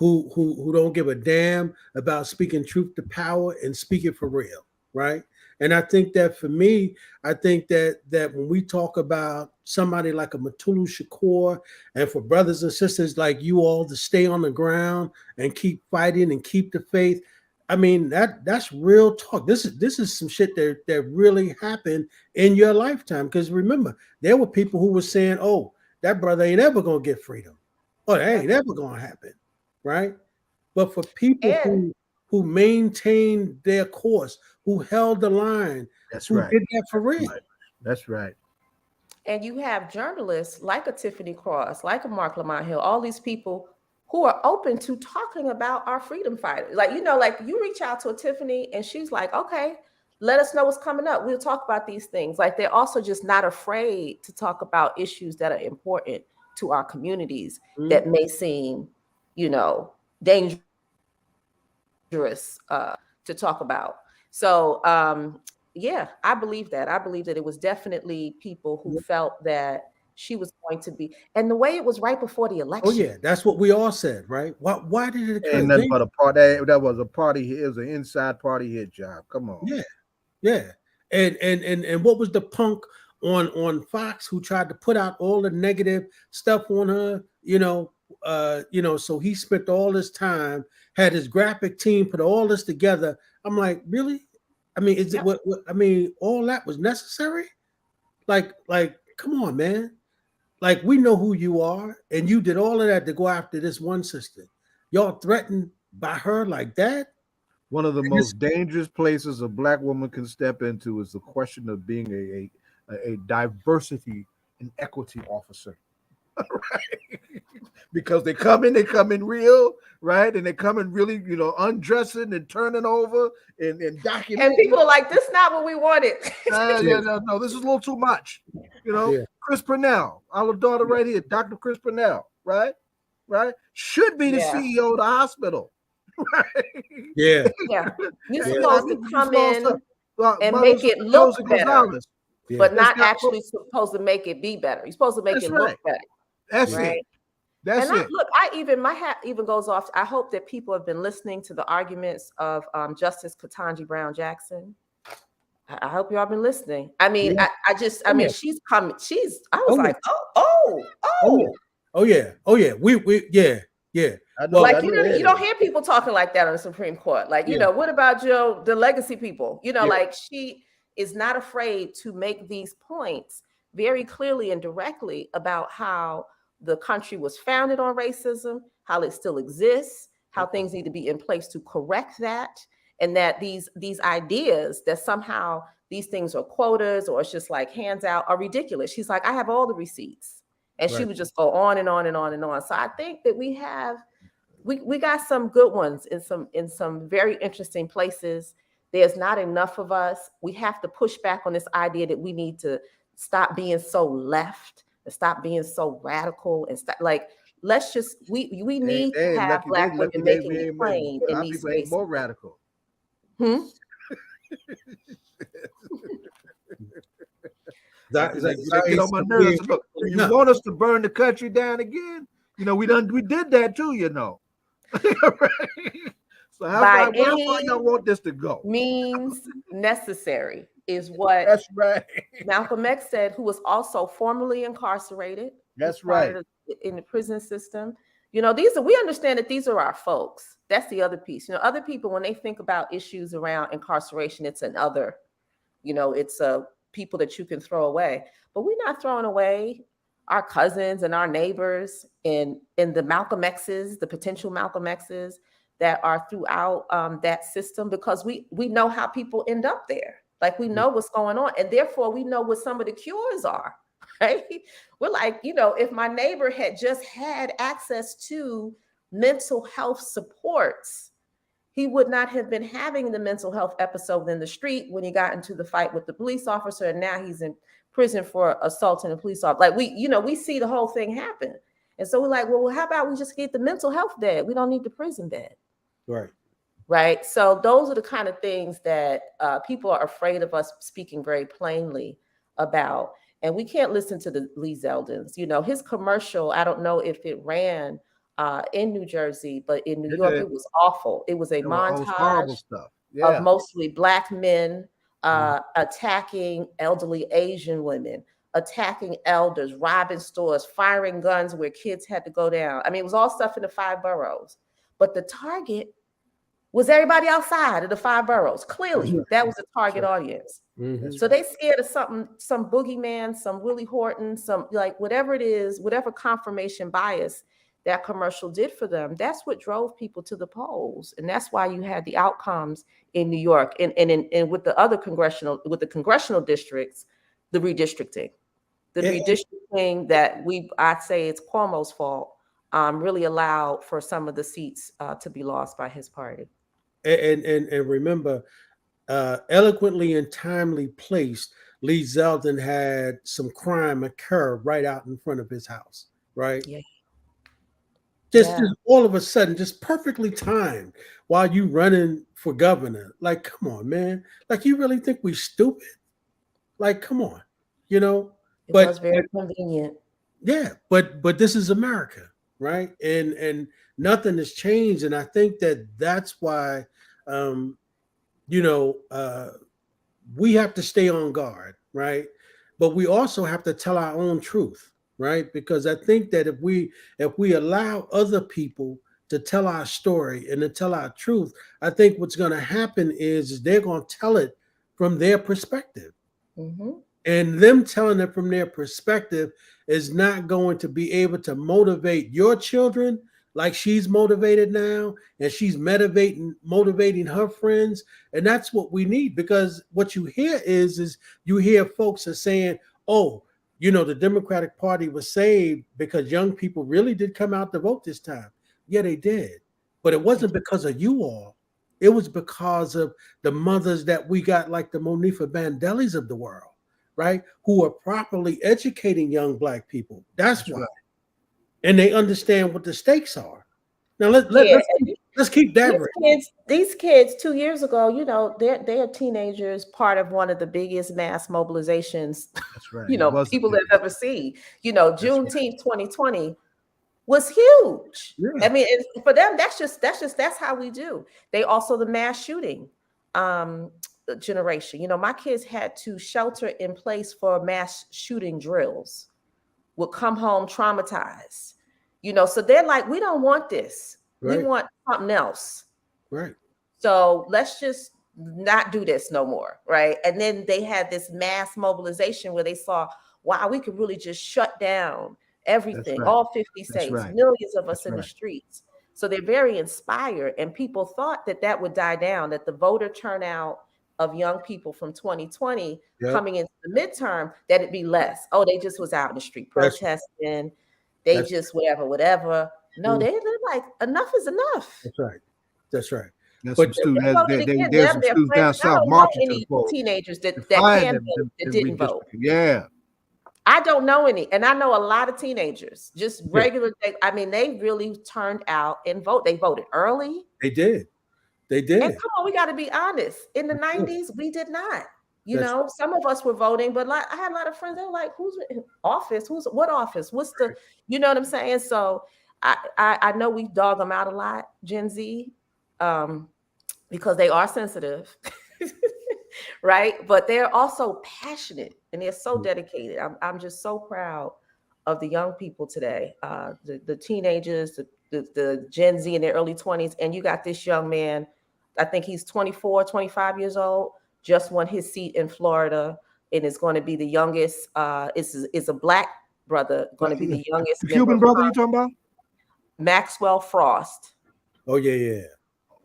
who don't give a damn about speaking truth to power and speak it for real, right? And I think that for me, I think that when we talk about somebody like a Mutulu Shakur, and for brothers and sisters like you all to stay on the ground and keep fighting and keep the faith, I mean, that's real talk. This is some shit that really happened in your lifetime. Because remember, there were people who were saying, "Oh, that brother ain't ever gonna get freedom. Oh, that ain't ever gonna happen." Right? But for people who maintained their course, who held the line, who did that for real. That's right. And you have journalists like a Tiffany Cross, like a Mark Lamont Hill, all these people who are open to talking about our freedom fighters. Like, you know, like you reach out to a Tiffany and she's like, okay, let us know what's coming up. We'll talk about these things. Like they're also just not afraid to talk about issues that are important to our communities that may seem, you know, dangerous to talk about. So, yeah, I believe that. I believe that it was definitely people who felt that she was going to be, and the way it was right before the election. Oh yeah, that's what we all said, right? Why did it occur? Ain't nothing but a party. That was a party. It was an inside party hit job. Come on. Yeah. And what was the punk on Fox who tried to put out all the negative stuff on her? So he spent all this time, had his graphic team put all this together. I'm like, really? I mean, is it what I mean? All that was necessary? Like, come on, man. Like, we know who you are, and you did all of that to go after this one sister. Y'all threatened by her like that? One of the most dangerous places a Black woman can step into is the question of being a diversity and equity officer. right? Because they come in real, right? And they come in really, undressing and turning over and documenting. And people are like, this is not what we wanted. No, this is a little too much. Chris Purnell, our daughter right here, Dr. Chris Purnell, right? Should be the CEO of the hospital. Right? Yeah. You're supposed to come in and make it look better, but not actually supposed to make it be better. You're supposed to make it look better. That's right. That's it. My hat even goes off. I hope that people have been listening to the arguments of Justice Ketanji Brown Jackson. I hope y'all been listening. I mean, she's coming. I was like, oh yeah. Yeah. Like you don't hear people talking like that on the Supreme Court. Like, what about the legacy people? Like she is not afraid to make these points very clearly and directly about how the country was founded on racism, how it still exists, how things need to be in place to correct that, and that these ideas that somehow these things are quotas or it's just like hands out are ridiculous. She's like, I have all the receipts. And she would just go on and on and on and on. So I think that we got some good ones in some very interesting places. There's not enough of us. We have to push back on this idea that we need to stop being so left and stop being so radical and stop, like, let's just we need to have Black women making it plain in these spaces. More radical. Get on my nerves. Look, you want us to burn the country down again? We did that too. So how far y'all want this to go? Means necessary is what that's right. Malcolm X said, who was also formerly incarcerated. That's right. In the prison system. We understand that these are our folks. That's the other piece. Other people, when they think about issues around incarceration, it's an other, it's people that you can throw away. But we're not throwing away our cousins and our neighbors in the Malcolm X's, the potential Malcolm X's that are throughout that system, because we know how people end up there. Like, we know what's going on, and therefore we know what some of the cures are, right? We're like, if my neighbor had just had access to mental health supports, he would not have been having the mental health episode in the street when he got into the fight with the police officer, and now he's in prison for assaulting a police officer. Like, we see the whole thing happen. And so we're like, well, how about we just get the mental health bed? We don't need the prison bed. Right. So those are the kind of things that people are afraid of us speaking very plainly about. And we can't listen to the Lee Zeldins. His commercial, I don't know if it ran in New Jersey, but in New York, it was awful. It was a montage of mostly Black men attacking elderly Asian women, attacking elders, robbing stores, firing guns where kids had to go down. I mean, it was all stuff in the 5 boroughs. But the target was everybody outside of the 5 boroughs. Clearly, that was the target audience. So they scared of some boogeyman, some Willie Horton, some like whatever it is, whatever confirmation bias that commercial did for them. That's what drove people to the polls. And that's why you had the outcomes in New York and with the congressional districts, the redistricting. The redistricting that I'd say it's Cuomo's fault, really allowed for some of the seats to be lost by his party. And remember, eloquently and timely placed, Lee Zeldin had some crime occur right out in front of his house, right? Yeah. Just all of a sudden, just perfectly timed while you running for governor. Like, come on, man. Like, you really think we stupid? Like, come on, It was very convenient. Yeah, but this is America, right? And nothing has changed. And I think that's why, we have to stay on guard, right? But we also have to tell our own truth, right? Because I think that if we allow other people to tell our story and to tell our truth, I think what's going to happen is they're going to tell it from their perspective. And them telling it from their perspective is not going to be able to motivate your children like she's motivated now, and she's motivating her friends. And that's what we need, because what you hear is you hear folks are saying, oh, you know, the Democratic Party was saved because young people really did come out to vote this time. Yeah, they did. But it wasn't because of you all. It was because of the mothers that we got, like the Monifa Bandeles of the world, right? Who are properly educating young Black people. That's why. Right. And they understand what the stakes are. Now let's keep that right. These kids 2 years ago, you know, they're teenagers, part of one of the biggest mass mobilizations. That's right. You know, people have ever seen. You know, Juneteenth 2020 was huge. Yeah. I mean, for them, that's how we do. They also the mass shooting generation. You know, my kids had to shelter in place for mass shooting drills. Would come home traumatized. You know, so they're like, we don't want this. Right. We want something else. Right. So let's just not do this no more. Right. And then they had this mass mobilization where they saw, wow, we could really just shut down everything, all 50 states, millions of us in the streets. So they're very inspired. And people thought that would die down, that the voter turnout of young people from 2020 coming into the midterm, that it'd be less. Oh, they just was out in the street protesting. They just whatever. No, they're like, enough is enough. That's right. There's some students down south marching to vote. Teenagers that didn't vote. Yeah. I don't know any, and I know a lot of teenagers, just regular. I mean, they really turned out and vote. They voted early. They did. And come on, we got to be honest. In the 90s, we did not. You know, some of us were voting, but like I had a lot of friends that were like, "Who's in office? What office? What's the?" You know what I'm saying? So I know we dog them out a lot, Gen Z, because they are sensitive, right? But they're also passionate and they're so dedicated. I'm just so proud of the young people today, the teenagers, the Gen Z in their early 20s, and you got this young man. I think he's 24, 25 years old, just won his seat in Florida and is going to be the youngest. Is a Black brother going to be the youngest. The Cuban brother you talking about? Maxwell Frost. Oh, yeah.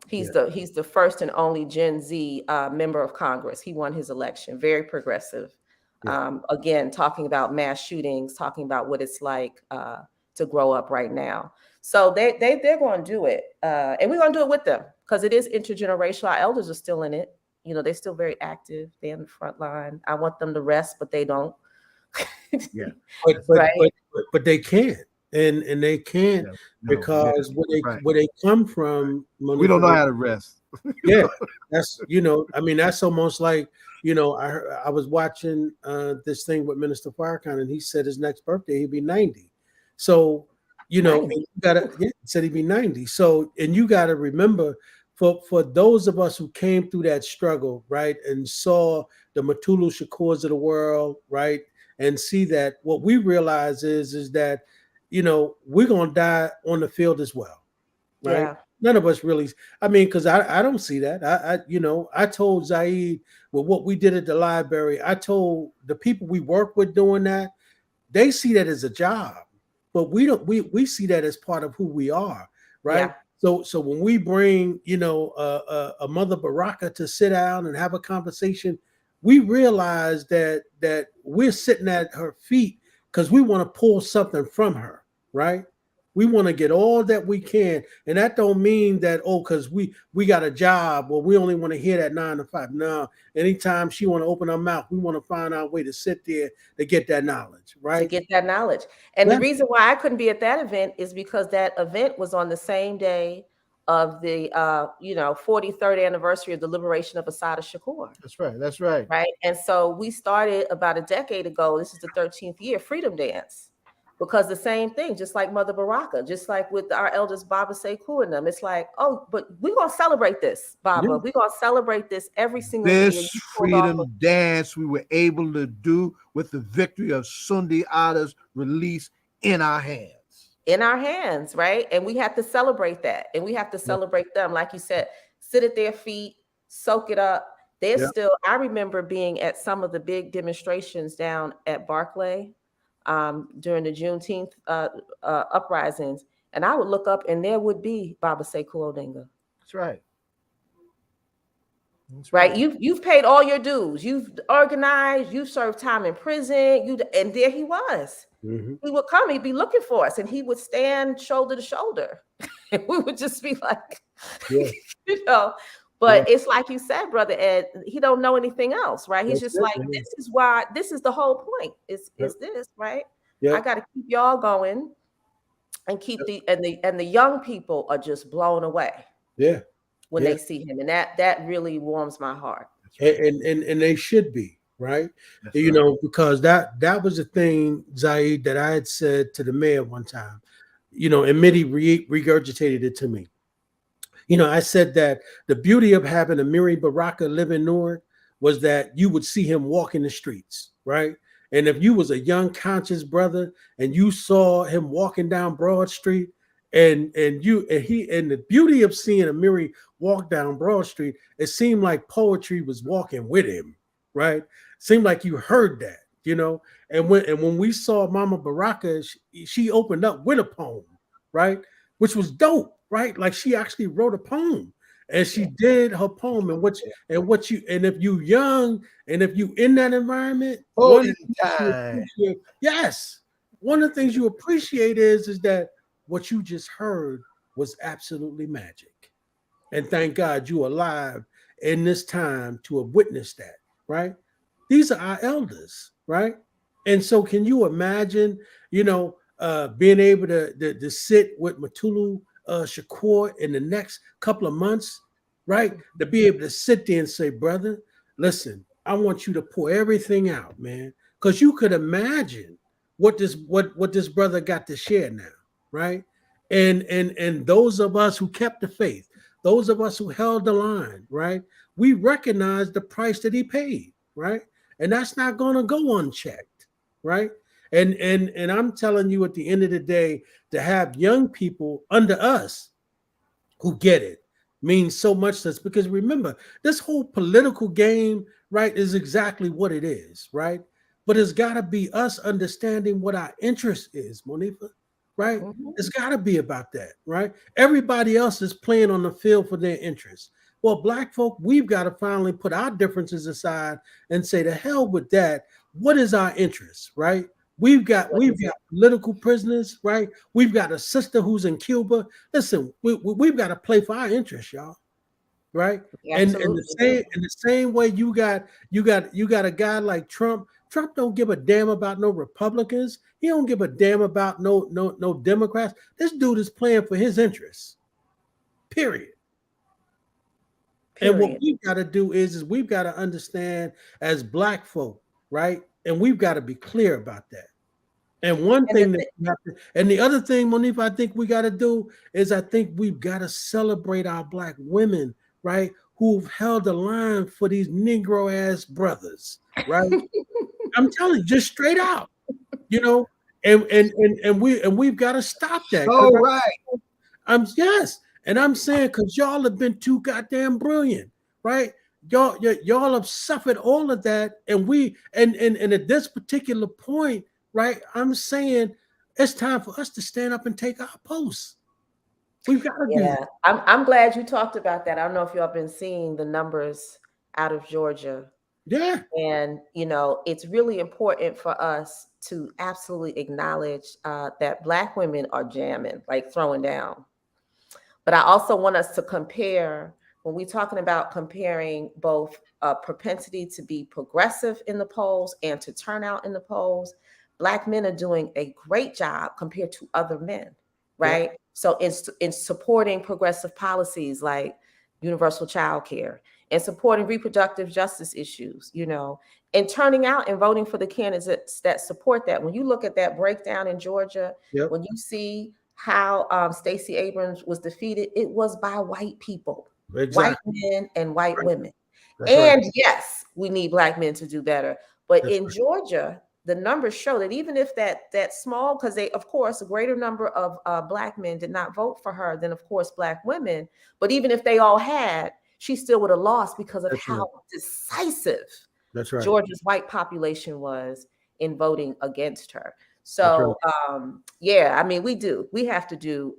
He's the first and only Gen Z member of Congress. He won his election. Very progressive. Yeah. Again, talking about mass shootings, talking about what it's like to grow up right now. So they're going to do it. And we're going to do it with them because it is intergenerational. Our elders are still in it. You know, they're still very active. They're in the front line. I want them to rest, but they don't. Yeah. But they can't. And they can't because where they come from. We don't know how to rest. Yeah. That's, you know, I mean, that's almost like, you know, I was watching this thing with Minister Farrakhan, and he said his next birthday, he'd be 90. So, you know, he said he'd be 90. So, and you got to remember, for those of us who came through that struggle, right, and saw the Matulu Shakurs of the world, right, and see that what we realize is that, you know, we're going to die on the field as well, right? Yeah. None of us really, I mean, because I don't see that. You know, I told Zaid with what we did at the library, I told the people we work with doing that, they see that as a job, but we don't, we see that as part of who we are, right? Yeah. So when we bring, you know, a Mother Baraka to sit down and have a conversation, we realize that we're sitting at her feet because we want to pull something from her, right? We want to get all that we can. And that don't mean that, because we got a job or we only want to hear that 9 to 5. No, anytime she want to open her mouth, we want to find our way to sit there to get that knowledge, right? To get that knowledge. And the reason why I couldn't be at that event is because that event was on the same day of the 43rd anniversary of the liberation of Assata Shakur. That's right. Right. And so we started about a decade ago. This is the 13th year, Freedom Dance. Because the same thing, just like Mother Baraka, just like with our elders, Baba Sekou and them, it's like, but we're going to celebrate this, Baba. Yeah. We're going to celebrate this every single year. This freedom dance we were able to do with the victory of Sunday Ada's release in our hands. In our hands, right? And we have to celebrate that. And we have to celebrate them. Like you said, sit at their feet, soak it up. They're still, I remember being at some of the big demonstrations down at Barclay during the Juneteenth uprisings, and I would look up and there would be Baba Sekou Odinga. That's right. Right. You've paid all your dues. You've organized. You've served time in prison. And there he was. Mm-hmm. He would come. He'd be looking for us, and he would stand shoulder to shoulder, and we would just be like, yeah. you know. But it's like you said, Brother Ed. He don't know anything else, right? He's just like, this is why. This is the whole point. Is this right? I got to keep y'all going, and keep the young people are just blown away. Yeah. When they see him, and that really warms my heart. And they should be, right? That's you know, because that was the thing, Zaid, that I had said to the mayor one time, you know, and Mitty regurgitated it to me. You know, I said that the beauty of having Amiri Baraka live in Newark was that you would see him walk in the streets, right? And if you was a young conscious brother and you saw him walking down Broad Street, and the beauty of seeing Amiri walk down Broad Street, it seemed like poetry was walking with him, right? Seemed like you heard that, you know. And when we saw Mama Baraka, she opened up with a poem, right? Which was dope, right? Like she actually wrote a poem, and she did her poem. And if you young and if you in that environment, one of the things you appreciate is that what you just heard was absolutely magic. And thank God you're alive in this time to have witnessed that, right? These are our elders, right? And so can you imagine, you know, being able to sit with Matulu Shakur in the next couple of months, right? To be able to sit there and say, brother, listen, I want you to pour everything out, man. Because you could imagine what this brother got to share now. Right. And those of us who kept the faith, those of us who held the line, right, we recognize the price that he paid, right? And that's not going to go unchecked, right? And I'm telling you, at the end of the day, to have young people under us who get it means so much to us, because remember, this whole political game, right, is exactly what it is, right? But it's got to be us understanding what our interest is, Monifa. Right? Mm-hmm. It's got to be about that, right? Everybody else is playing on the field for their interests. Well, Black folk, we've got to finally put our differences aside and say, to hell with that. What is our interest, right? We've got political prisoners, right? We've got a sister who's in Cuba. Listen, we've got to play for our interests, y'all, right? And the same way you got a guy like Trump. Trump don't give a damn about no Republicans. He don't give a damn about no Democrats. This dude is playing for his interests. Period. And what we've got to do is we've got to understand as Black folk, right? And we've got to be clear about that. And one thing that we have to, and the other thing, Monifa, I think we got to do is I think we've got to celebrate our Black women, right? Who've held the line for these Negro ass brothers, right? I'm telling you, just straight out, you know, and we've got to stop that. Oh, right. I'm saying, because y'all have been too goddamn brilliant, right? Y'all have suffered all of that, and at this particular point, right? I'm saying it's time for us to stand up and take our posts. We've got to do that. I'm glad you talked about that. I don't know if y'all been seeing the numbers out of Georgia. Yeah. And, you know, it's really important for us to absolutely acknowledge that Black women are jamming, like throwing down. But I also want us to compare, when we're talking about comparing both propensity to be progressive in the polls and to turn out in the polls, Black men are doing a great job compared to other men, right? Yeah. So in supporting progressive policies like universal child care, and supporting reproductive justice issues, you know, and turning out and voting for the candidates that support that. When you look at that breakdown in Georgia, when you see how Stacey Abrams was defeated, it was by white people, white men and white women. That's yes, we need Black men to do better. But in Georgia, the numbers show that even if that small, because they, of course, a greater number of Black men did not vote for her than, of course, Black women. But even if they all had, she still would have lost because of how decisive Georgia's white population was in voting against her. So, I mean, we have to do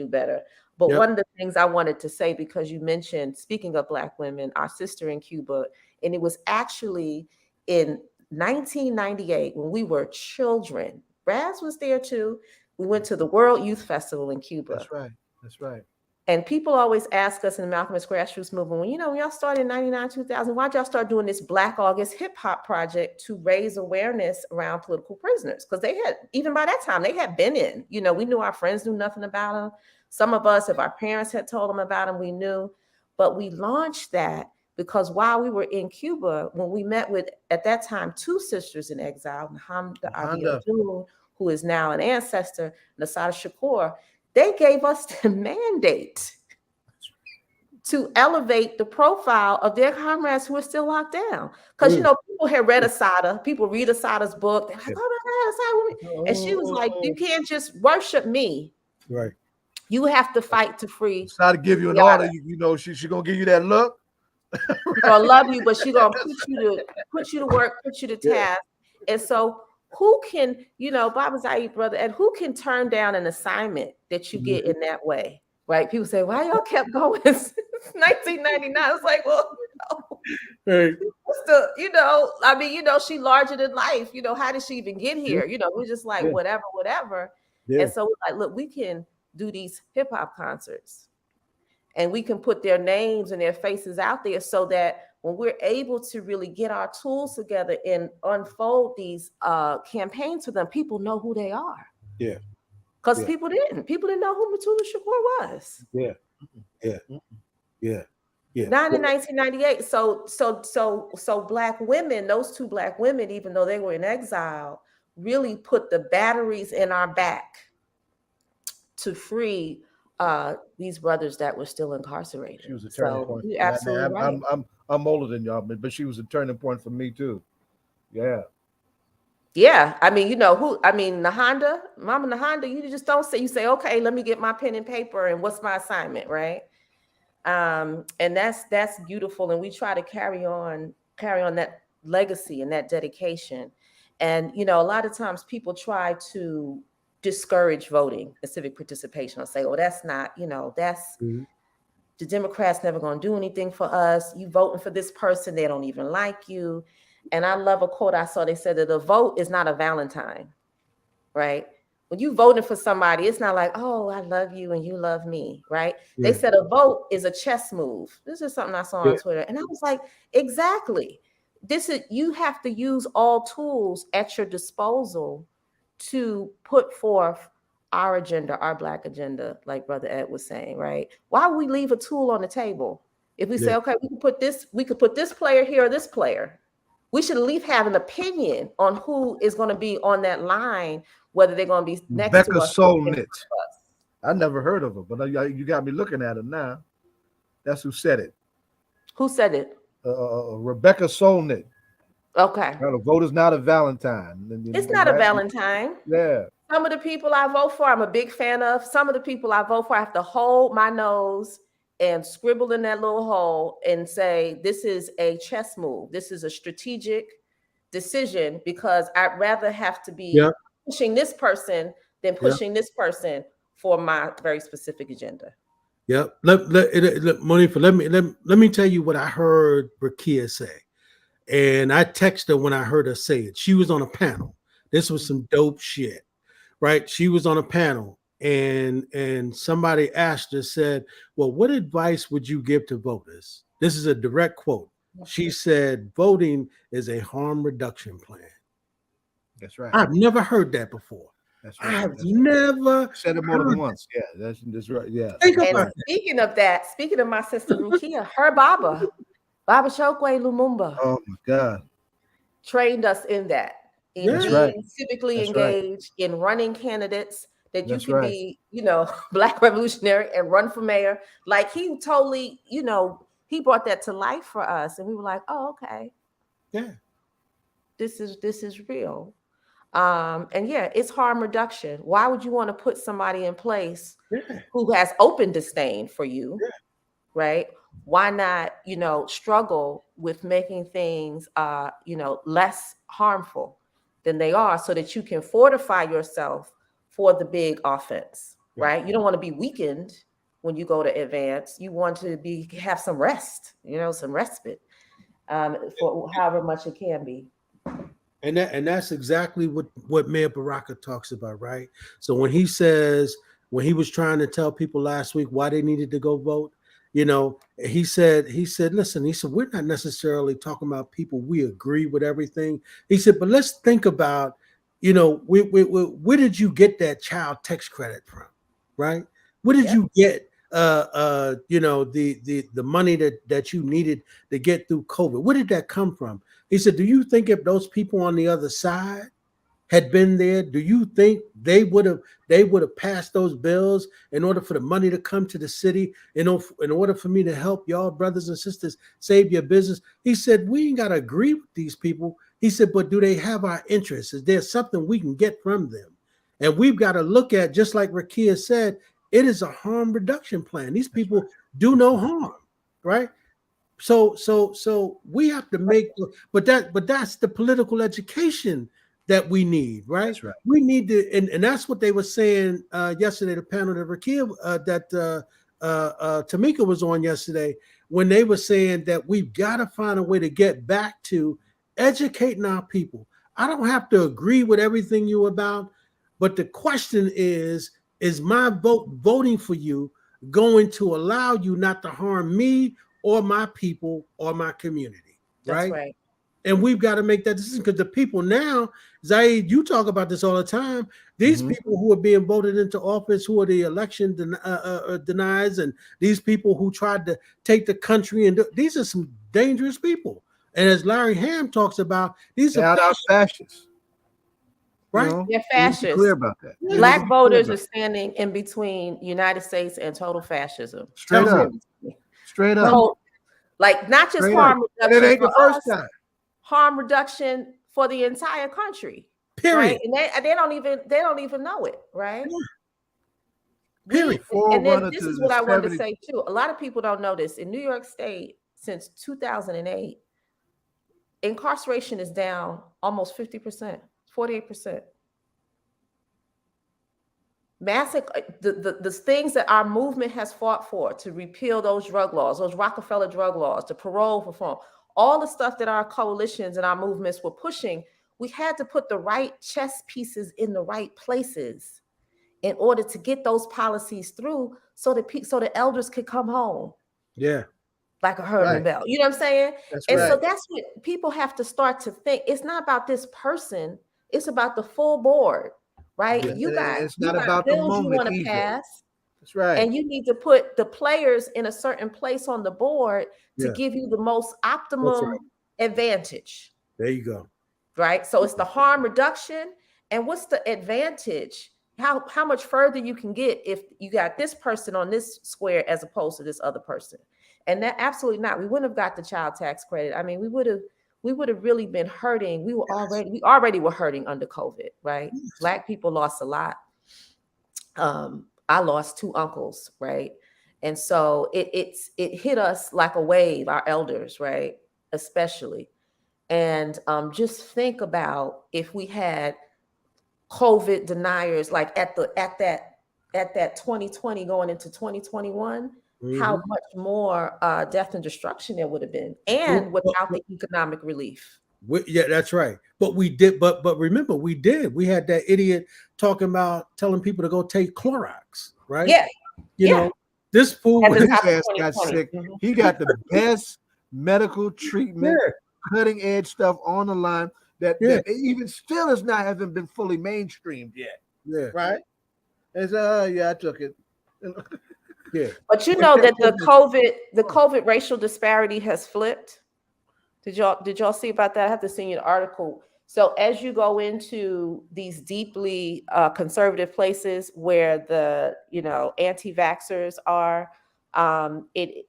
better. But one of the things I wanted to say, because you mentioned, speaking of Black women, our sister in Cuba, and it was actually in 1998 when we were children. Raz was there too. We went to the World Youth Festival in Cuba. That's right. That's right. And people always ask us in the Malcolm X grassroots movement, when y'all started in 99, 2000, why'd y'all start doing this Black August hip hop project to raise awareness around political prisoners? Because they had, even by that time, they had been in. We knew our friends knew nothing about them. Some of us, if our parents had told them about them, we knew. But we launched that because while we were in Cuba, when we met with, at that time, 2 sisters in exile, Hamda Abdul, who is now an ancestor, Nasada Shakur, they gave us the mandate to elevate the profile of their comrades who are still locked down. Because, people had read Asada, people read Asada's book. They're like, oh my God, Asada. And she was like, you can't just worship me. Right. You have to fight to free. Try to give you an order. She's going to give you that look. She's going to love you, but she's going to put you to work, put you to task. And so who can, Baba Zaid, brother, and who can turn down an assignment that you get in that way, right? People say, why y'all kept going since 1999? It's like, well, hey. She larger than life. How did she even get here? We're just like, whatever. Yeah. And so we're like, look, we can do these hip hop concerts and we can put their names and their faces out there so that when we're able to really get our tools together and unfold these campaigns for them, people know who they are. Yeah. Because people didn't know who Mutulu Shakur was. Yeah. Not in 1998. So Black women, those 2 Black women, even though they were in exile, really put the batteries in our back to free these brothers that were still incarcerated. She was a turning point. You're absolutely right. I'm older than y'all, but she was a turning point for me too. Yeah. Yeah. Nahanda, Mama Nahanda, you just don't say, you say, okay, let me get my pen and paper and what's my assignment, right? And that's beautiful. And we try to carry on that legacy and that dedication. And, a lot of times people try to discourage voting and civic participation or say, oh, that's not, that's the Democrats never going to do anything for us. You voting for this person, they don't even like you. And I love a quote I saw. They said that a vote is not a Valentine, right? When you voting for somebody, it's not like, oh, I love you and you love me, right? Yeah. They said a vote is a chess move. This is something I saw on Twitter. And I was like, exactly. You have to use all tools at your disposal to put forth our agenda, our Black agenda, like Brother Ed was saying, right? Why would we leave a tool on the table? If we say, okay, we could put this player here or this player. We should at least have an opinion on who is going to be on that line, whether they're going to be next to us. Solnit. I never heard of her, but you got me looking at her now. That's who said it. Who said it? Rebecca Solnit. Okay. A vote is not a Valentine. It's not a Valentine. Yeah. Some of the people I vote for, I'm a big fan of. Some of the people I vote for, I have to hold my nose and scribble in that little hole and say, this is a chess move. This is a strategic decision because I'd rather have to be pushing this person than pushing this person for my very specific agenda. Yep. Monifa, let me tell you what I heard Rakia say. And I texted her when I heard her say it. She was on a panel. This was some dope shit, right? She was on a panel and somebody asked her, said, well, what advice would you give to voters? This is a direct quote. She said, voting is a harm reduction plan. That's right. I've never heard that before. That's right. I've never said it more than once. Yeah, that's right. Yeah. And speaking of that, speaking of my sister Rukia, her Baba Chokwe Lumumba. Oh my God. Trained us in that. In being civically engaged, in running candidates, that you can be, Black revolutionary and run for mayor. Like he totally, he brought that to life for us. And we were like, oh, okay. Yeah. This is real. And it's harm reduction. Why would you want to put somebody in place who has open disdain for you? Yeah. Right? Why not, struggle with making things, less harmful than they are so that you can fortify yourself for the big offense, right? You don't want to be weakened when you go to advance. You want to have some rest, some respite, for however much it can be. And that's exactly what Mayor Baraka talks about, right? So when he was trying to tell people last week why they needed to go vote, he said, listen, we're not necessarily talking about people we agree with everything. He said, but let's think about, where did you get that child tax credit from, right? Where did you get the money that you needed to get through COVID? Where did that come from? He said, do you think if those people on the other side had been there, do you think they would have passed those bills in order for the money to come to the city, in order for me to help y'all brothers and sisters save your business? He said, we ain't got to agree with these people. He said, but do they have our interests? Is there something we can get from them? And we've got to look at, just like Rakia said, it is a harm reduction plan. These people do no harm, right? So we have to make, but that's the political education that we need, right? That's right. We need to, and that's what they were saying yesterday. The panel that Rakia, that Tamika was on yesterday, when they were saying that we've got to find a way to get back to educating our people. I don't have to agree with everything you're about, but the question is my voting for you going to allow you not to harm me or my people or my community, right? That's right. And we've got to make that decision, because the people now, Zaid, you talk about this all the time. These people who are being voted into office, who are the election deniers, and these people who tried to take the country, and these are some dangerous people. And as Larry Ham talks about, these are fascists. Right? They're fascists. Clear about that. Black voters are standing in between United States and total fascism. Straight up. So, like, not just harm reduction. It ain't the first time. Harm reduction for the entire country. Period. Right? And they don't even know it, right? Period. And then this is what I wanted to say too. A lot of people don't know this. In New York State, since 2008, incarceration is down almost 50%, 48%. The things that our movement has fought for, to repeal those drug laws, those Rockefeller drug laws, the parole reform, all the stuff that our coalitions and our movements were pushing, we had to put the right chess pieces in the right places in order to get those policies through, so that the elders could come home. Yeah. Like a Herman Bell. You know what I'm saying? That's and right. so that's what people have to start to think. It's not about this person. It's about the full board, right? Yeah. It's not about bills you want to pass. That's right. And you need to put the players in a certain place on the board to give you the most optimum advantage. There you go. Right? So it's the harm reduction. And what's the advantage? How much further you can get if you got this person on this square as opposed to this other person. And that absolutely not. We wouldn't have got the child tax credit. I mean, we would have really been hurting. We already were hurting under COVID, right? Yes. Black people lost a lot. I lost 2 uncles, right? And so it hit us like a wave, our elders, right? Especially. And just think about if we had COVID deniers like at that 2020 going into 2021. How much more death and destruction there would have been, and without the economic relief. Yeah, that's right. But we did. But remember, we did. We had that idiot telling people to go take Clorox, right? Yeah. You know, this fool got sick. He got the best medical treatment, cutting edge stuff on the line that even still hasn't been fully mainstreamed yet. Yeah. Right. It's I took it. Yeah. But you know that the COVID racial disparity has flipped. Did y'all see about that? I have to send you an article. So as you go into these deeply conservative places where the anti-vaxxers are, it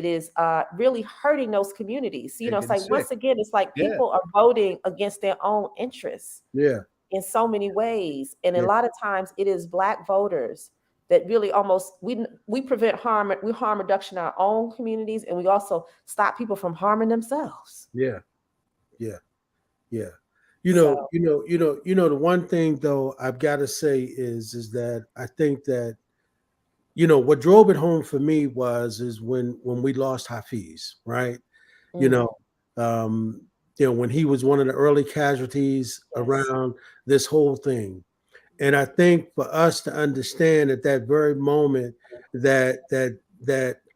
is really hurting those communities. It's like once again, it's like people are voting against their own interests. Yeah. In so many ways, and a lot of times it is Black voters that really we prevent harm reduction in our own communities, and we also stop people from harming themselves. Yeah. The one thing though I've got to say is that I think that what drove it home for me is when we lost Hafiz, right? You know, when he was one of the early casualties around this whole thing. And I think for us to understand at that very moment that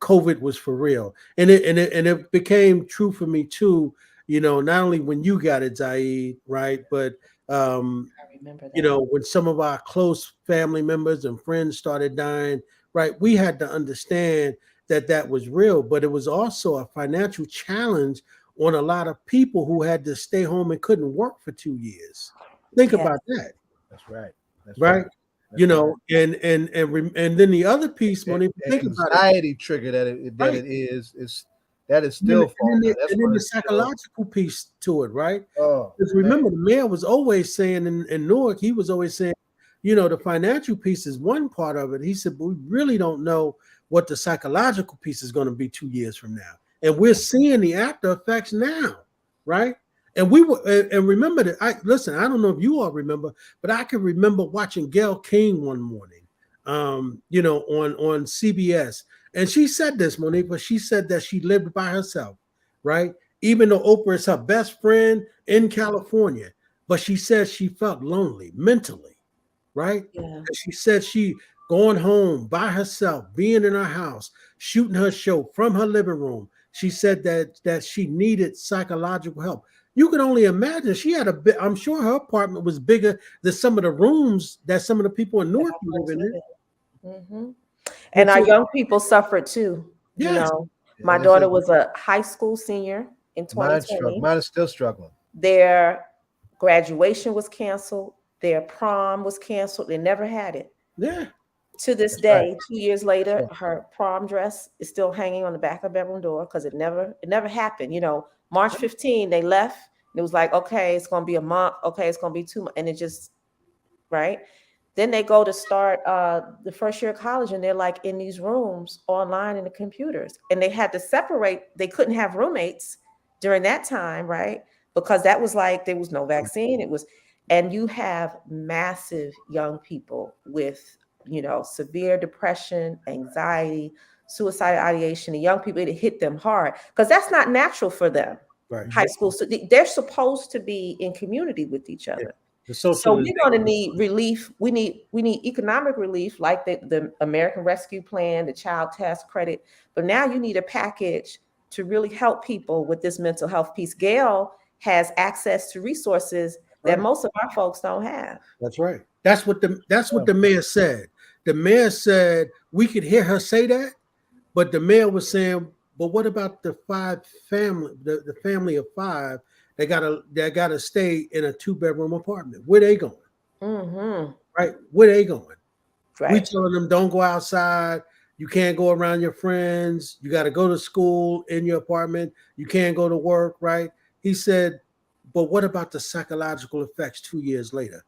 COVID was for real, and it became true for me too. Not only when you got it, Zaid, right, but I remember that. when some of our close family members and friends started dying, right, we had to understand that was real, but it was also a financial challenge on a lot of people who had to stay home and couldn't work for 2 years. Think about that. That's right. That's right. That's right. And then the other piece, Monifa, think about anxiety trigger that it is still and then the psychological piece to it, right? Because remember, the mayor was always saying in Newark, he was always saying, the financial piece is one part of it. He said, but we really don't know what the psychological piece is going to be 2 years from now. And we're seeing the after effects now, right? And we were, and remember that I don't know if you all remember, but I can remember watching Gayle King one morning, on CBS. And she said this, Monifa, she said that she lived by herself, right? Even though Oprah is her best friend in California, but she said she felt lonely mentally, right? Yeah. And she said she going home by herself, being in her house, shooting her show from her living room. She said that she needed psychological help. You can only imagine she had I'm sure her apartment was bigger than some of the rooms that some of the people in Newark live in. Mm-hmm. And our young people suffered too. Yes. My daughter was a high school senior in 2020. Mine is still struggling. Their graduation was canceled. Their prom was canceled. They never had it. Yeah. To this day, 2 years later, her prom dress is still hanging on the back of her bedroom door because it never happened. March 15, they left. And it was like, okay, it's going to be a month. Okay, it's going to be 2 months. And it just, right? Then they go to start the first year of college, and they're like in these rooms online in the computers. And they had to separate. They couldn't have roommates during that time, right? Because that was like, there was no vaccine. And you have massive young people with, severe depression, anxiety, suicidal ideation. The young people, it hit them hard because that's not natural for them. Right. High school, so they're supposed to be in community with each other. Yeah. So we're going to need relief. We need economic relief, like the American Rescue Plan, the Child Tax Credit. But now you need a package to really help people with this mental health piece. Gayle has access to resources that most of our folks don't have. That's right. That's what the mayor said. The mayor said we could hear her say that, but the mayor was saying, but what about the the family of 5 that gotta stay in a 2-bedroom apartment? Where they going? Mm-hmm. Right? Where they going? Right. We telling them don't go outside. You can't go around your friends. You got to go to school in your apartment. You can't go to work, right? He said, but what about the psychological effects 2 years later?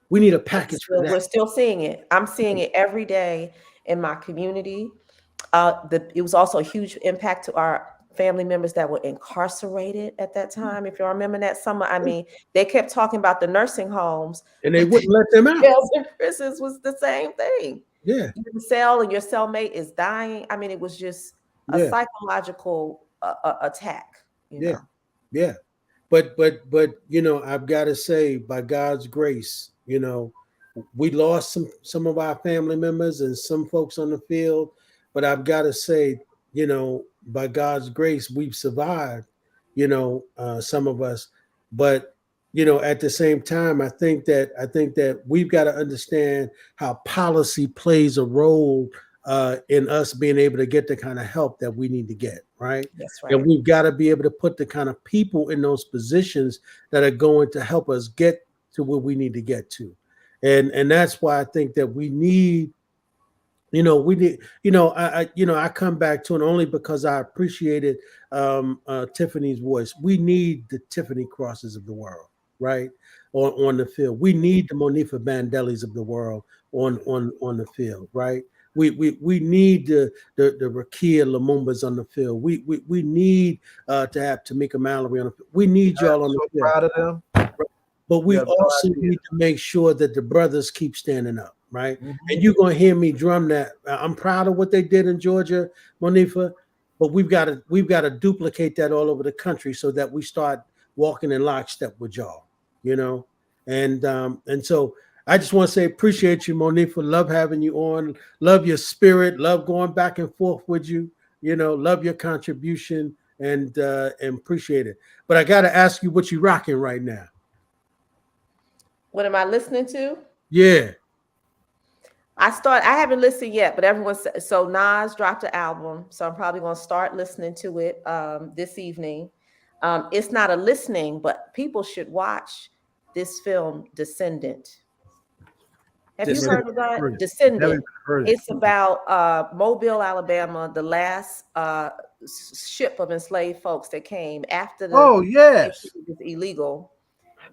We need a package for that. We're still seeing it. I'm seeing it every day in my community. It was also a huge impact to our family members that were incarcerated at that time. If you remember that summer, I mean, they kept talking about the nursing homes. And they wouldn't let them out. Jails and prisons was the same thing. Yeah. You can sell and your cellmate is dying. I mean, it was just a psychological attack. You know? Yeah. But I've got to say, by God's grace, we lost some of our family members and some folks on the field, but I've got to say, by God's grace, we've survived, some of us. But at the same time, I think that we've got to understand how policy plays a role in us being able to get the kind of help that we need to get, right? That's right. And we've got to be able to put the kind of people in those positions that are going to help us get to where we need to get to. And that's why I think that we need, I come back to it only because I appreciated Tiffany's voice. We need the Tiffany Crosses of the world, right? On the field. We need the Monifa Bandeles of the world on the field, right? We need the Rakia Lumumbas on the field. We need to have Tamika Mallory on the field. We need y'all on the field. Proud of them. But we also need to make sure that the brothers keep standing up. right? And you're gonna hear me drum that. I'm proud of what they did in Georgia, Monifa, but we've got to duplicate that all over the country so that we start walking in lockstep with y'all, you know. And so I just want to say appreciate you, Monifa. Love having you on. Love your spirit. Love going back and forth with you. You know, love your contribution and appreciate it. But I got to ask you what you rocking right now. What am I listening to? Yeah. I haven't listened yet, but everyone said, so Nas dropped an album, so I'm probably going to start listening to it this evening. It's not a listening, but people should watch this film, Descendant. Have you heard of that? Descendant. It's about Mobile, Alabama, the last ship of enslaved folks that came after the it was illegal.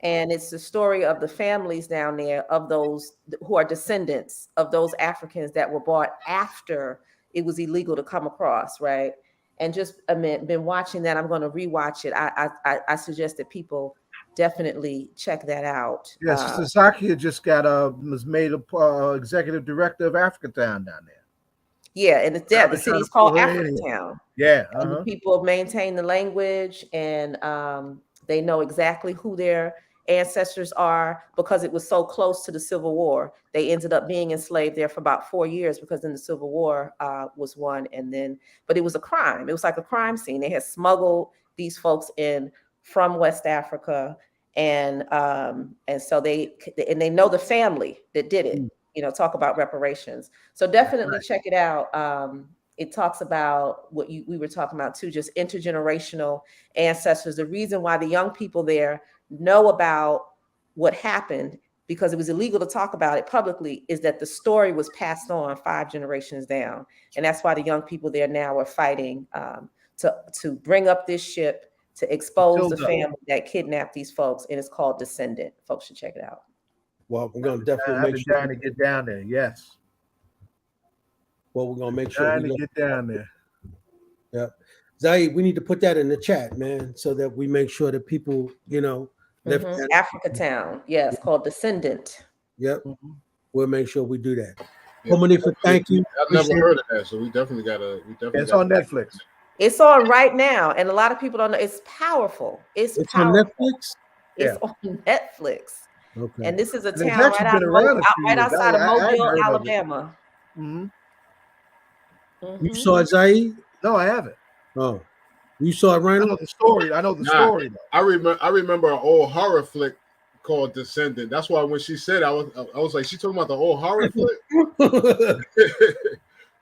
And it's the story of the families down there of those who are descendants of those Africans that were brought after it was illegal to come across, right? And just been watching that. I'm going to rewatch it. I suggest that people definitely check that out. Yes, Sasaki just was made a executive director of Africatown down there. Yeah, and it's there. The city's called Africatown. Yeah, and the people maintain the language, and they know exactly who their ancestors are because it was so close to the Civil War. They ended up being enslaved there for about 4 years because then the Civil War was won, but it was a crime. It was like a crime scene. They had smuggled these folks in from West Africa, and so they know the family that did it. You know, talk about reparations. So definitely check it out. It talks about what we were talking about too, just intergenerational ancestors. The reason why the young people there know about what happened, because it was illegal to talk about it publicly, is that the story was passed on 5 generations down. And that's why the young people there now are fighting to bring up this ship, to expose the family that kidnapped these folks. And it's called Descendant. Folks should check it out. Well, we're going to definitely make sure. Trying to get down there, yes. Well, we're going to make sure. Trying to get down there. Yeah. Zaid, we need to put that in the chat, man, so that we make sure that people, you know. Africatown. Yes, called Descendant. Yep. We'll make sure we do that. Yeah, Monifa, thank you. I've never heard of that, so we definitely got to. It's on Netflix. It's on right now, and a lot of people don't know. It's powerful. It's powerful. On Netflix? It's on Netflix. Okay. And this is a town right outside of Mobile, Alabama. You saw it, Zaid? No, I haven't. Oh, you saw it, Rhino? I know the story. Story. Though. I remember an old horror flick called Descendant. That's why when she said, I was like, she talking about the old horror flick.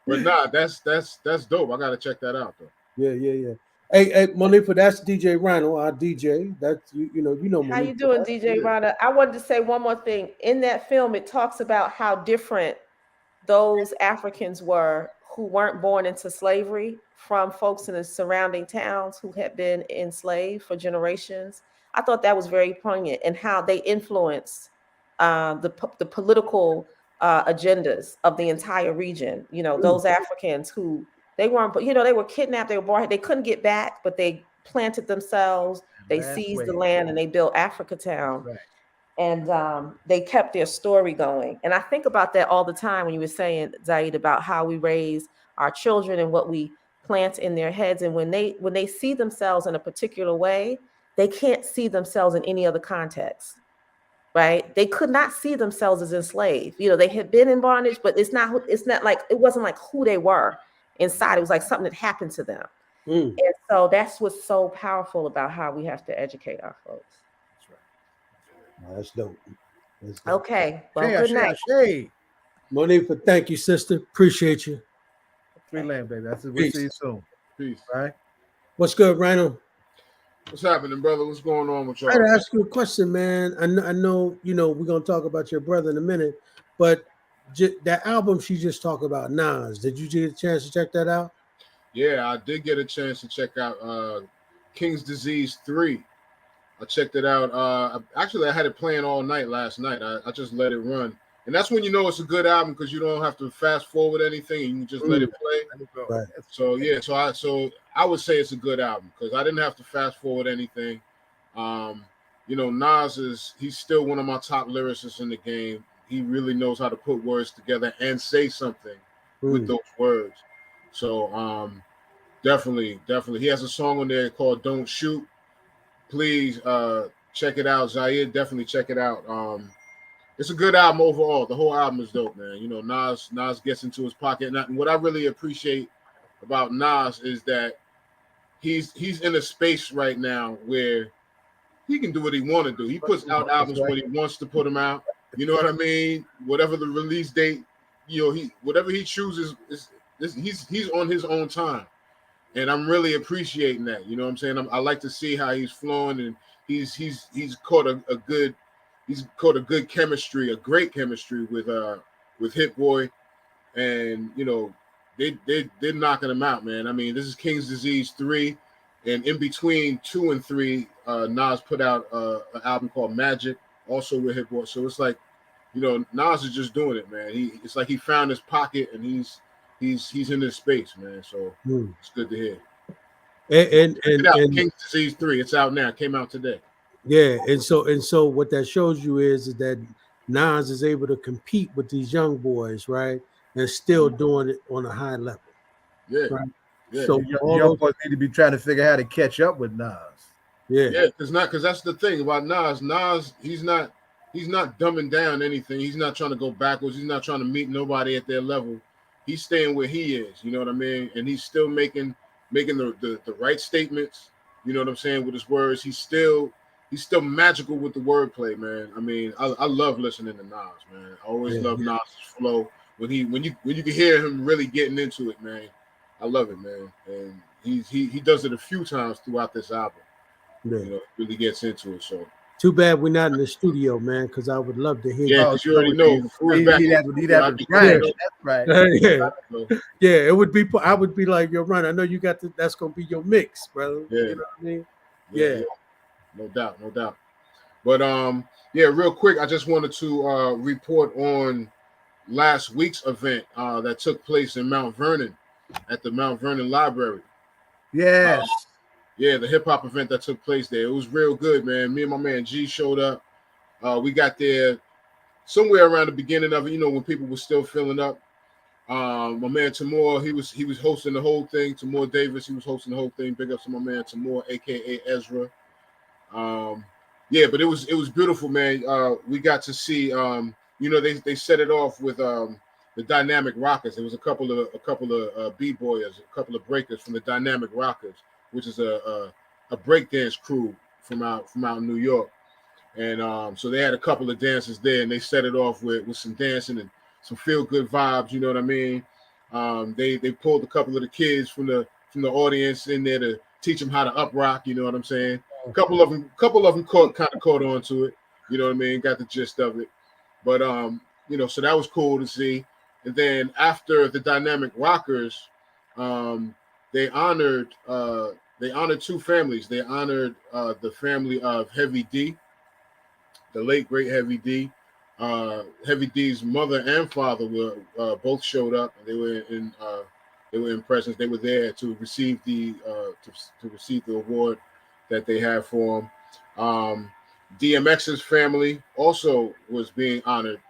But nah, that's dope. I gotta check that out though. Yeah. Hey, Monifa, that's DJ Rhino, our DJ. That's you know. Monifa. How you doing, DJ Rhino? I wanted to say one more thing. In that film, it talks about how different those Africans were who weren't born into slavery from folks in the surrounding towns who had been enslaved for generations. I thought that was very poignant, and how they influenced the political agendas of the entire region. You know, those Africans who they weren't, you know, they were kidnapped, they were born, they couldn't get back, but they planted themselves, they seized the land, and they built Africatown. Right. And they kept their story going. And I think about that all the time when you were saying, Zaid, about how we raise our children and what we plant in their heads. And when they see themselves in a particular way, they can't see themselves in any other context, right? They could not see themselves as enslaved. You know, they had been in bondage, but it's not like, it wasn't like who they were inside. It was like something that happened to them. And so that's what's so powerful about how we have to educate our folks. That's dope. Okay. Well, good night. Monifa, thank you, sister. Appreciate you. Free land, baby. We'll see you soon. Peace. All right. What's good, Rhino? What's happening, brother? What's going on with y'all? I gotta ask you a question, man. I know, you know, we're gonna talk about your brother in a minute, but that album she just talked about, Nas, did you get a chance to check that out? Yeah, I did get a chance to check out King's Disease 3. I checked it out. Actually, I had it playing all night last night. I just let it run. And that's when you know it's a good album, because you don't have to fast forward anything. You can just let it play. Right. So, yeah, so I would say it's a good album because I didn't have to fast forward anything. You know, Nas he's still one of my top lyricists in the game. really knows how to put words together and say something with those words. So definitely, he has a song on there called "Don't Shoot." Please check it out, Zaire. Definitely check it out. It's a good album overall. The whole album is dope, man. You know, Nas gets into his pocket, and what I really appreciate about Nas is that he's in a space right now where he can do what he want to do. He puts out albums when he wants to put them out. You know what I mean? Whatever the release date, you know, whatever he chooses he's on his own time, and I'm really appreciating that. You know what I'm saying? I like to see how he's flowing, and he's caught a good chemistry, a great chemistry with Hit Boy, and you know they're knocking him out, man. I mean, this is King's Disease 3, and in between 2 and 3, Nas put out an album called Magic, also with Hit Boy. So it's like, you know, Nas is just doing it, man. It's like he found his pocket, and he's in this space, man. So it's good to hear. And King's Disease 3, it's out now. It came out today. Yeah, and so what that shows you is that Nas is able to compete with these young boys, right, and still doing it on a high level. Yeah. Right? Yeah. So young boys need to be trying to figure out how to catch up with Nas. Yeah, because that's the thing about Nas. Nas, he's not dumbing down anything. He's not trying to go backwards. He's not trying to meet nobody at their level. He's staying where he is. You know what I mean? And he's still making the right statements. You know what I'm saying, with his words. He's still magical with the wordplay, man. I mean, I love listening to Nas, man. I always love Nas' flow. When you can hear him really getting into it, man. I love it, man. And he does it a few times throughout this album. Yeah. You know, really gets into it. So too bad we're not in the studio, man, because I would love to hear. Yeah, because you already know. He'd have to grind. That's right. Yeah, it would be. I would be like, yo, Rhino, I know you got that's gonna be your mix, brother. Yeah. You know what I mean? Yeah. No doubt. But real quick, I just wanted to report on last week's event that took place in Mount Vernon at the Mount Vernon Library. Yes. The hip hop event that took place there. It was real good, man. Me and my man G showed up. We got there somewhere around the beginning of it, you know, when people were still filling up. My man Tamor, he was hosting the whole thing. Tamor Davis, he was hosting the whole thing. Big up to my man Tamor, aka Ezra. But it was beautiful, man. We got to see, you know, they set it off with the Dynamic Rockers. There was a couple of b-boyers, a couple of breakers from the Dynamic Rockers, which is a breakdance crew from out in New York. And so they had a couple of dances there, and they set it off with some dancing and some feel good vibes. You know what I mean? They pulled a couple of the kids from the audience in there to teach them how to up rock. You know what I'm saying? A couple of them caught on to it. You know what I mean? Got the gist of it. But you know, so that was cool to see. And then after the Dynamic Rockers, they honored two families. They honored the family of Heavy D, the late great Heavy D. Heavy D's mother and father were both showed up, and they were in presence. They were there to receive the award that they had for him. DMX's family also was being honored.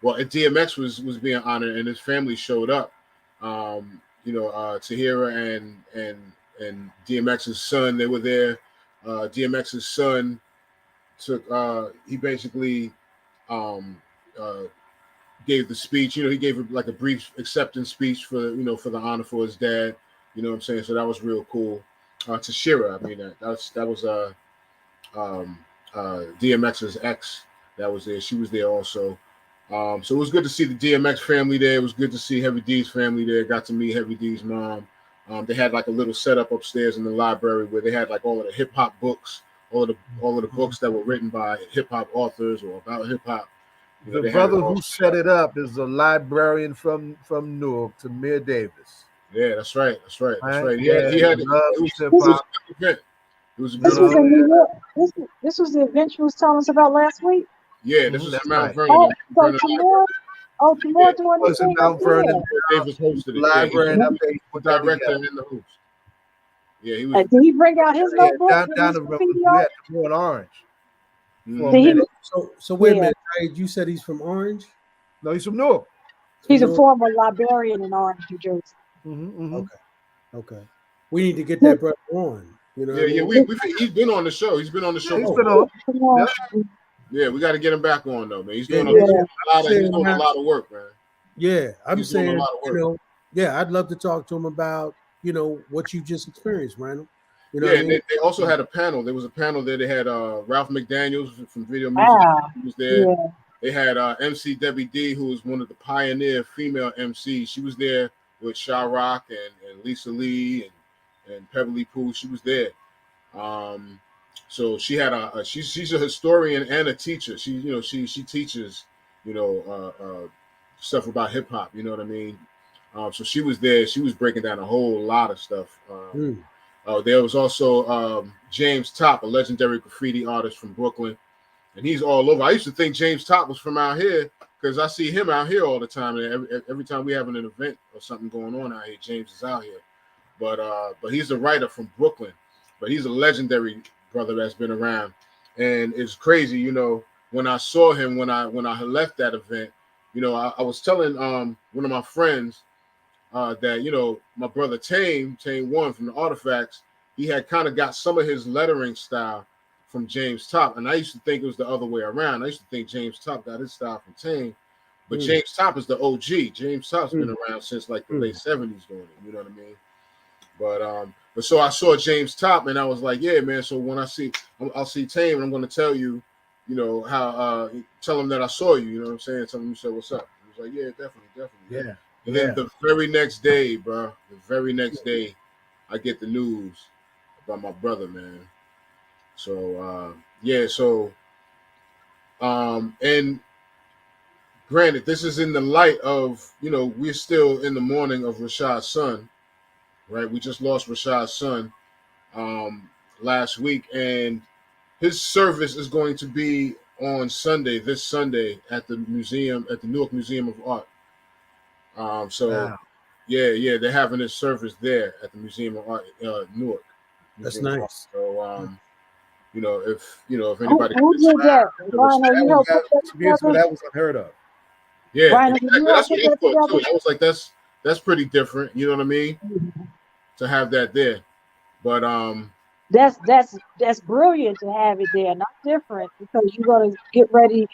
Well, DMX was being honored, and his family showed up. You know, Tahira and DMX's son, they were there. DMX's son he basically gave the speech. You know, he gave like a brief acceptance speech for the honor for his dad. You know what I'm saying? So that was real cool. Tashira, I mean, that was DMX's ex that was there. She was there also. So it was good to see the DMX family there. It was good to see Heavy D's family there. Got to meet Heavy D's mom. They had like a little setup upstairs in the library where they had like all of the hip hop books, all of the books that were written by hip hop authors or about hip hop. You know, the brother who set it up is a librarian from Newark, Tamir Davis. Yeah, that's right. He This was in New York. This was the event you was telling us about last week. Yeah, this was in Mount Vernon. Tamor doing this in Mount Vernon. Davis hosted it. Librarian up there, the director and the host. Yeah, he was. Did he bring out his notebook? Down the road, we had Tamor in Orange. So wait a minute, you said he's from Orange? No, he's from Newark. He's a former librarian in Orange, New Jersey. Okay. We need to get that brother on. You know, yeah. He's been on the show. He's been on the show. He's been on. Yep. Yeah, we got to get him back on though, man. He's doing, yeah, he's doing a lot of work, man. Yeah, I'm saying, you know, yeah, I'd love to talk to him about, you know, what you just experienced, Rhino. You know, yeah, what I mean? they also had a panel. There was a panel there. They had Ralph McDaniels from Video Music. He was there. Yeah. They had MC Debbie D, who was one of the pioneer female MCs. She was there with Sharif and Lisa Lee and Pebbly Pooh. She was there. So she had she's a historian and a teacher. She teaches, stuff about hip hop. You know what I mean? So she was there. She was breaking down a whole lot of stuff. There was also James Top, a legendary graffiti artist from Brooklyn, and he's all over. I used to think James Top was from out here because I see him out here all the time. And every time we have an event or something going on out here, James is out here. But he's a writer from Brooklyn. But he's a legendary brother that's been around, and it's crazy. You know, when I saw him when I left that event, you know, I was telling one of my friends that, you know, my brother Tame One from the Artifacts, he had kind of got some of his lettering style from James Top, and I used to think it was the other way around. I used to think James Top got his style from Tame, but James Top is the OG. James Top's been around since like the late 70s doing it. You know what I mean? But so I saw James Top, and I was like, yeah, man. So when I'll see Tame, and I'm going to tell you, you know, how tell him that I saw you. You know what I'm saying? Tell him you said what's up. He was like, yeah, definitely. Yeah. And then the very next day, bro, I get the news about my brother, man. So and granted, this is in the light of, you know, we're still in the mourning of Rashad's son, right? We just lost Rashad's son last week, and his service is going to be on this Sunday at the Newark Museum of Art. Wow. Yeah, they're having his service there at the Museum of Art, Newark. That's nice. So, you know, if anybody who did that? Rhino, you helped put that together? That was unheard of. Yeah, Rhino, exactly. That's what he thought too. I was like, that's pretty different. You know what I mean? To have that there, but that's brilliant to have it there. Not different because you're gonna get ready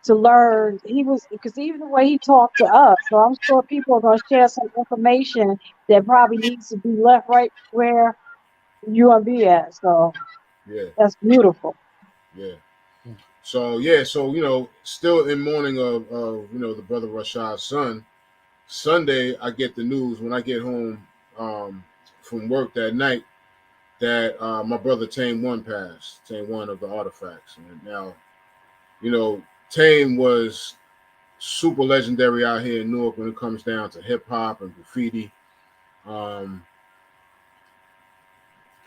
to learn. Because even the way he talked to us, so I'm sure people are gonna share some information that probably needs to be left right where you want to be at. So yeah, that's beautiful. Yeah. So you know, still in mourning of you know, the brother Rashad's son. Sunday, I get the news when I get home from work that night that my brother Tame One passed. Tame One of the Artifacts. And now, you know, Tame was super legendary out here in Newark when it comes down to hip hop and graffiti. I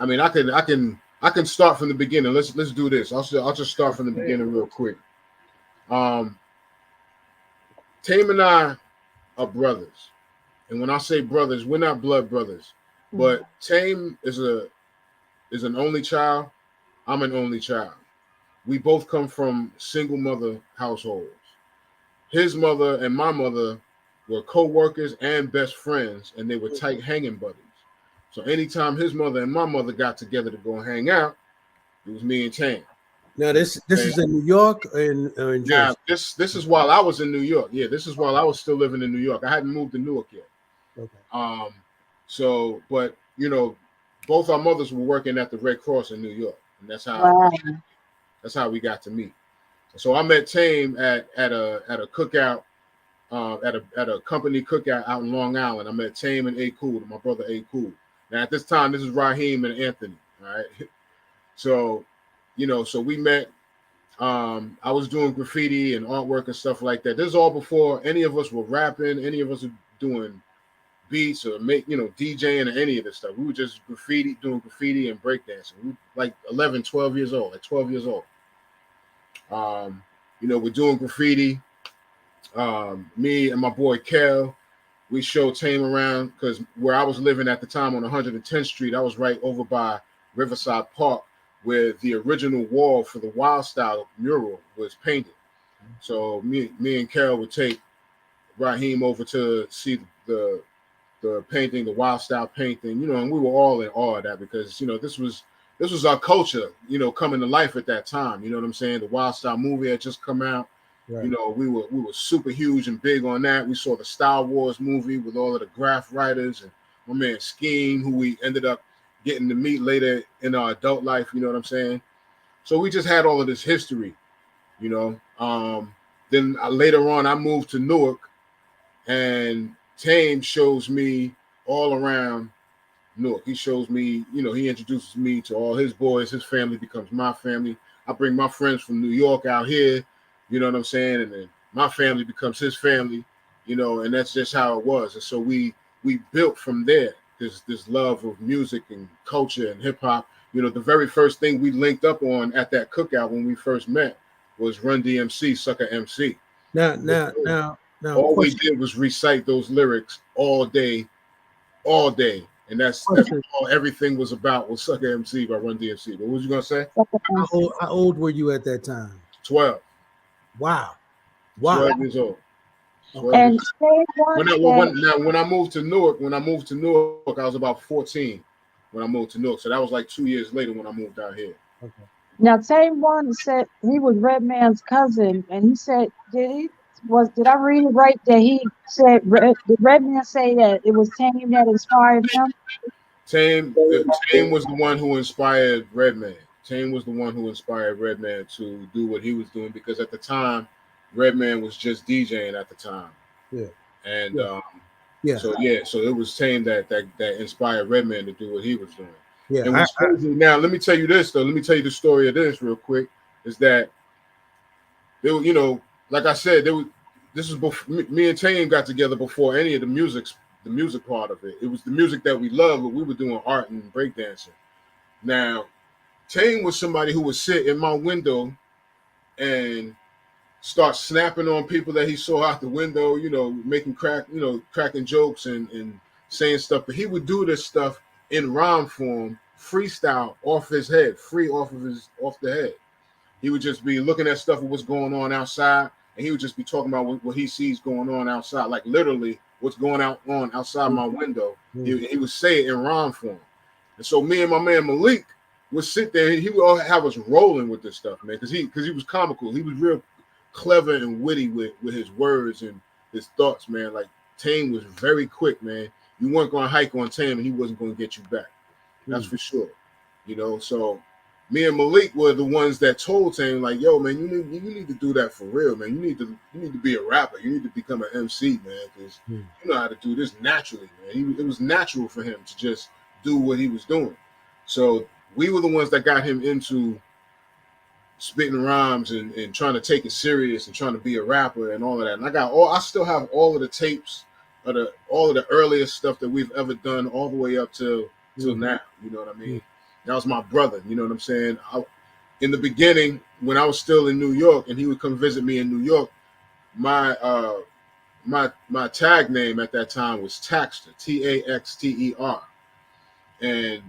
mean, I can start from the beginning. Let's do this. I'll just start from the beginning real quick. Tame and I are brothers, and when I say brothers, we're not blood brothers. But Tame is an only child. I'm an only child. We both come from single mother households. His mother and my mother were co-workers and best friends, and they were tight hanging buddies. So anytime his mother and my mother got together to go hang out, it was me and Tame. Now this is in New York or in Jersey? Now this is while I was in New York. Yeah, this is while I was still living in New York. I hadn't moved to Newark yet. Okay. So, but you know, both our mothers were working at the Red Cross in New York, and that's how we got to meet. So I met Tame at a cookout, at a company cookout out in Long Island. I met Tame and A Cool, my brother A Cool. Now at this time, this is Raheem and Anthony. All right. So, you know, so we met. I was doing graffiti and artwork and stuff like that. This is all before any of us were rapping, any of us were doing beats or DJing or any of this stuff. We were just doing graffiti and breakdancing. We were like 11, 12 years old, like 12 years old. You know, we're doing graffiti. Me and my boy Kel, we showed Tame around because where I was living at the time on 110th Street, I was right over by Riverside Park where the original wall for the Wild Style mural was painted. So me and Kel would take Raheem over to see the painting, the wild style painting, and we were all in awe of that because this was our culture, coming to life at that time. You know what I'm saying? The wild style movie had just come out. Right. We were super huge and big on that. We saw the Star Wars movie with all of the graph writers and my man Scheme, who we ended up getting to meet later in our adult life. You know what I'm saying? So we just had all of this history, Then later on, I moved to Newark, and Tame shows me all around Newark. He shows me, he introduces me to all his boys. His family becomes my family. I bring my friends from New York out here, you know what I'm saying? And then my family becomes his family, and that's just how it was. And so we built from there, this love of music and culture and hip hop. The very first thing we linked up on at that cookout when we first met was Run DMC, Sucker MC. Now, all we did was recite those lyrics all day, and that's all everything was about was Sucker MC by Run DMC. But what was you gonna say? How old were you at that time? 12. Wow. 12 years old. And when I moved to Newark, I was about 14 when I moved to Newark. So that was like 2 years later when I moved out here. Okay. Now Tame one said he was Redman's cousin, and he said, did I read it right that he said did Redman say that it was Tame that inspired him? Tame was the one who inspired Redman. Tame was the one who inspired Redman to do what he was doing because at the time, Redman was just DJing at the time. Yeah. And So it was Tame that inspired Redman to do what he was doing. Yeah. And what's crazy now, let me tell you this though. Let me tell you the story of this real quick. Is that they were, like I said, this was before me and Tame got together before any of the music part of it. It was the music that we loved, but we were doing art and breakdancing. Now, Tame was somebody who would sit in my window and start snapping on people that he saw out the window, making cracking jokes and saying stuff. But he would do this stuff in rhyme form, freestyle off his head, off the head. He would just be looking at stuff of what's going on outside, and he would just be talking about what he sees going on outside, like literally what's going on outside my window. He would say it in rhyme form. And so me and my man Malik would sit there, and he would all have us rolling with this stuff, man, because he was comical. He was real clever and witty with his words and his thoughts, man. Like Tame was very quick, man. You weren't going to hike on Tame, and he wasn't going to get you back. That's for sure. So me and Malik were the ones that told Tame, like, yo, man, you need to do that for real, man. You need to be a rapper. You need to become an MC, man, because you know how to do this naturally, man. It was natural for him to just do what he was doing. So we were the ones that got him into spitting rhymes and trying to take it serious and trying to be a rapper and all of that. And I still have all of the tapes of all of the earliest stuff that we've ever done all the way up till now. You know what I mean? That was my brother. You know what I'm saying? In the beginning, when I was still in New York and he would come visit me in New York, my tag name at that time was Taxter, Taxter. And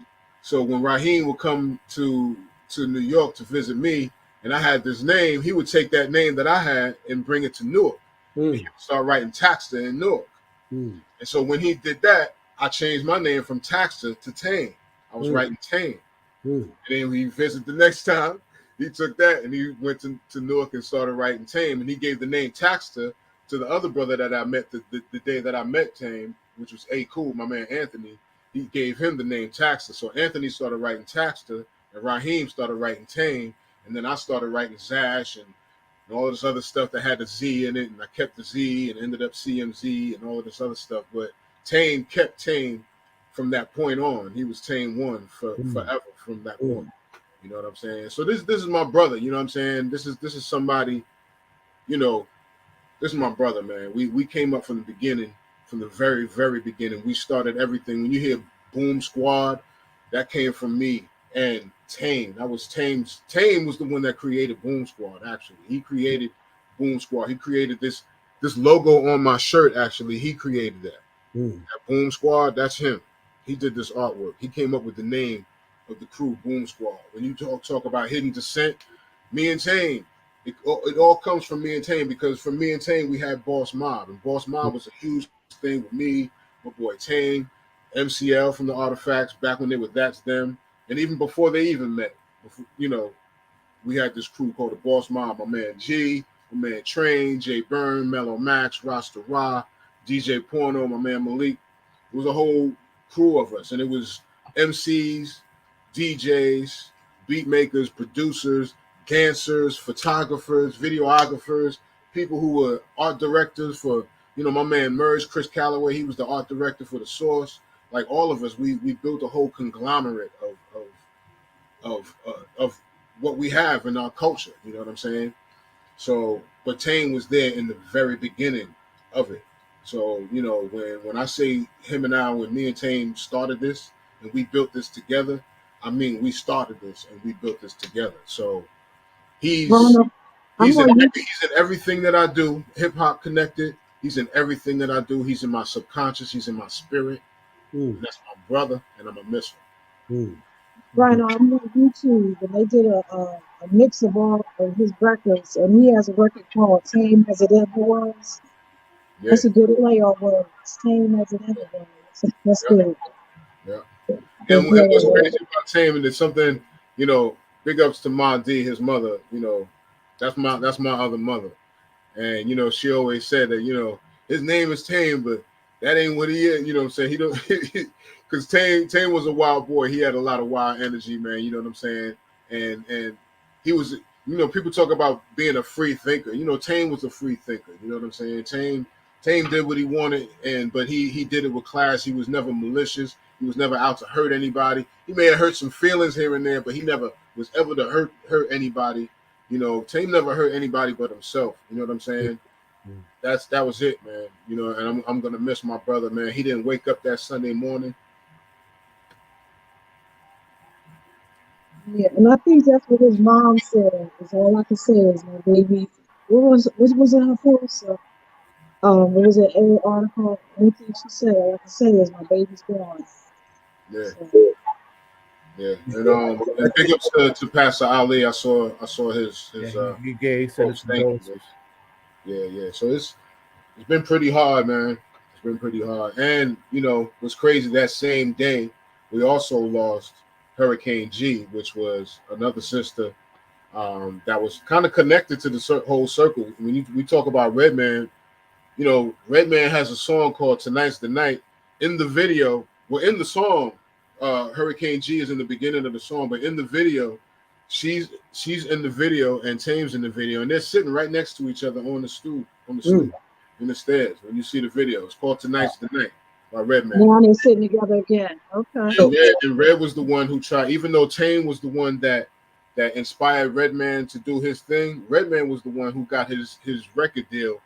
so when Raheem would come to New York to visit me, and I had this name, he would take that name that I had and bring it to Newark. And he would start writing Taxter in Newark. And so when he did that, I changed my name from Taxter to Tame. I was writing Tame. And then when he visited the next time, he took that and he went to Newark and started writing Tame. And he gave the name Taxter to the other brother that I met the day that I met Tame, which was Cool, my man Anthony. He gave him the name Taxter. So Anthony started writing Taxter, and Raheem started writing Tame, and then I started writing Zash and all this other stuff that had a Z in it, and I kept the Z and ended up CMZ and all of this other stuff. But Tame kept Tame from that point on. He was Tame one forever from that point. You know what I'm saying? So this is my brother. You know what I'm saying? This is somebody. This is my brother, man. We came up from the beginning. From the very, very beginning, we started everything. When you hear Boom Squad, that came from me and Tame. That was Tame's. Tame was the one that created Boom Squad. Actually, he created Boom Squad. He created this logo on my shirt. Actually, he created that. That Boom Squad. That's him. He did this artwork. He came up with the name of the crew, Boom Squad. When you talk about Hidden Descent, me and Tame it all comes from me and Tame, because from me and Tame we had Boss Mob, and Boss Mob was a huge thing with me, my boy Tame, MCL from the Artifacts back when they were That's Them, and even before they even met, we had this crew called the Boss Mob. My man G, my man Train, Jay Byrne, Mellow Max, Rasta Ra, DJ Porno, my man Malik. It was a whole crew of us, and it was MCs, DJs, beat makers, producers, dancers, photographers, videographers, people who were art directors for, my man Merge, Chris Calloway, he was the art director for The Source. Like all of us, we built a whole conglomerate of what we have in our culture. You know what I'm saying? So, but Tame was there in the very beginning of it. So, when I say him and I, when me and Tame started this and we built this together, I mean, we started this and we built this together. So he's in everything that I do, hip hop connected. He's in everything that I do. He's in my subconscious. He's in my spirit. That's my brother, and I'm a miss him. Rhino, I'm on YouTube, and they did a mix of all of his records, and he has a record called Tame As It Ever Was. Yeah. That's a good play on words. Tame As It Ever Was. That's good. Yeah. And what's crazy about Tame, and it's something, big ups to Ma D, his mother, that's my other mother. And, she always said that, his name is Tame, but that ain't what he is. You know what I'm saying? He don't, because Tame was a wild boy. He had a lot of wild energy, man. You know what I'm saying? And he was, people talk about being a free thinker. Tame was a free thinker. You know what I'm saying? Tame did what he wanted, but he did it with class. He was never malicious. He was never out to hurt anybody. He may have hurt some feelings here and there, but he never was ever to hurt anybody. Tame never hurt anybody but himself. You know what I'm saying? That was it, man. And I'm gonna miss my brother, man. He didn't wake up that Sunday morning. Yeah, and I think that's what his mom said. Is all I can say is, my baby. What was in her post? It was an article. Anything she said, all I can say is, my baby's gone. Yeah. So. Yeah, and big ups to Pastor Ali. I saw his he gave his condolences. Yeah. So it's been pretty hard, man. It's been pretty hard. And what's crazy, that same day we also lost Hurricane G, which was another sister that was kind of connected to the whole circle. When we talk about Redman, Redman has a song called "Tonight's the Night." In the video, in the song, Hurricane G is in the beginning of the song, but in the video, she's in the video and Tame's in the video, and they're sitting right next to each other on the stool, in the stairs. When you see the video, it's called "Tonight's the Night" by Redman. Now they're sitting together again. Okay. And Red was the one who tried, even though Tame was the one that inspired Redman to do his thing. Redman was the one who got his record deal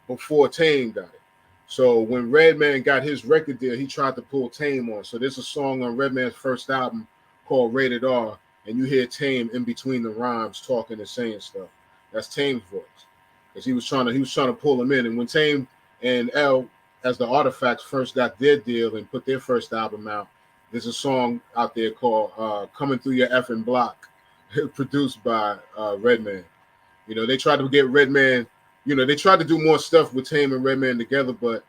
before Tame got it. So when Redman got his record deal, he tried to pull Tame on. So there's a song on Redman's first album called Rated R, and you hear Tame in between the rhymes talking and saying stuff. That's Tame's voice, because he was trying to pull him in. And when Tame and El, as the Artifacts, first got their deal and put their first album out, there's a song out there called "Coming Through Your Effing Block," produced by Redman. They tried to get Redman. They tried to do more stuff with Tame and Redman together, but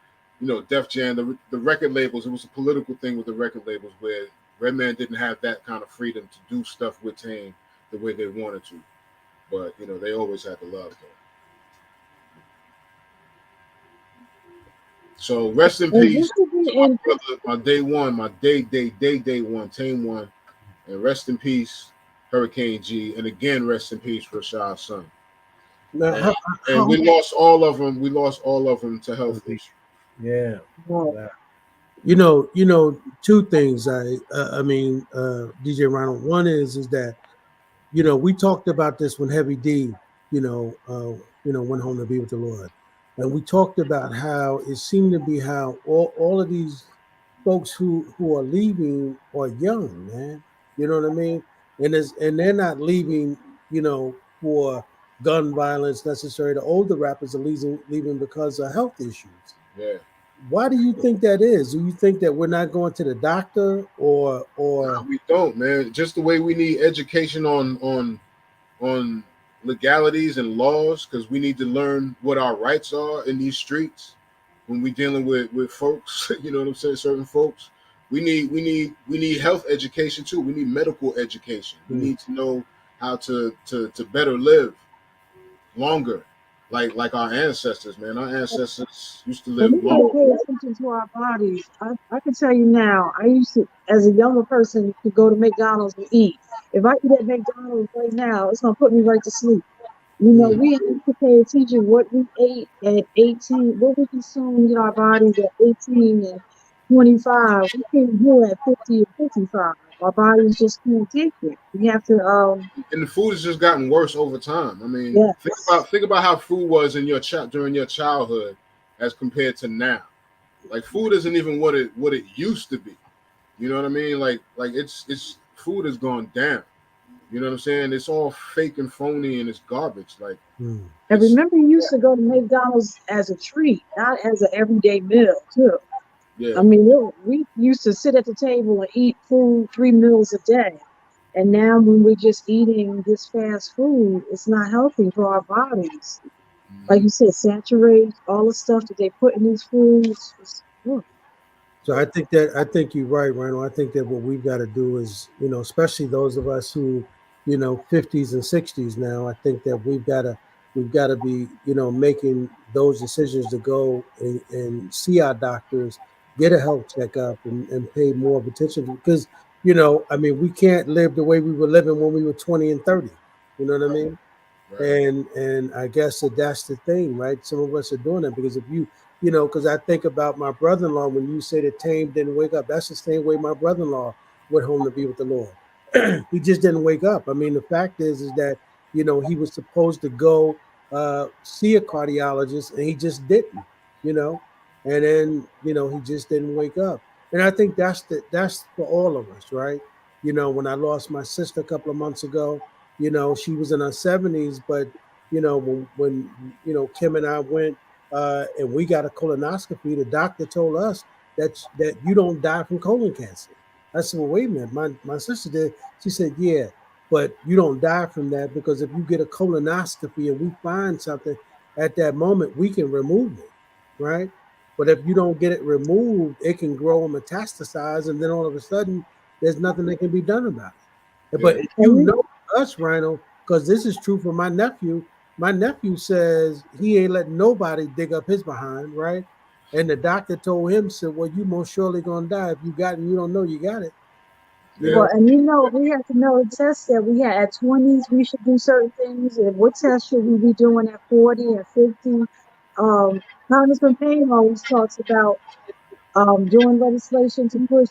Def Jam, the record labels, it was a political thing with the record labels where Redman didn't have that kind of freedom to do stuff with Tame the way they wanted to. But they always had the love though. So rest in peace to my brother, my day one, my day one, Tame one, and rest in peace, Hurricane G, and again rest in peace, Rashad's son. Now, and we lost all of them. We lost all of them to health issues. Yeah. Two things. DJ Rhino. One is that we talked about this when Heavy D, went home to be with the Lord, and we talked about how it seemed to be how all of these folks who are leaving are young, man. You know what I mean? And they're not leaving, for gun violence necessary. The older rappers are leaving because of health issues. Yeah. Why do you think that is? Do you think that we're not going to the doctor or No, we don't, man. Just the way we need education on legalities and laws, because we need to learn what our rights are in these streets when we're dealing with folks. You know what I'm saying? Certain folks. We need health education too. We need medical education. We need to know how to better live longer, like our ancestors, man. Our ancestors used to And live we got to long. pay attention to our bodies. I can tell you now, I used to, as a younger person, to go to McDonald's and eat. If I eat at McDonald's right now, it's going to put me right to sleep. You know, we have to pay attention what we ate at 18, what we consumed in our bodies at 18 and 25. We can't do it at 50 and 55. Our bodies just can't take it. We have to, And the food has just gotten worse over time. I mean, yes. think about how food was in your during your childhood as compared to now. Like food isn't even what it used to be. You know what I mean? Like it's food has gone down. You know what I'm saying? It's all fake and phony and it's garbage. Like, And remember, you used to go to McDonald's as a treat, not as an everyday meal, too. yeah. I mean, we used to sit at the table and eat food 3 meals a day. And now when we're just eating this fast food, it's not healthy for our bodies. Like you said, saturate all the stuff that they put in these foods. So I think you're right, Rhino. I think that what we've got to do is, you know, especially those of us who, you know, 50s and 60s now, I think that we've got to be, you know, making those decisions to go and see our doctors, get a health checkup, and pay more of attention because, you know, I mean, we can't live the way we were living when we were 20 and 30. You know what I mean? Right. And I guess that's the thing, right? Some of us are doing that because if you know, because I think about my brother-in-law when you say that Tame didn't wake up. That's the same way my brother-in-law went home to be with the Lord. He just didn't wake up. I mean, the fact is that, you know, he was supposed to go see a cardiologist and he just didn't, you know, and then, you know, he just didn't wake up. And I think that's for all of us, right? You know, when I lost my sister a couple of months ago, you know, she was in her 70s, but, you know, when you know, Kim and I went and we got a colonoscopy, the doctor told us that you don't die from colon cancer. I said, well, wait a minute. My sister did. She said, yeah, but you don't die from that because if you get a colonoscopy and we find something at that moment, we can remove it, right? But if you don't get it removed, it can grow and metastasize, and then all of a sudden, there's nothing that can be done about it. But if you know us, Rhino, because this is true for my nephew. My nephew says he ain't letting nobody dig up his behind, right? And the doctor told him, said, well, you most surely gonna die. If you got it and you don't know you got it. You know? And you know, we have to know the tests that we had at 20s, we should do certain things. And what tests should we be doing at 40 and 50? Congressman Tame always talks about doing legislation to push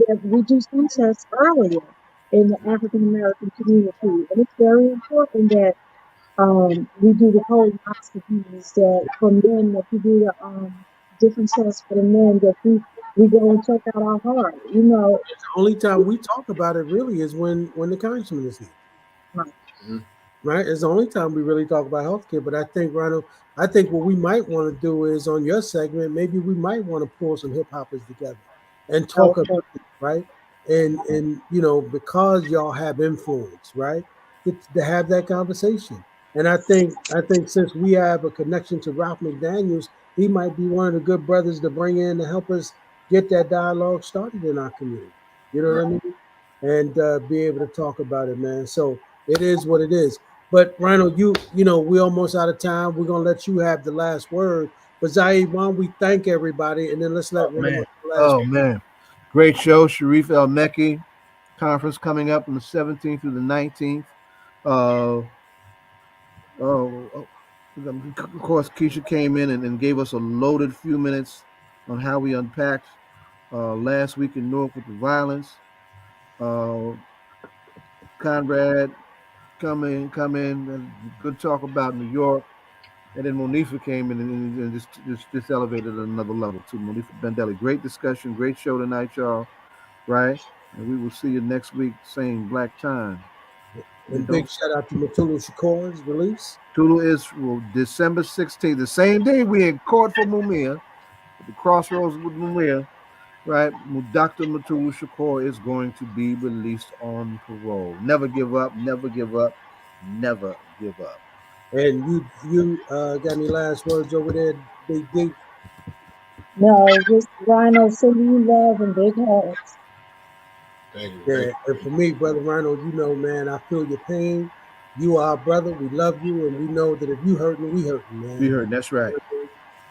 that we do some tests earlier in the African American community. And it's very important that we do the colonoscopies that for men, that we do the different tests for the men, that we go and check out our heart. You know, the only time we talk about it really is when the congressman is here. Right. Right. It's the only time we really talk about healthcare. But I think, Rhino, I think what we might want to do is on your segment, maybe we might want to pull some hip hoppers together and talk about it, right? And you know, because y'all have influence, right? To have that conversation. And I think since we have a connection to Ralph McDaniels, he might be one of the good brothers to bring in to help us get that dialogue started in our community. You know what I mean? And be able to talk about it, man. So it is what it is. But Rhino, you know, we're almost out of time. We're gonna let you have the last word. But Zaid, why don't we thank everybody and then let's let Rhino have the last word. Man. Great show. Sharif El-Mekki conference coming up on the 17th through the 19th. Of course, Keesha came in and gave us a loaded few minutes on how we unpacked last week in Newark with the violence. Conrad come in, and good talk about New York. And then Monifa came in and just elevated another level too. Monifa Bandele, great discussion, great show tonight, y'all. Right? And we will see you next week, same black time. And big shout out to Mutulu Shakur's release. Tulu is December 16th, the same day we in court for Mumia, at the crossroads with Mumia, right? Dr. Mutulu Shakur is going to be released on parole. Never give up, never give up. never give up. And you got any last words over there, Big D? No, just Rhino sending you love and big hugs. Thank you. Yeah, and for me, Brother Rhino, you know, man, I feel your pain. You are our brother. We love you, and we know that if you hurting, we hurting, man. We heard that's right.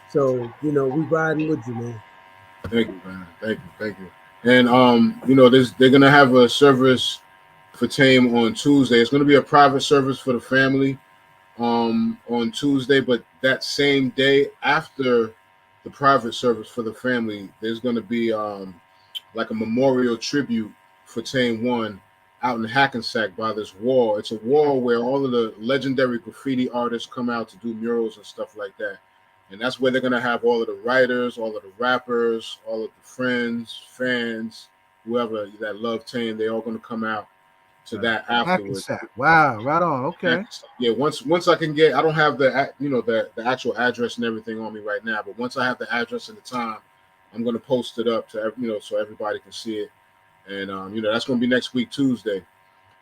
So, you know, we riding with you, man. Thank you, man. Thank you. And you know, they're gonna have a service for Tame on Tuesday. It's gonna be a private service for the family on Tuesday, but that same day after the private service for the family, there's gonna be like a memorial tribute for Tame One out in Hackensack by this wall. It's a wall where all of the legendary graffiti artists come out to do murals and stuff like that. And that's where they're gonna have all of the writers, all of the rappers, all of the friends, fans, whoever that love Tame. They're all gonna come out to that afterwards. Wow, right on. Okay. Yeah, once I can get, I don't have the the actual address and everything on me right now, but once I have the address and the time, I'm gonna post it up to so everybody can see it. And that's gonna be next week Tuesday.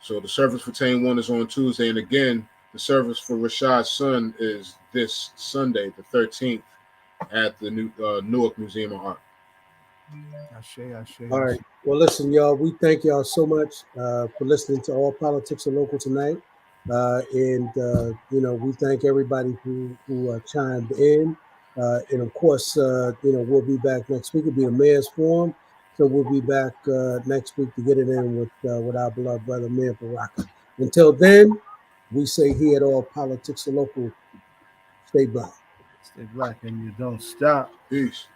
So the service for Tame One is on Tuesday, and again, the service for Rashad's son is this Sunday, the 13th, at the Newark Museum of Art. All right. Well, listen, y'all, we thank y'all so much for listening to All Politics Are Local tonight. And we thank everybody who chimed in. And of course, we'll be back next week. It'll be a mayor's forum. So we'll be back next week to get it in with our beloved brother, Mayor Baraka. Until then, we say here at All Politics Are Local, stay black. Stay black and you don't stop. Peace.